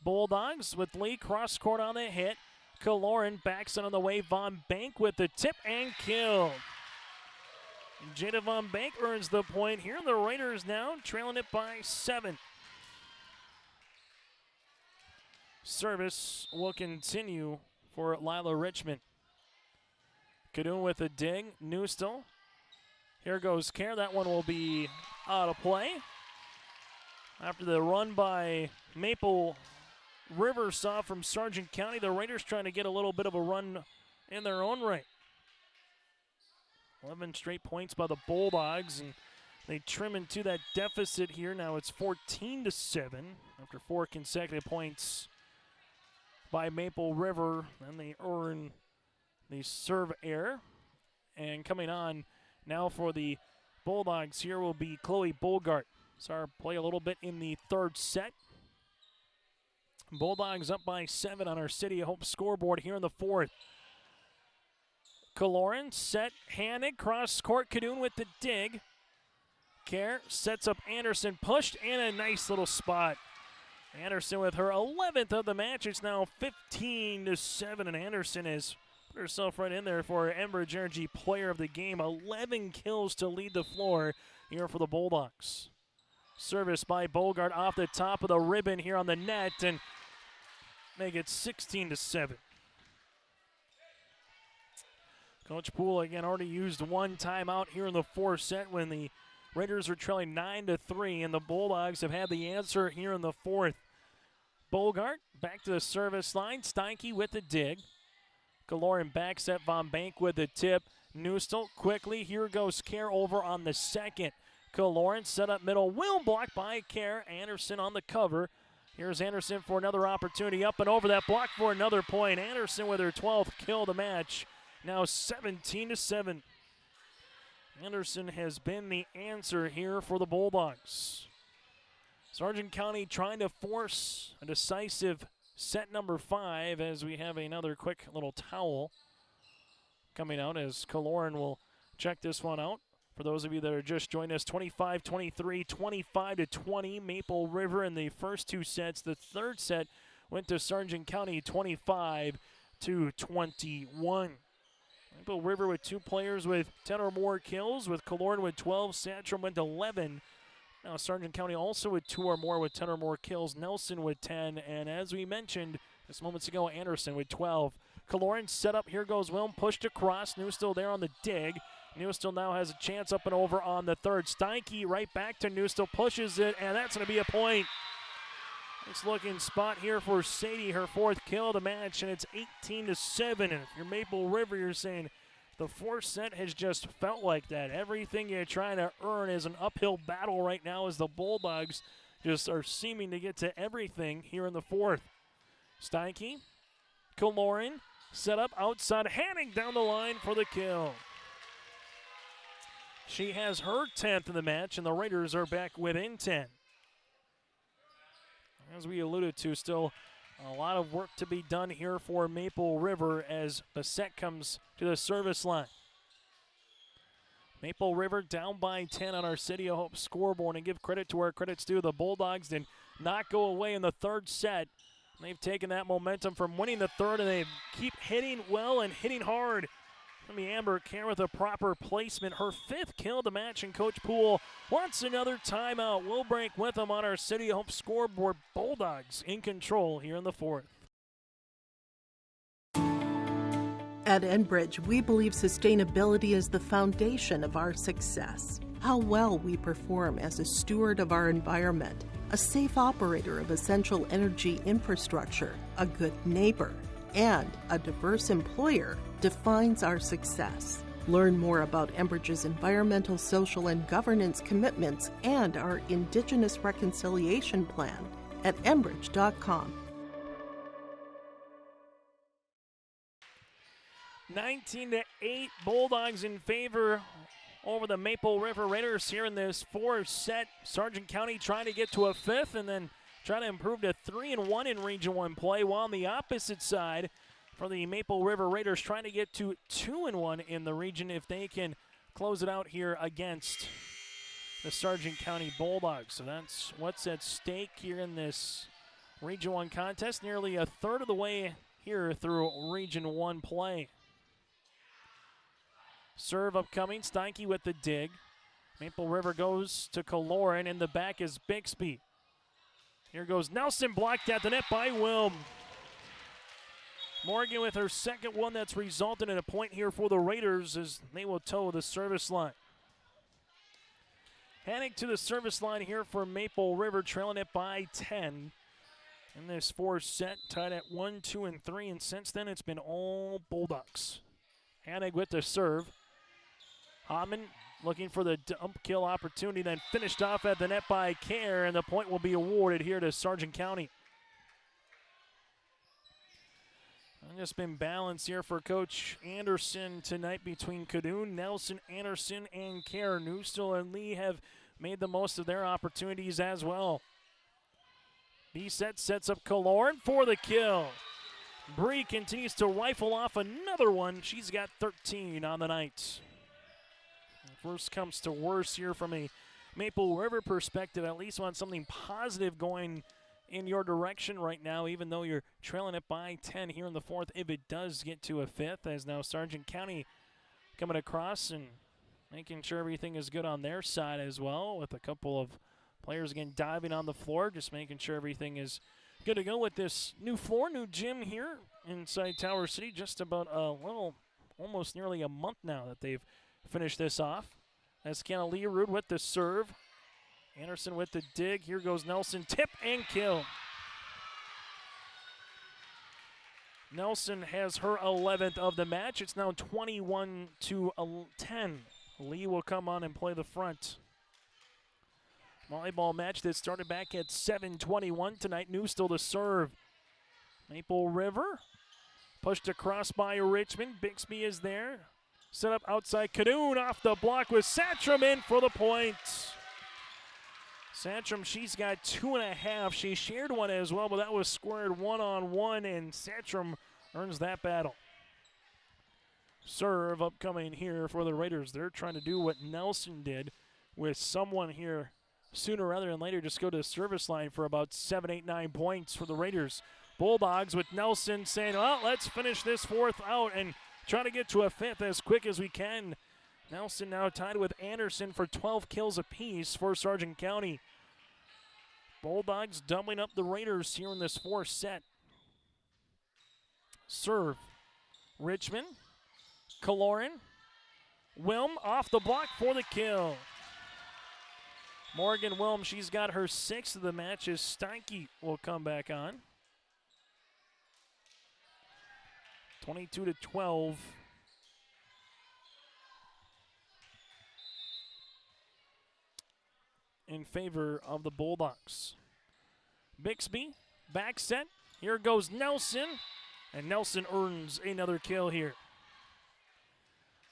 Bulldogs with Lee cross court on the hit. Kaloran backs it on the way. Von Bank with the tip and kill. Jada Von Bank earns the point here. The Raiders now trailing it by 7. Service will continue for Lila Richmond. Cadoon with a dig. Newstill. Here goes Kerr. That one will be out of play. After the run by Maple River saw from Sargent County, the Raiders trying to get a little bit of a run in their own right. 11 straight points by the Bulldogs, and they trim into that deficit here. Now it's 14-7 after 4 consecutive points by Maple River. Then they earn the serve error. And coming on now for the Bulldogs here will be Chloe Bogart. Saw her play a little bit in the third set. Bulldogs up by 7 on our City of Hope scoreboard here in the fourth. Kaloran set, handed, cross court. Cadoon with the dig. Kerr sets up Anderson, pushed, and a nice little spot. Anderson with her 11th of the match. It's now 15-7, and Anderson has put herself right in there for Enbridge Energy Player of the Game. 11 kills to lead the floor here for the Bulldogs. Service by Bogart off the top of the ribbon here on the net, and make it 16-7. Coach Poole again already used one timeout here in the fourth set when the Raiders are trailing 9-3, and the Bulldogs have had the answer here in the fourth. Bogart back to the service line. Steinke with the dig. Kaloran back set. Von Bank with the tip. Newstill quickly. Here goes Kerr over on the second. Kaloran set up middle. Will blocked by Kerr. Anderson on the cover. Here's Anderson for another opportunity. Up and over that block for another point. Anderson with her 12th kill of the match. Now 17-7. Anderson has been the answer here for the Bulldogs. Sargent County trying to force a decisive set number 5 as we have another quick little towel coming out as Kaloran will check this one out. For those of you that are just joining us, 25-23, 25-20, Maple River in the first 2 sets. The third set went to Sargent County 25-21. Maple River with 2 players with 10 or more kills, with Kaloran with 12, Sandstrom with 11. Now Sargent County also with 2 or more with 10 or more kills, Nelson with 10, and as we mentioned just moments ago, Anderson with 12. Kaloran set up, here goes Wilm, pushed across, Newstill there on the dig. Newstill now has a chance up and over on the third. Steinke right back to Newstill, pushes it, and that's going to be a point. Nice looking spot here for Sadie, her 4th kill of the match, and it's 18-7. And if you're Maple River, you're saying the fourth set has just felt like that. Everything you're trying to earn is an uphill battle right now as the Bulldogs just are seeming to get to everything here in the fourth. Steinke, Kaloran, set up outside, Hanning down the line for the kill. She has her 10th of the match, and the Raiders are back within 10. As we alluded to, still a lot of work to be done here for Maple River as Bassett comes to the service line. Maple River down by 10 on our City of Hope scoreboard, and give credit to where credit's due. The Bulldogs did not go away in the third set. They've taken that momentum from winning the third, and they keep hitting well and hitting hard. From the Amber Kerr with a proper placement, her 5th kill of the match, and Coach Poole wants another timeout. We'll break with them on our City of Hope scoreboard. Bulldogs in control here in the fourth. At Enbridge, we believe sustainability is the foundation of our success. How well we perform as a steward of our environment, a safe operator of essential energy infrastructure, a good neighbor, and a diverse employer defines our success. Learn more about Enbridge's environmental, social, and governance commitments and our Indigenous Reconciliation Plan at enbridge.com. 19-8 Bulldogs in favor over the Maple River Raiders here in this fourth set. Sargent County trying to get to a fifth and then trying to improve to 3-1 in Region 1 play, while on the opposite side for the Maple River Raiders trying to get to 2-1 in the region if they can close it out here against the Sargent County Bulldogs. So that's what's at stake here in this Region 1 contest, nearly a third of the way here through Region 1 play. Serve upcoming, Steinke with the dig. Maple River goes to Kaloran, and the back is Bixby. Here goes Nelson, blocked at the net by Wilm. Morgan with her second one that's resulted in a point here for the Raiders as they will toe the service line. Heading to the service line here for Maple River, trailing it by 10. In this fourth set, tied at 1, 2, and 3, and since then it's been all Bulldogs. Hanig with the serve. Hodman looking for the dump kill opportunity, then finished off at the net by Kerr, and the point will be awarded here to Sargent County. Just been balanced here for Coach Anderson tonight between Cadoon, Nelson, Anderson, and Kerr. Newstill and Lee have made the most of their opportunities as well. B-set sets up Kaloran for the kill. Bree continues to rifle off another one. She's got 13 on the night. Worst comes to worse here from a Maple River perspective. At least want something positive going in your direction right now, even though you're trailing it by 10 here in the fourth. If it does get to a fifth, as now Sargent County coming across and making sure everything is good on their side as well, with a couple of players again diving on the floor, just making sure everything is good to go with this new floor, new gym here inside Tower City. Just about almost nearly a month now that they've finished this off. That's Kiana Learud with the serve. Anderson with the dig. Here goes Nelson. Tip and kill. Nelson has her 11th of the match. It's now 21-10. Lee will come on and play the front. Volleyball match that started back at 7:21 tonight. Newstill to serve. Maple River pushed across by Richmond. Bixby is there. Set up outside. Cadoon off the block with Satcham in for the point. Satcham, she's got 2.5. She shared one as well, but that was squared one-on-one, and Satcham earns that battle. Serve upcoming here for the Raiders. They're trying to do what Nelson did with someone here sooner rather than later. Just go to the service line for about 7, 8, 9 points for the Raiders. Bulldogs with Nelson saying, well, let's finish this fourth out and try to get to a fifth as quick as we can. Nelson now tied with Anderson for 12 kills apiece for Sargent County. Bulldogs doubling up the Raiders here in this fourth set. Serve. Richmond. Kaloran. Wilm off the block for the kill. Morgan Wilm, she's got her 6th of the match as Steinke will come back on. 22-12. In favor of the Bulldogs. Bixby, back set. Here goes Nelson. And Nelson earns another kill here.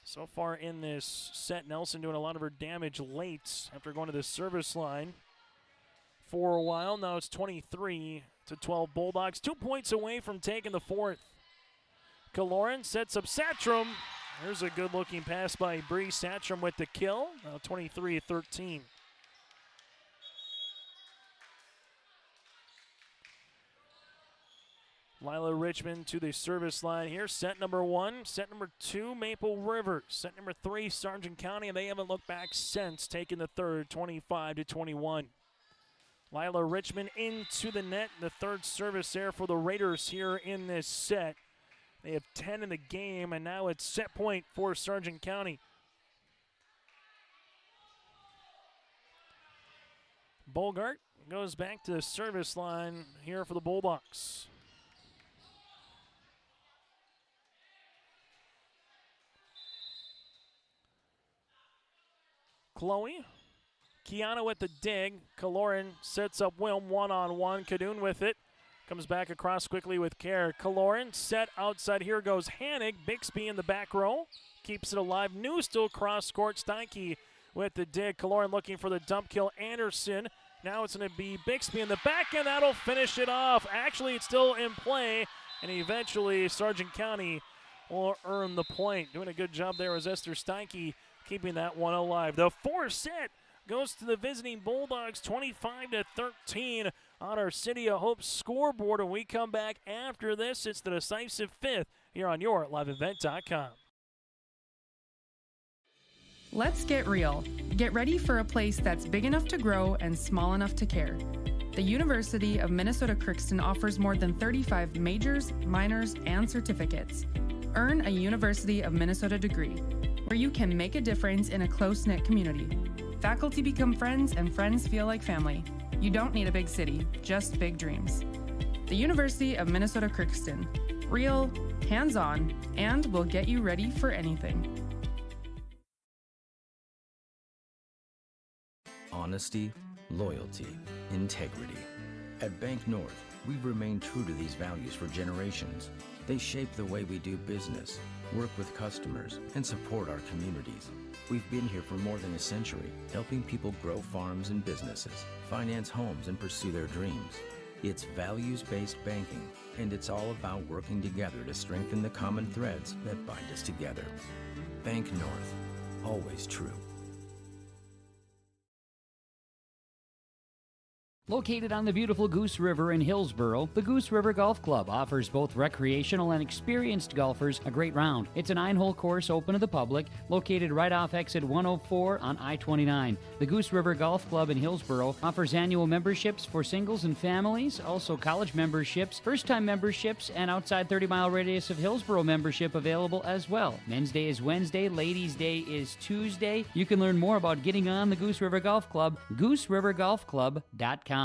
So far in this set, Nelson doing a lot of her damage late after going to the service line for a while. Now it's 23-12 Bulldogs. 2 points away from taking the fourth. Kaloran sets up Satcham. There's a good-looking pass by Bree. Satcham with the kill. Now 23-13. Lila Richmond to the service line here. Set number 1. Set number 2, Maple River. Set number 3, Sargent County, and they haven't looked back since taking the third, 25-21. Lila Richmond into the net. The third service there for the Raiders here in this set. They have 10 in the game, and now it's set point for Sargent County. Bogart goes back to the service line here for the Bulldogs. Chloe. Kiana with the dig. Kaloran sets up Wilm one-on-one. Kadoon with it. Comes back across quickly with care. Kaloran set outside. Here goes Hannig. Bixby in the back row. Keeps it alive. Newstill cross court. Steinke with the dig. Kaloran looking for the dump kill. Anderson. Now it's going to be Bixby in the back, and that'll finish it off. Actually, it's still in play, and eventually Sargent County will earn the point. Doing a good job there is Esther Steinke, keeping that one alive. The 4-set goes to the visiting Bulldogs, 25-13 on our City of Hope scoreboard. When we come back after this, it's the decisive fifth here on your liveevent.com. Let's get real. Get ready for a place that's big enough to grow and small enough to care. The University of Minnesota Crookston offers more than 35 majors, minors, and certificates. Earn a University of Minnesota degree, where you can make a difference in a close-knit community. Faculty become friends, and friends feel like family. You don't need a big city, just big dreams. The University of Minnesota Crookston. Real, hands-on, and will get you ready for anything. Honesty, loyalty, integrity. At Bank North, we've remained true to these values for generations. They shape the way we do business, work with customers, and support our communities. We've been here for more than a century, helping people grow farms and businesses, finance homes, and pursue their dreams. It's values-based banking, and it's all about working together to strengthen the common threads that bind us together. Bank North, always true. Located on the beautiful Goose River in Hillsboro, the Goose River Golf Club offers both recreational and experienced golfers a great round. It's a 9-hole course open to the public, located right off exit 104 on I-29. The Goose River Golf Club in Hillsboro offers annual memberships for singles and families, also college memberships, first-time memberships, and outside 30-mile radius of Hillsboro membership available as well. Men's Day is Wednesday, Ladies' Day is Tuesday. You can learn more about getting on the Goose River Golf Club, gooserivergolfclub.com.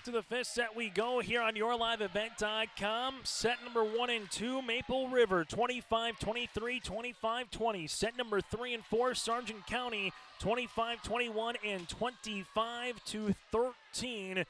To the fifth set we go here on yourliveevent.com. Set number 1 and 2, Maple River, 25-23, 25-20. Set number 3 and 4, Sargent County, 25-21 and 25-13.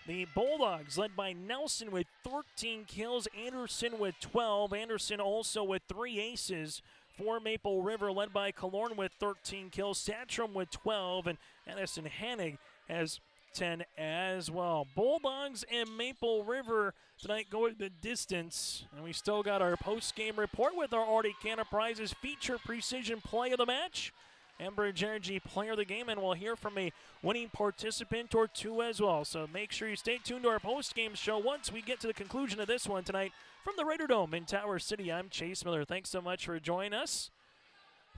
The Bulldogs led by Nelson with 13 kills, Anderson with 12. Anderson also with 3 aces for Maple River, led by Killorn with 13 kills, Satcham with 12, and Edison Hannig has 10 as well. Bulldogs and Maple River tonight going the distance. And we still got our post-game report with our Artie Canna Prizes feature precision play of the match. Enbridge Energy player of the game, and we'll hear from a winning participant or two as well. So make sure you stay tuned to our post-game show once we get to the conclusion of this one tonight from the Raider Dome in Tower City. I'm Chase Miller. Thanks so much for joining us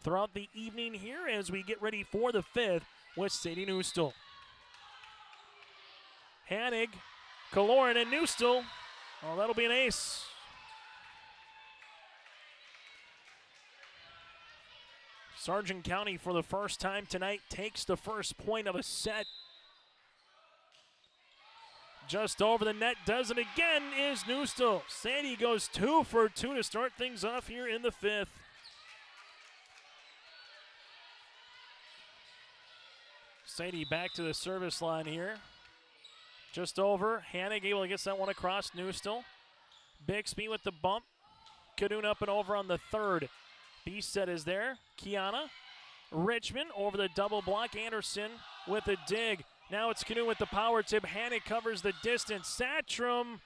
throughout the evening here as we get ready for the fifth with Sadie Newstill. Hannig, Killorn, and Newstill. Oh, that'll be an ace. Sargent County, for the first time tonight, takes the first point of a set. Just over the net, does it again, is Newstill. Sadie goes 2 for 2 to start things off here in the fifth. Sadie back to the service line here. Just over. Hannig able to get that one across. Newstill. Bixby with the bump. Kadoon up and over on the third. B-set is there. Kiana. Richmond over the double block. Anderson with a dig. Now it's Kadoon with the power tip. Hannig covers the distance. Satcham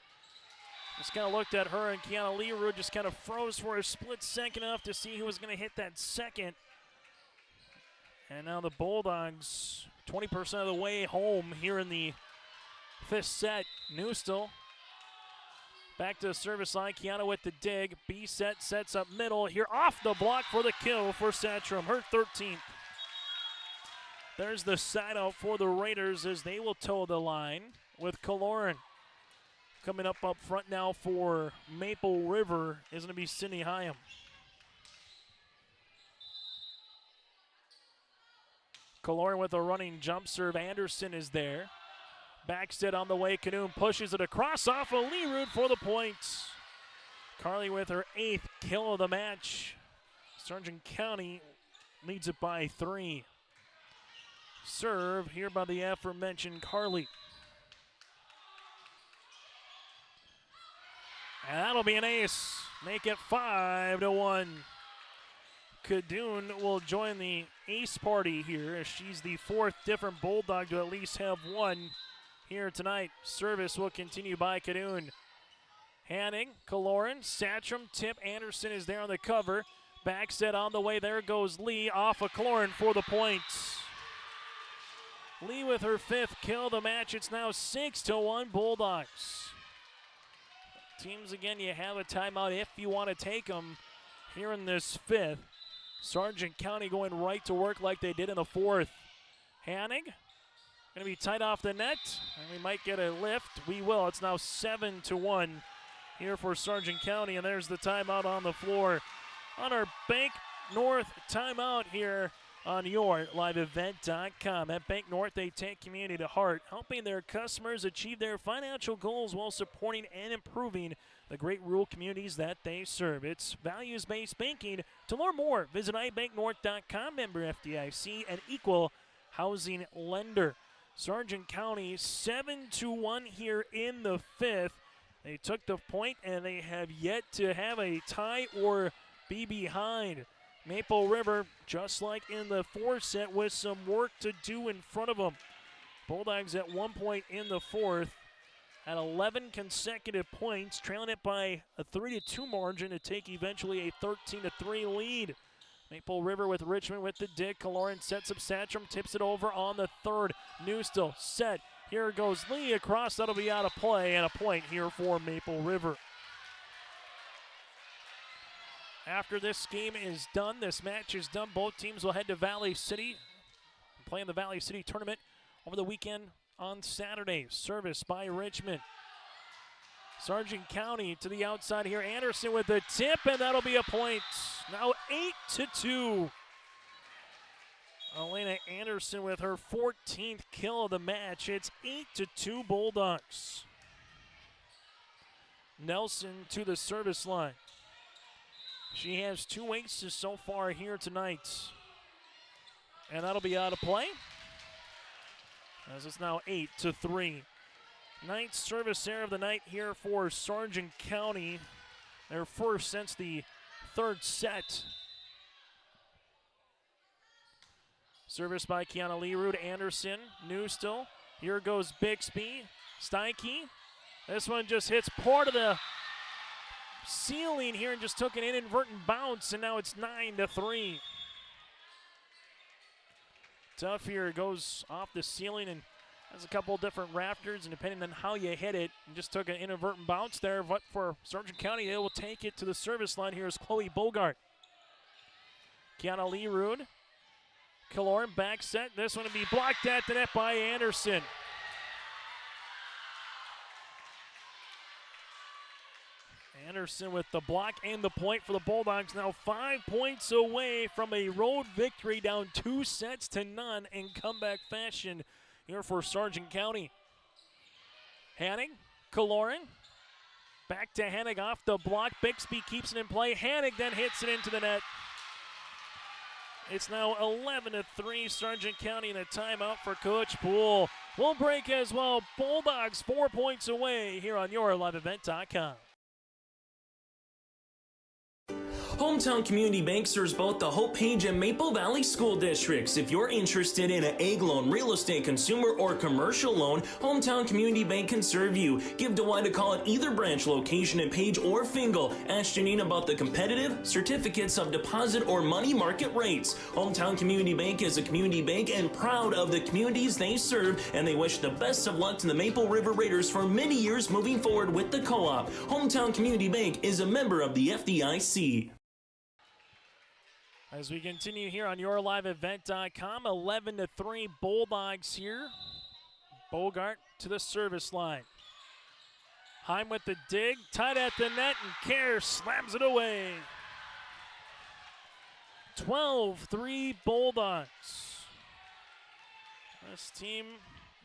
just kind of looked at her, and Kiana Leroux just kind of froze for a split second enough to see who was going to hit that second. And now the Bulldogs 20% of the way home here in the fifth set. Newstill back to the service line. Kiana with the dig. B-set sets up middle. Here off the block for the kill for Satcham. Her 13th. There's the side out for the Raiders as they will toe the line with Killorn. Coming up front now for Maple River is going to be Sydney Hyam. Kaloran with a running jump serve. Anderson is there. Backstead on the way. Canoon pushes it across off of Leerud for the points. Carly with her 8th kill of the match. Sargent County leads it by 3. Serve here by the aforementioned Carly. And that'll be an ace. Make it 5-1. Kadoon will join the ace party here as she's the 4th different Bulldog to at least have one here tonight. Service will continue by Kadoon. Hanning, Kaloran, Satcham, Tip, Anderson is there on the cover. Backset on the way. There goes Lee off of Kaloran for the points. Lee with her 5th kill of the match. It's now 6-1 Bulldogs. Teams, again, you have a timeout if you want to take them here in this 5th. Sargent County going right to work like they did in the 4th. Hannig going to be tight off the net, and we might get a lift. We will. It's now 7-1 here for Sargent County, and there's the timeout on the floor. On our Bank North timeout here on your liveevent.com. At Bank North, they take community to heart, helping their customers achieve their financial goals while supporting and improving the great rural communities that they serve. It's values-based banking. To learn more, visit ibanknorth.com, member FDIC, and equal housing lender. Sargent County 7-1 here in the 5th. They took the point, and they have yet to have a tie or be behind. Maple River, just like in the 4th set, with some work to do in front of them. Bulldogs at one point in the 4th at 11 consecutive points, trailing it by a 3-2 margin to take eventually a 13-3 lead. Maple River with Richmond with the dig. Kaloran sets up Satcham, tips it over on the 3rd. Newstill set. Here goes Lee across. That'll be out of play, and a point here for Maple River. After this game is done, this match is done, both teams will head to Valley City and play in the Valley City tournament over the weekend on Saturday. Service by Richmond. Sargent County to the outside here. Anderson with the tip, and that'll be a point. Now 8-2. Elena Anderson with her 14th kill of the match. It's 8-2 Bulldogs. Nelson to the service line. She has 2 aces so far here tonight. And that'll be out of play, as it's now 8-3. 9th service error of the night here for Sargent County. Their first since the 3rd set. Service by Kiana Leerud. Anderson, Newstill. Here goes Bixby. Steinke. This one just hits part of the ceiling here and just took an inadvertent bounce, and now it's 9-3. Tough here. It goes off the ceiling and has a couple different rafters, and depending on how you hit it, and just took an inadvertent bounce there. But for Sargent County, they will take it to the service line. Here is Chloe Bogart. Kiana Leerud. Kaloran back set. This one will be blocked at the net by Anderson. Anderson with the block and the point for the Bulldogs. Now 5 points away from a road victory, down 2-0 in comeback fashion here for Sargent County. Hanning, Kaloran. Back to Hannig off the block. Bixby keeps it in play. Hannig then hits it into the net. It's now 11-3 Sargent County, and a timeout for Coach Poole. We'll break as well. Bulldogs 4 points away here on yourliveevent.com. Hometown Community Bank serves both the Hope Page and Maple Valley School Districts. If you're interested in an egg loan, real estate, consumer, or commercial loan, Hometown Community Bank can serve you. Give Dwight a call at either branch location in Page or Fingal. Ask Janine about the competitive certificates of deposit or money market rates. Hometown Community Bank is a community bank and proud of the communities they serve, and they wish the best of luck to the Maple River Raiders for many years moving forward with the co-op. Hometown Community Bank is a member of the FDIC. As we continue here on yourliveevent.com, 11-3 Bulldogs here. Bogart to the service line. Heim with the dig, tied at the net, and Kerr slams it away. 12-3 Bulldogs. This team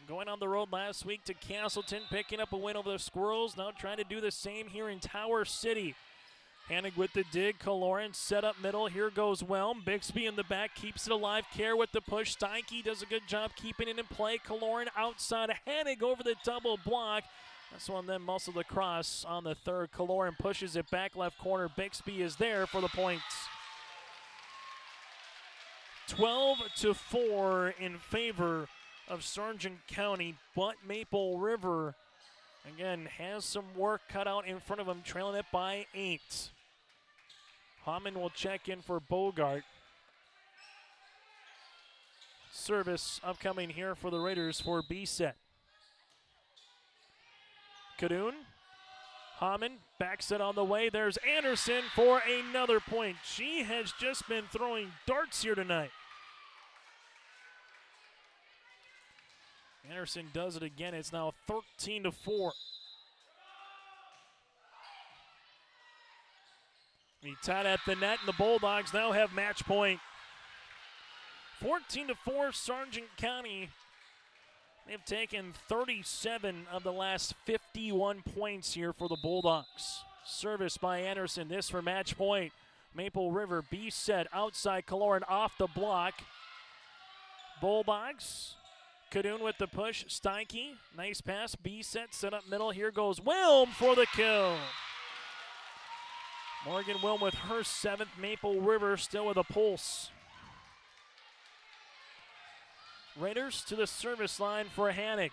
going on the road last week to Castleton, picking up a win over the Squirrels. Now trying to do the same here in Tower City. Hanig with the dig, Kaloran set up middle. Here goes Whelm. Bixby in the back keeps it alive. Kerr with the push. Steinke does a good job keeping it in play. Kaloran outside. Hanig over the double block. This one then muscled across on the third. Kaloran pushes it back left corner. Bixby is there for the points. 12-4 in favor of Sargent County, but Maple River, again, has some work cut out in front of him, trailing it by 8. Hammond will check in for Bogart. Service upcoming here for the Raiders for B set. Kadoon, Hammond backs it on the way. There's Anderson for another point. She has just been throwing darts here tonight. Anderson does it again. It's now 13-4. He tied at the net, and the Bulldogs now have match point. 14-4 Sargent County. They've taken 37 of the last 51 points here for the Bulldogs. Service by Anderson. This for match point. Maple River B set outside Kaloran off the block. Bulldogs. Kadoon with the push. Steinke. Nice pass. B set set up middle. Here goes Wilm for the kill. Morgan Wilm with her 7th. Maple River still with a pulse. Raiders to the service line for Hanig.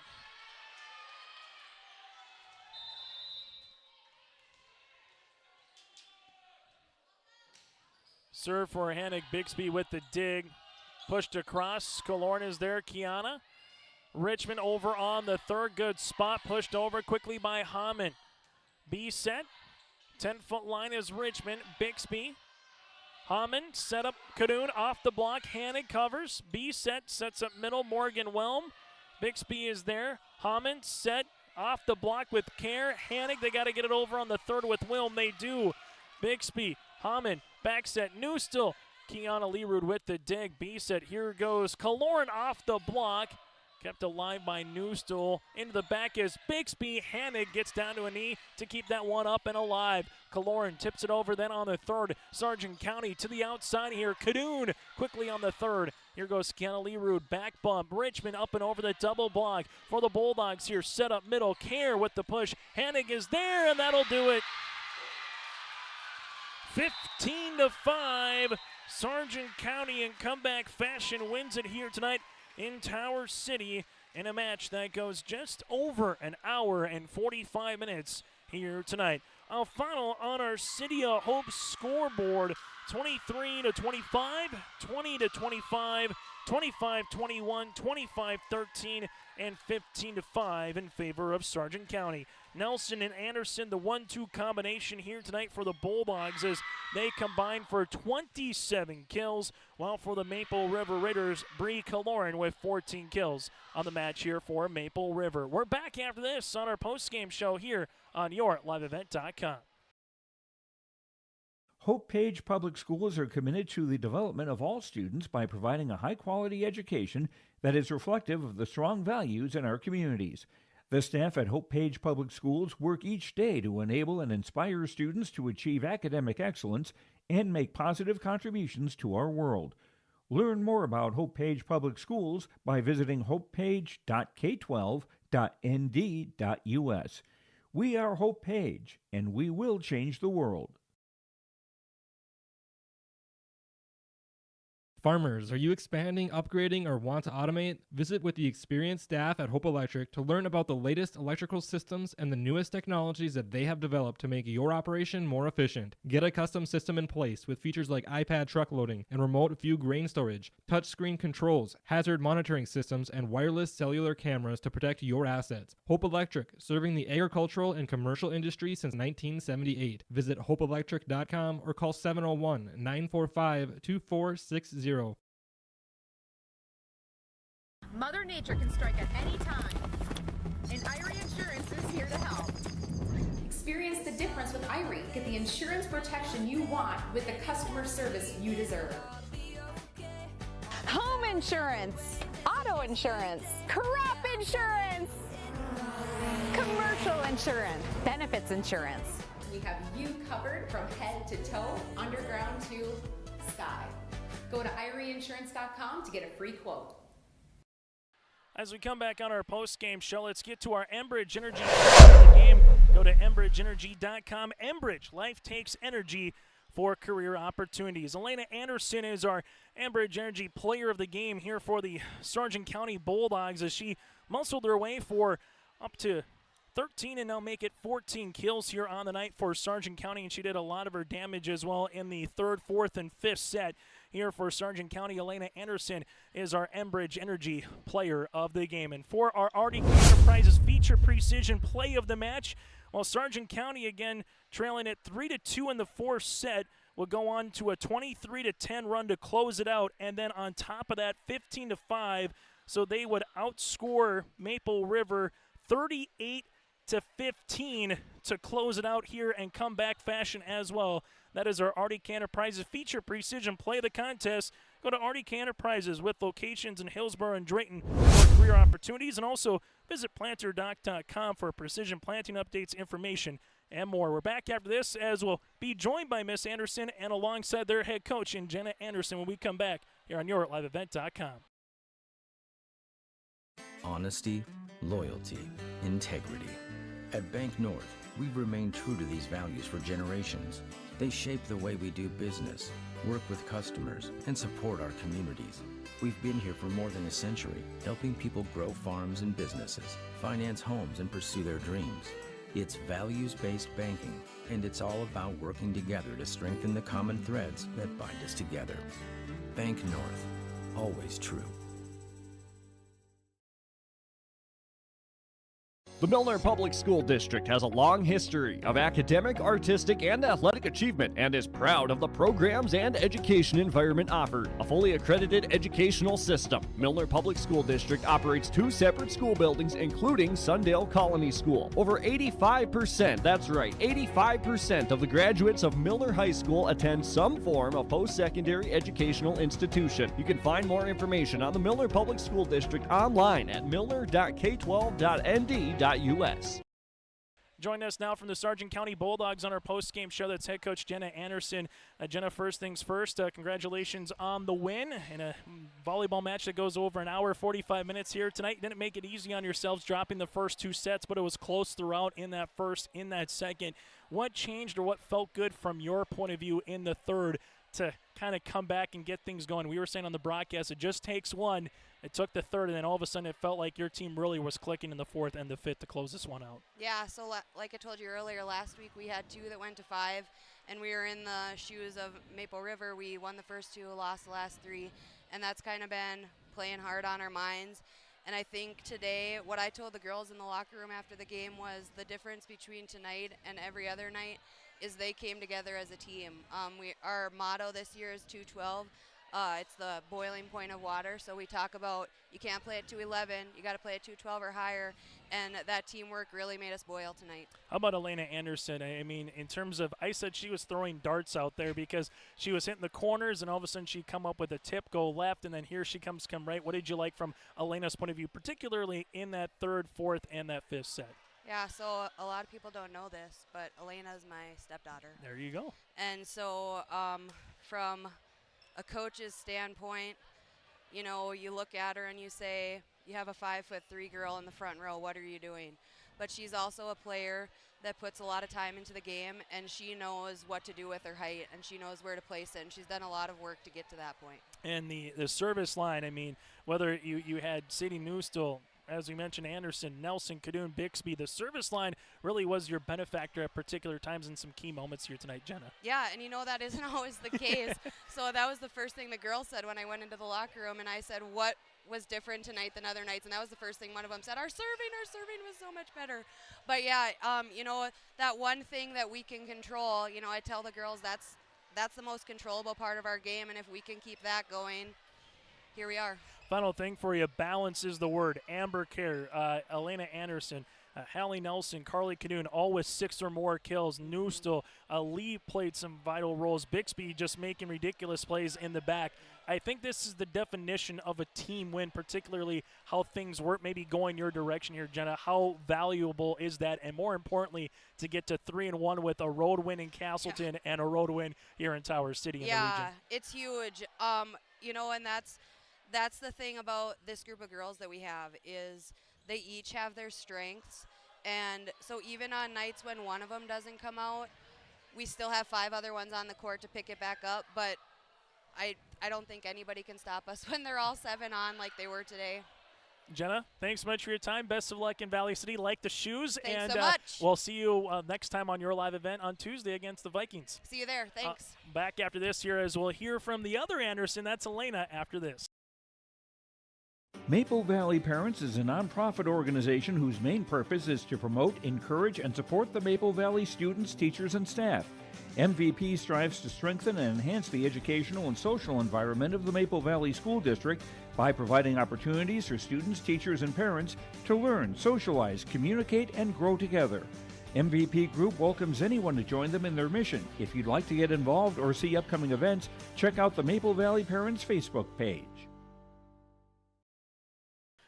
Serve for Hanig. Bixby with the dig. Pushed across. Kaloran is there. Kiana. Richmond over on the third. Good spot. Pushed over quickly by Hammond. B set. 10-foot line is Richmond. Bixby. Hammond set up Kadoon off the block. Hanig covers. B set sets up middle. Morgan Whelm. Bixby is there. Hammond set off the block with Kerr. Hanig, they got to get it over on the third with Whelm. They do. Bixby. Hammond. Back set. Newstill. Kiana Leerud with the dig. B set. Here goes Kaloran off the block. Kept alive by Newstill. Into the back is Bixby. Hanig gets down to a knee to keep that one up and alive. Kaloran tips it over then on the third. Sargent County to the outside here. Kadoon quickly on the third. Here goes Kiana Leerud. Back bump. Richmond up and over the double block for the Bulldogs here. Set up middle. Kerr with the push. Hanig is there, and that'll do it. 15-5. Sargent County in comeback fashion wins it here tonight in Tower City in a match that goes just over an hour and 45 minutes here tonight. Our final on our City of Hope scoreboard, 23-25, 20-25, 25-21, 25-13, and 15-5 in favor of Sargent County. Nelson and Anderson, the 1-2 combination here tonight for the Bulldogs as they combine for 27 kills, while for the Maple River Raiders, Bree Kaloran with 14 kills on the match here for Maple River. We're back after this on our post-game show here on YourLiveEvent.com. Hope Page Public Schools are committed to the development of all students by providing a high-quality education that is reflective of the strong values in our communities. The staff at Hope Page Public Schools work each day to enable and inspire students to achieve academic excellence and make positive contributions to our world. Learn more about Hope Page Public Schools by visiting hopepage.k12.nd.us. We are Hope Page, and we will change the world. Farmers, are you expanding, upgrading, or want to automate? Visit with the experienced staff at Hope Electric to learn about the latest electrical systems and the newest technologies that they have developed to make your operation more efficient. Get a custom system in place with features like iPad truck loading and remote view grain storage, touchscreen controls, hazard monitoring systems, and wireless cellular cameras to protect your assets. Hope Electric, serving the agricultural and commercial industry since 1978. Visit hopeelectric.com or call 701-945-2460. Mother Nature can strike at any time, and Irie Insurance is here to help. Irie, get the insurance protection you want with the customer service you deserve. Home insurance, auto insurance, crop insurance, commercial insurance, benefits insurance. We have you covered from head to toe, underground to sky. Go to IrieInsurance.com to get a free quote. As we come back on our post-game show, let's get to our Enbridge Energy of the game. Go to EnbridgeEnergy.com. Enbridge, life takes energy for career opportunities. Elena Anderson is our Enbridge Energy Player of the Game here for the Sargent County Bulldogs as she muscled her way for up to 13 and now make it 14 kills here on the night for Sargent County, and she did a lot of her damage as well in the third, fourth, and fifth set here for Sargent County. Elena Anderson is our Enbridge Energy Player of the Game. And for our RD Enterprises feature precision play of the match, while Sargent County again trailing at 3-2 in the fourth set, will go on to a 23-10 run to close it out, and then on top of that 15-5, so they would outscore Maple River 38-15 to close it out here and comeback fashion as well. That is our RDK Enterprises feature precision play of the contest. Go to RDK Enterprises with locations in Hillsborough and Drayton for career opportunities, and also visit planterdoc.com for precision planting updates, information, and more. We're back after this as we'll be joined by Miss Anderson and alongside their head coach in Jenna Anderson when we come back here on YourLiveEvent.com. Honesty, loyalty, integrity. At Bank North, we've remained true to these values for generations. They shape the way we do business, work with customers, and support our communities. We've been here for more than a century, helping people grow farms and businesses, finance homes, and pursue their dreams. It's values-based banking, and it's all about working together to strengthen the common threads that bind us together. Bank North, always true. The Milner Public School District has a long history of academic, artistic, and athletic achievement and is proud of the programs and education environment offered. A fully accredited educational system, Milner Public School District operates 2 separate school buildings, including Sundale Colony School. Over 85%, that's right, 85% of the graduates of Milner High School attend some form of post-secondary educational institution. You can find more information on the Milner Public School District online at milner.k12.nd.us. Join us now from the Sargent County Bulldogs on our post-game show. That's head coach Jenna Anderson. Jenna, first things first, congratulations on the win in a volleyball match that goes over an hour, 45 minutes here tonight. Didn't make it easy on yourselves dropping the first 2 sets, but it was close throughout in that first, in that second. What changed or what felt good from your point of view in the third to kind of come back and get things going? We were saying on the broadcast, it just takes one. It took the third, and then all of a sudden it felt like your team really was clicking in the fourth and the fifth to close this one out. Yeah, so like I told you earlier, last week we had 2 that went to 5, and we were in the shoes of Maple River. We won the first 2, lost the last 3, and that's kind of been playing hard on our minds. And I think today, what I told the girls in the locker room after the game was the difference between tonight and every other night is they came together as a team. Our motto this year is 212. It's the boiling point of water, so we talk about you can't play at 211, you got to play at 212 or higher, and that teamwork really made us boil tonight. How about Elena Anderson? I mean, in terms of, I said she was throwing darts out there because she was hitting the corners, and all of a sudden she'd come up with a tip, go left, and then here she come right. What did you like from Elena's point of view, particularly in that third, fourth, and that fifth set? Yeah, so a lot of people don't know this, but Elena's my stepdaughter. There you go. And so from a coach's standpoint, you know, you look at her and you say, you have a 5'3" girl in the front row, what are you doing? But she's also a player that puts a lot of time into the game, and she knows what to do with her height, and she knows where to place it, and she's done a lot of work to get to that point. And the service line, I mean, whether you had Sadie Newstill, as we mentioned, Anderson, Nelson, Cadoon, Bixby, the service line really was your benefactor at particular times in some key moments here tonight, Jenna. Yeah, and you know that isn't always the case. So that was the first thing the girls said when I went into the locker room, and I said, what was different tonight than other nights? And that was the first thing one of them said, our serving was so much better. But yeah, you know, that one thing that we can control, you know, I tell the girls that's the most controllable part of our game, and if we can keep that going, here we are. Final thing for you, balance is the word. Amber Kerr, Elena Anderson, Hallie Nelson, Carly Canoon, all with 6 or more kills. Newstill, Lee played some vital roles. Bixby just making ridiculous plays in the back. I think this is the definition of a team win, particularly how things weren't maybe going your direction here, Jenna. How valuable is that? And more importantly, to get to 3-1 with a road win in Castleton and a road win here in Tower City in the region. Yeah, it's huge. And that's the thing about this group of girls that we have is they each have their strengths. And so even on nights when one of them doesn't come out, we still have 5 other ones on the court to pick it back up. But I don't think anybody can stop us when they're all 7 on like they were today. Jenna, thanks so much for your time. Best of luck in Valley City. Like the shoes. Thanks so much. We'll see you next time on your live event on Tuesday against the Vikings. See you there. Thanks. Back after this here as we'll hear from the other Anderson. That's Elena after this. Maple Valley Parents is a nonprofit organization whose main purpose is to promote, encourage, and support the Maple Valley students, teachers, and staff. MVP strives to strengthen and enhance the educational and social environment of the Maple Valley School District by providing opportunities for students, teachers, and parents to learn, socialize, communicate, and grow together. MVP Group welcomes anyone to join them in their mission. If you'd like to get involved or see upcoming events, check out the Maple Valley Parents Facebook page.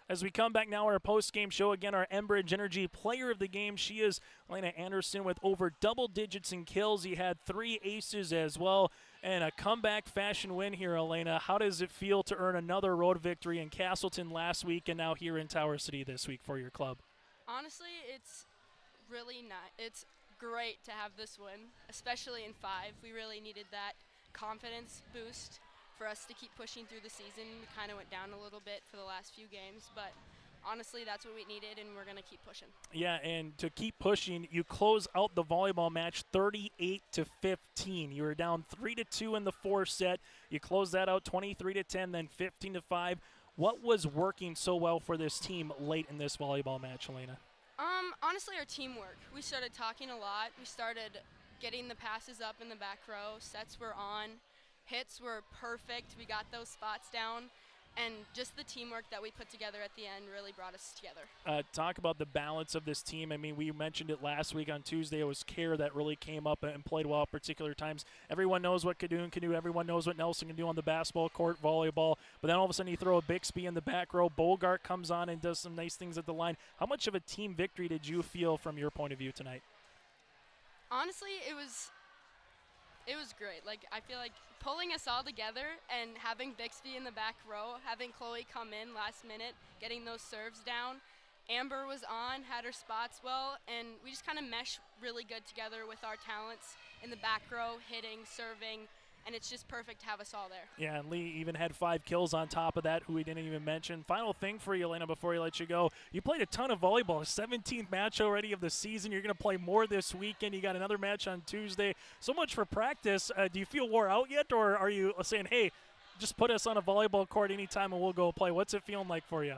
As we come back now, our post-game show, again, our Enbridge Energy player of the game. She is Elena Anderson with over double digits in kills. He had 3 aces as well, and a comeback fashion win here, Elena. How does it feel to earn another road victory in Castleton last week and now here in Tower City this week for your club? Honestly, it's really nice. It's great to have this win, especially in 5. We really needed that confidence boost for us to keep pushing through the season. We kind of went down a little bit for the last few games, but honestly, that's what we needed, and we're going to keep pushing. Yeah, and to keep pushing, you close out the volleyball match 38-15. You were down 3-2 in the 4th set. You closed that out 23-10, then 15-5. What was working so well for this team late in this volleyball match, Elena? Honestly, our teamwork. We started talking a lot. We started getting the passes up in the back row. Sets were on. Hits were perfect. We got those spots down, and just the teamwork that we put together at the end really brought us together. Talk about the balance of this team. I mean, we mentioned it last week on Tuesday. It was Care that really came up and played well at particular times. Everyone knows what Cadoon can do. Everyone knows what Nelson can do on the basketball court, volleyball. But then all of a sudden you throw a Bixby in the back row. Bogart comes on and does some nice things at the line. How much of a team victory did you feel from your point of view tonight? Honestly, it was great. Like, I feel like pulling us all together and having Bixby in the back row, having Chloe come in last minute, getting those serves down. Amber was on, had her spots well, and we just kind of mesh really good together with our talents in the back row, hitting, serving, and it's just perfect to have us all there. Yeah, and Lee even had 5 kills on top of that, who we didn't even mention. Final thing for you, Elena, before we let you go. You played a ton of volleyball, 17th match already of the season. You're going to play more this weekend. You got another match on Tuesday. So much for practice. Do you feel wore out yet, or are you saying, hey, just put us on a volleyball court anytime and we'll go play? What's it feeling like for you?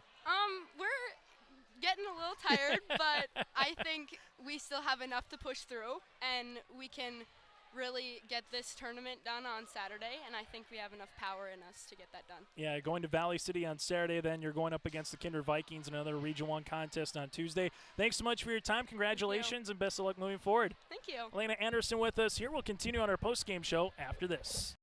We're getting a little tired, but I think we still have enough to push through, and we can really get this tournament done on Saturday, and I think we have enough power in us to get that done. Yeah, going to Valley City on Saturday, then you're going up against the Kinder Vikings in another Region 1 contest on Tuesday. Thanks so much for your time. Congratulations, and best of luck moving forward. Thank you. Elena Anderson with us here. We'll continue on our post-game show after this.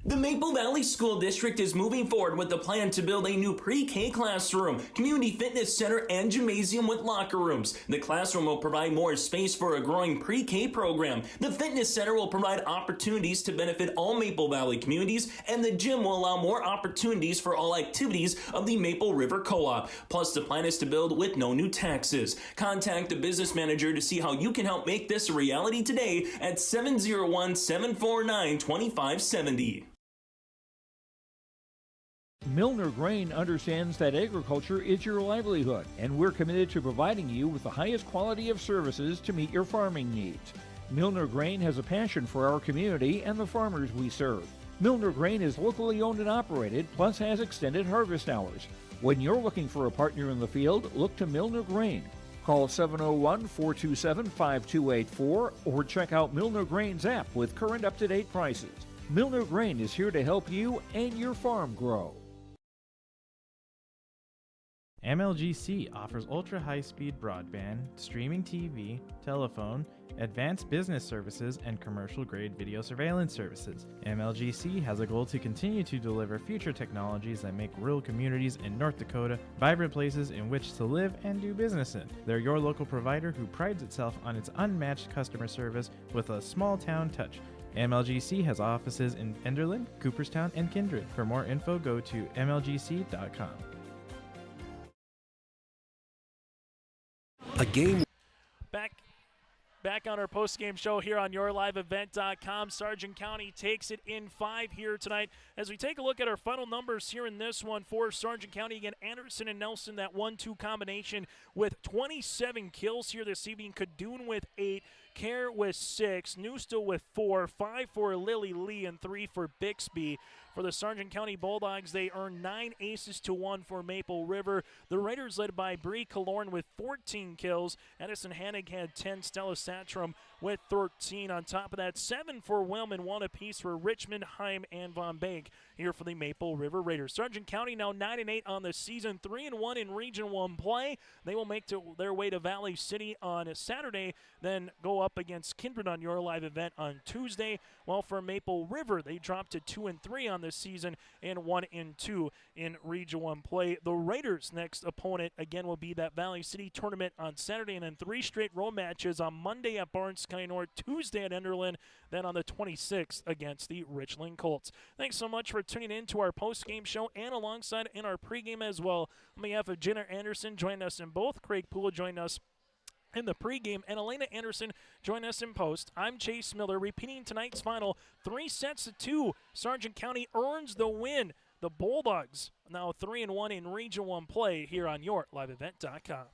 The Maple Valley School District is moving forward with the plan to build a new pre-K classroom, community fitness center, and gymnasium with locker rooms. The classroom will provide more space for a growing pre-K program. The fitness center will provide opportunities to benefit all Maple Valley communities, and the gym will allow more opportunities for all activities of the Maple River Co-op. Plus, the plan is to build with no new taxes. Contact the business manager to see how you can help make this a reality today at 701-749-2570. Milner Grain understands that agriculture is your livelihood, and we're committed to providing you with the highest quality of services to meet your farming needs. Milner Grain has a passion for our community and the farmers we serve. Milner Grain is locally owned and operated, plus has extended harvest hours. When you're looking for a partner in the field, look to Milner Grain. Call 701-427-5284 or check out Milner Grain's app with current up-to-date prices. Milner Grain is here to help you and your farm grow. MLGC offers ultra-high-speed broadband, streaming TV, telephone, advanced business services, and commercial-grade video surveillance services. MLGC has a goal to continue to deliver future technologies that make rural communities in North Dakota vibrant places in which to live and do business in. They're your local provider who prides itself on its unmatched customer service with a small-town touch. MLGC has offices in Enderlin, Cooperstown, and Kindred. For more info, go to mlgc.com. A game. Back on our post-game show here on YourLiveEvent.com. Sargent County takes it in 5 here tonight. As we take a look at our final numbers here in this one for Sargent County, again, Anderson and Nelson, that 1-2 combination with 27 kills here this evening. Kadoon with 8, Care with 6, Newstill with 4, 5 for Lily Lee, and 3 for Bixby. For the Sargent County Bulldogs, they earned 9 aces to 1 for Maple River. The Raiders led by Bree Kalorn with 14 kills. Edison Hannig had 10. Stella Satram with 13. On top of that, 7 for Wilm and 1 apiece for Richmond, Heim, and Von Bank here for the Maple River Raiders. Sargent County now 9-8 on the season, 3-1 in Region 1 play. They will make their way to Valley City on Saturday, then go up against Kindred on Your Live Event on Tuesday. While for Maple River, they dropped to 2-3 on this season and 1-2 in Region 1 play. The Raiders' next opponent again will be that Valley City tournament on Saturday, and then 3 straight road matches on Monday at Barnes County North, Tuesday at Enderlin, then on the 26th against the Richland Colts. Thanks so much for tuning in to our post-game show and alongside in our pregame as well. On behalf of Jenna Anderson, joining us in both, Craig Poole joined us in the pregame, and Elena Anderson join us in post. I'm Chase Miller, repeating tonight's final 3-2. Sargent County earns the win. The Bulldogs now 3-1 in Region 1 play here on YourLiveEvent.com.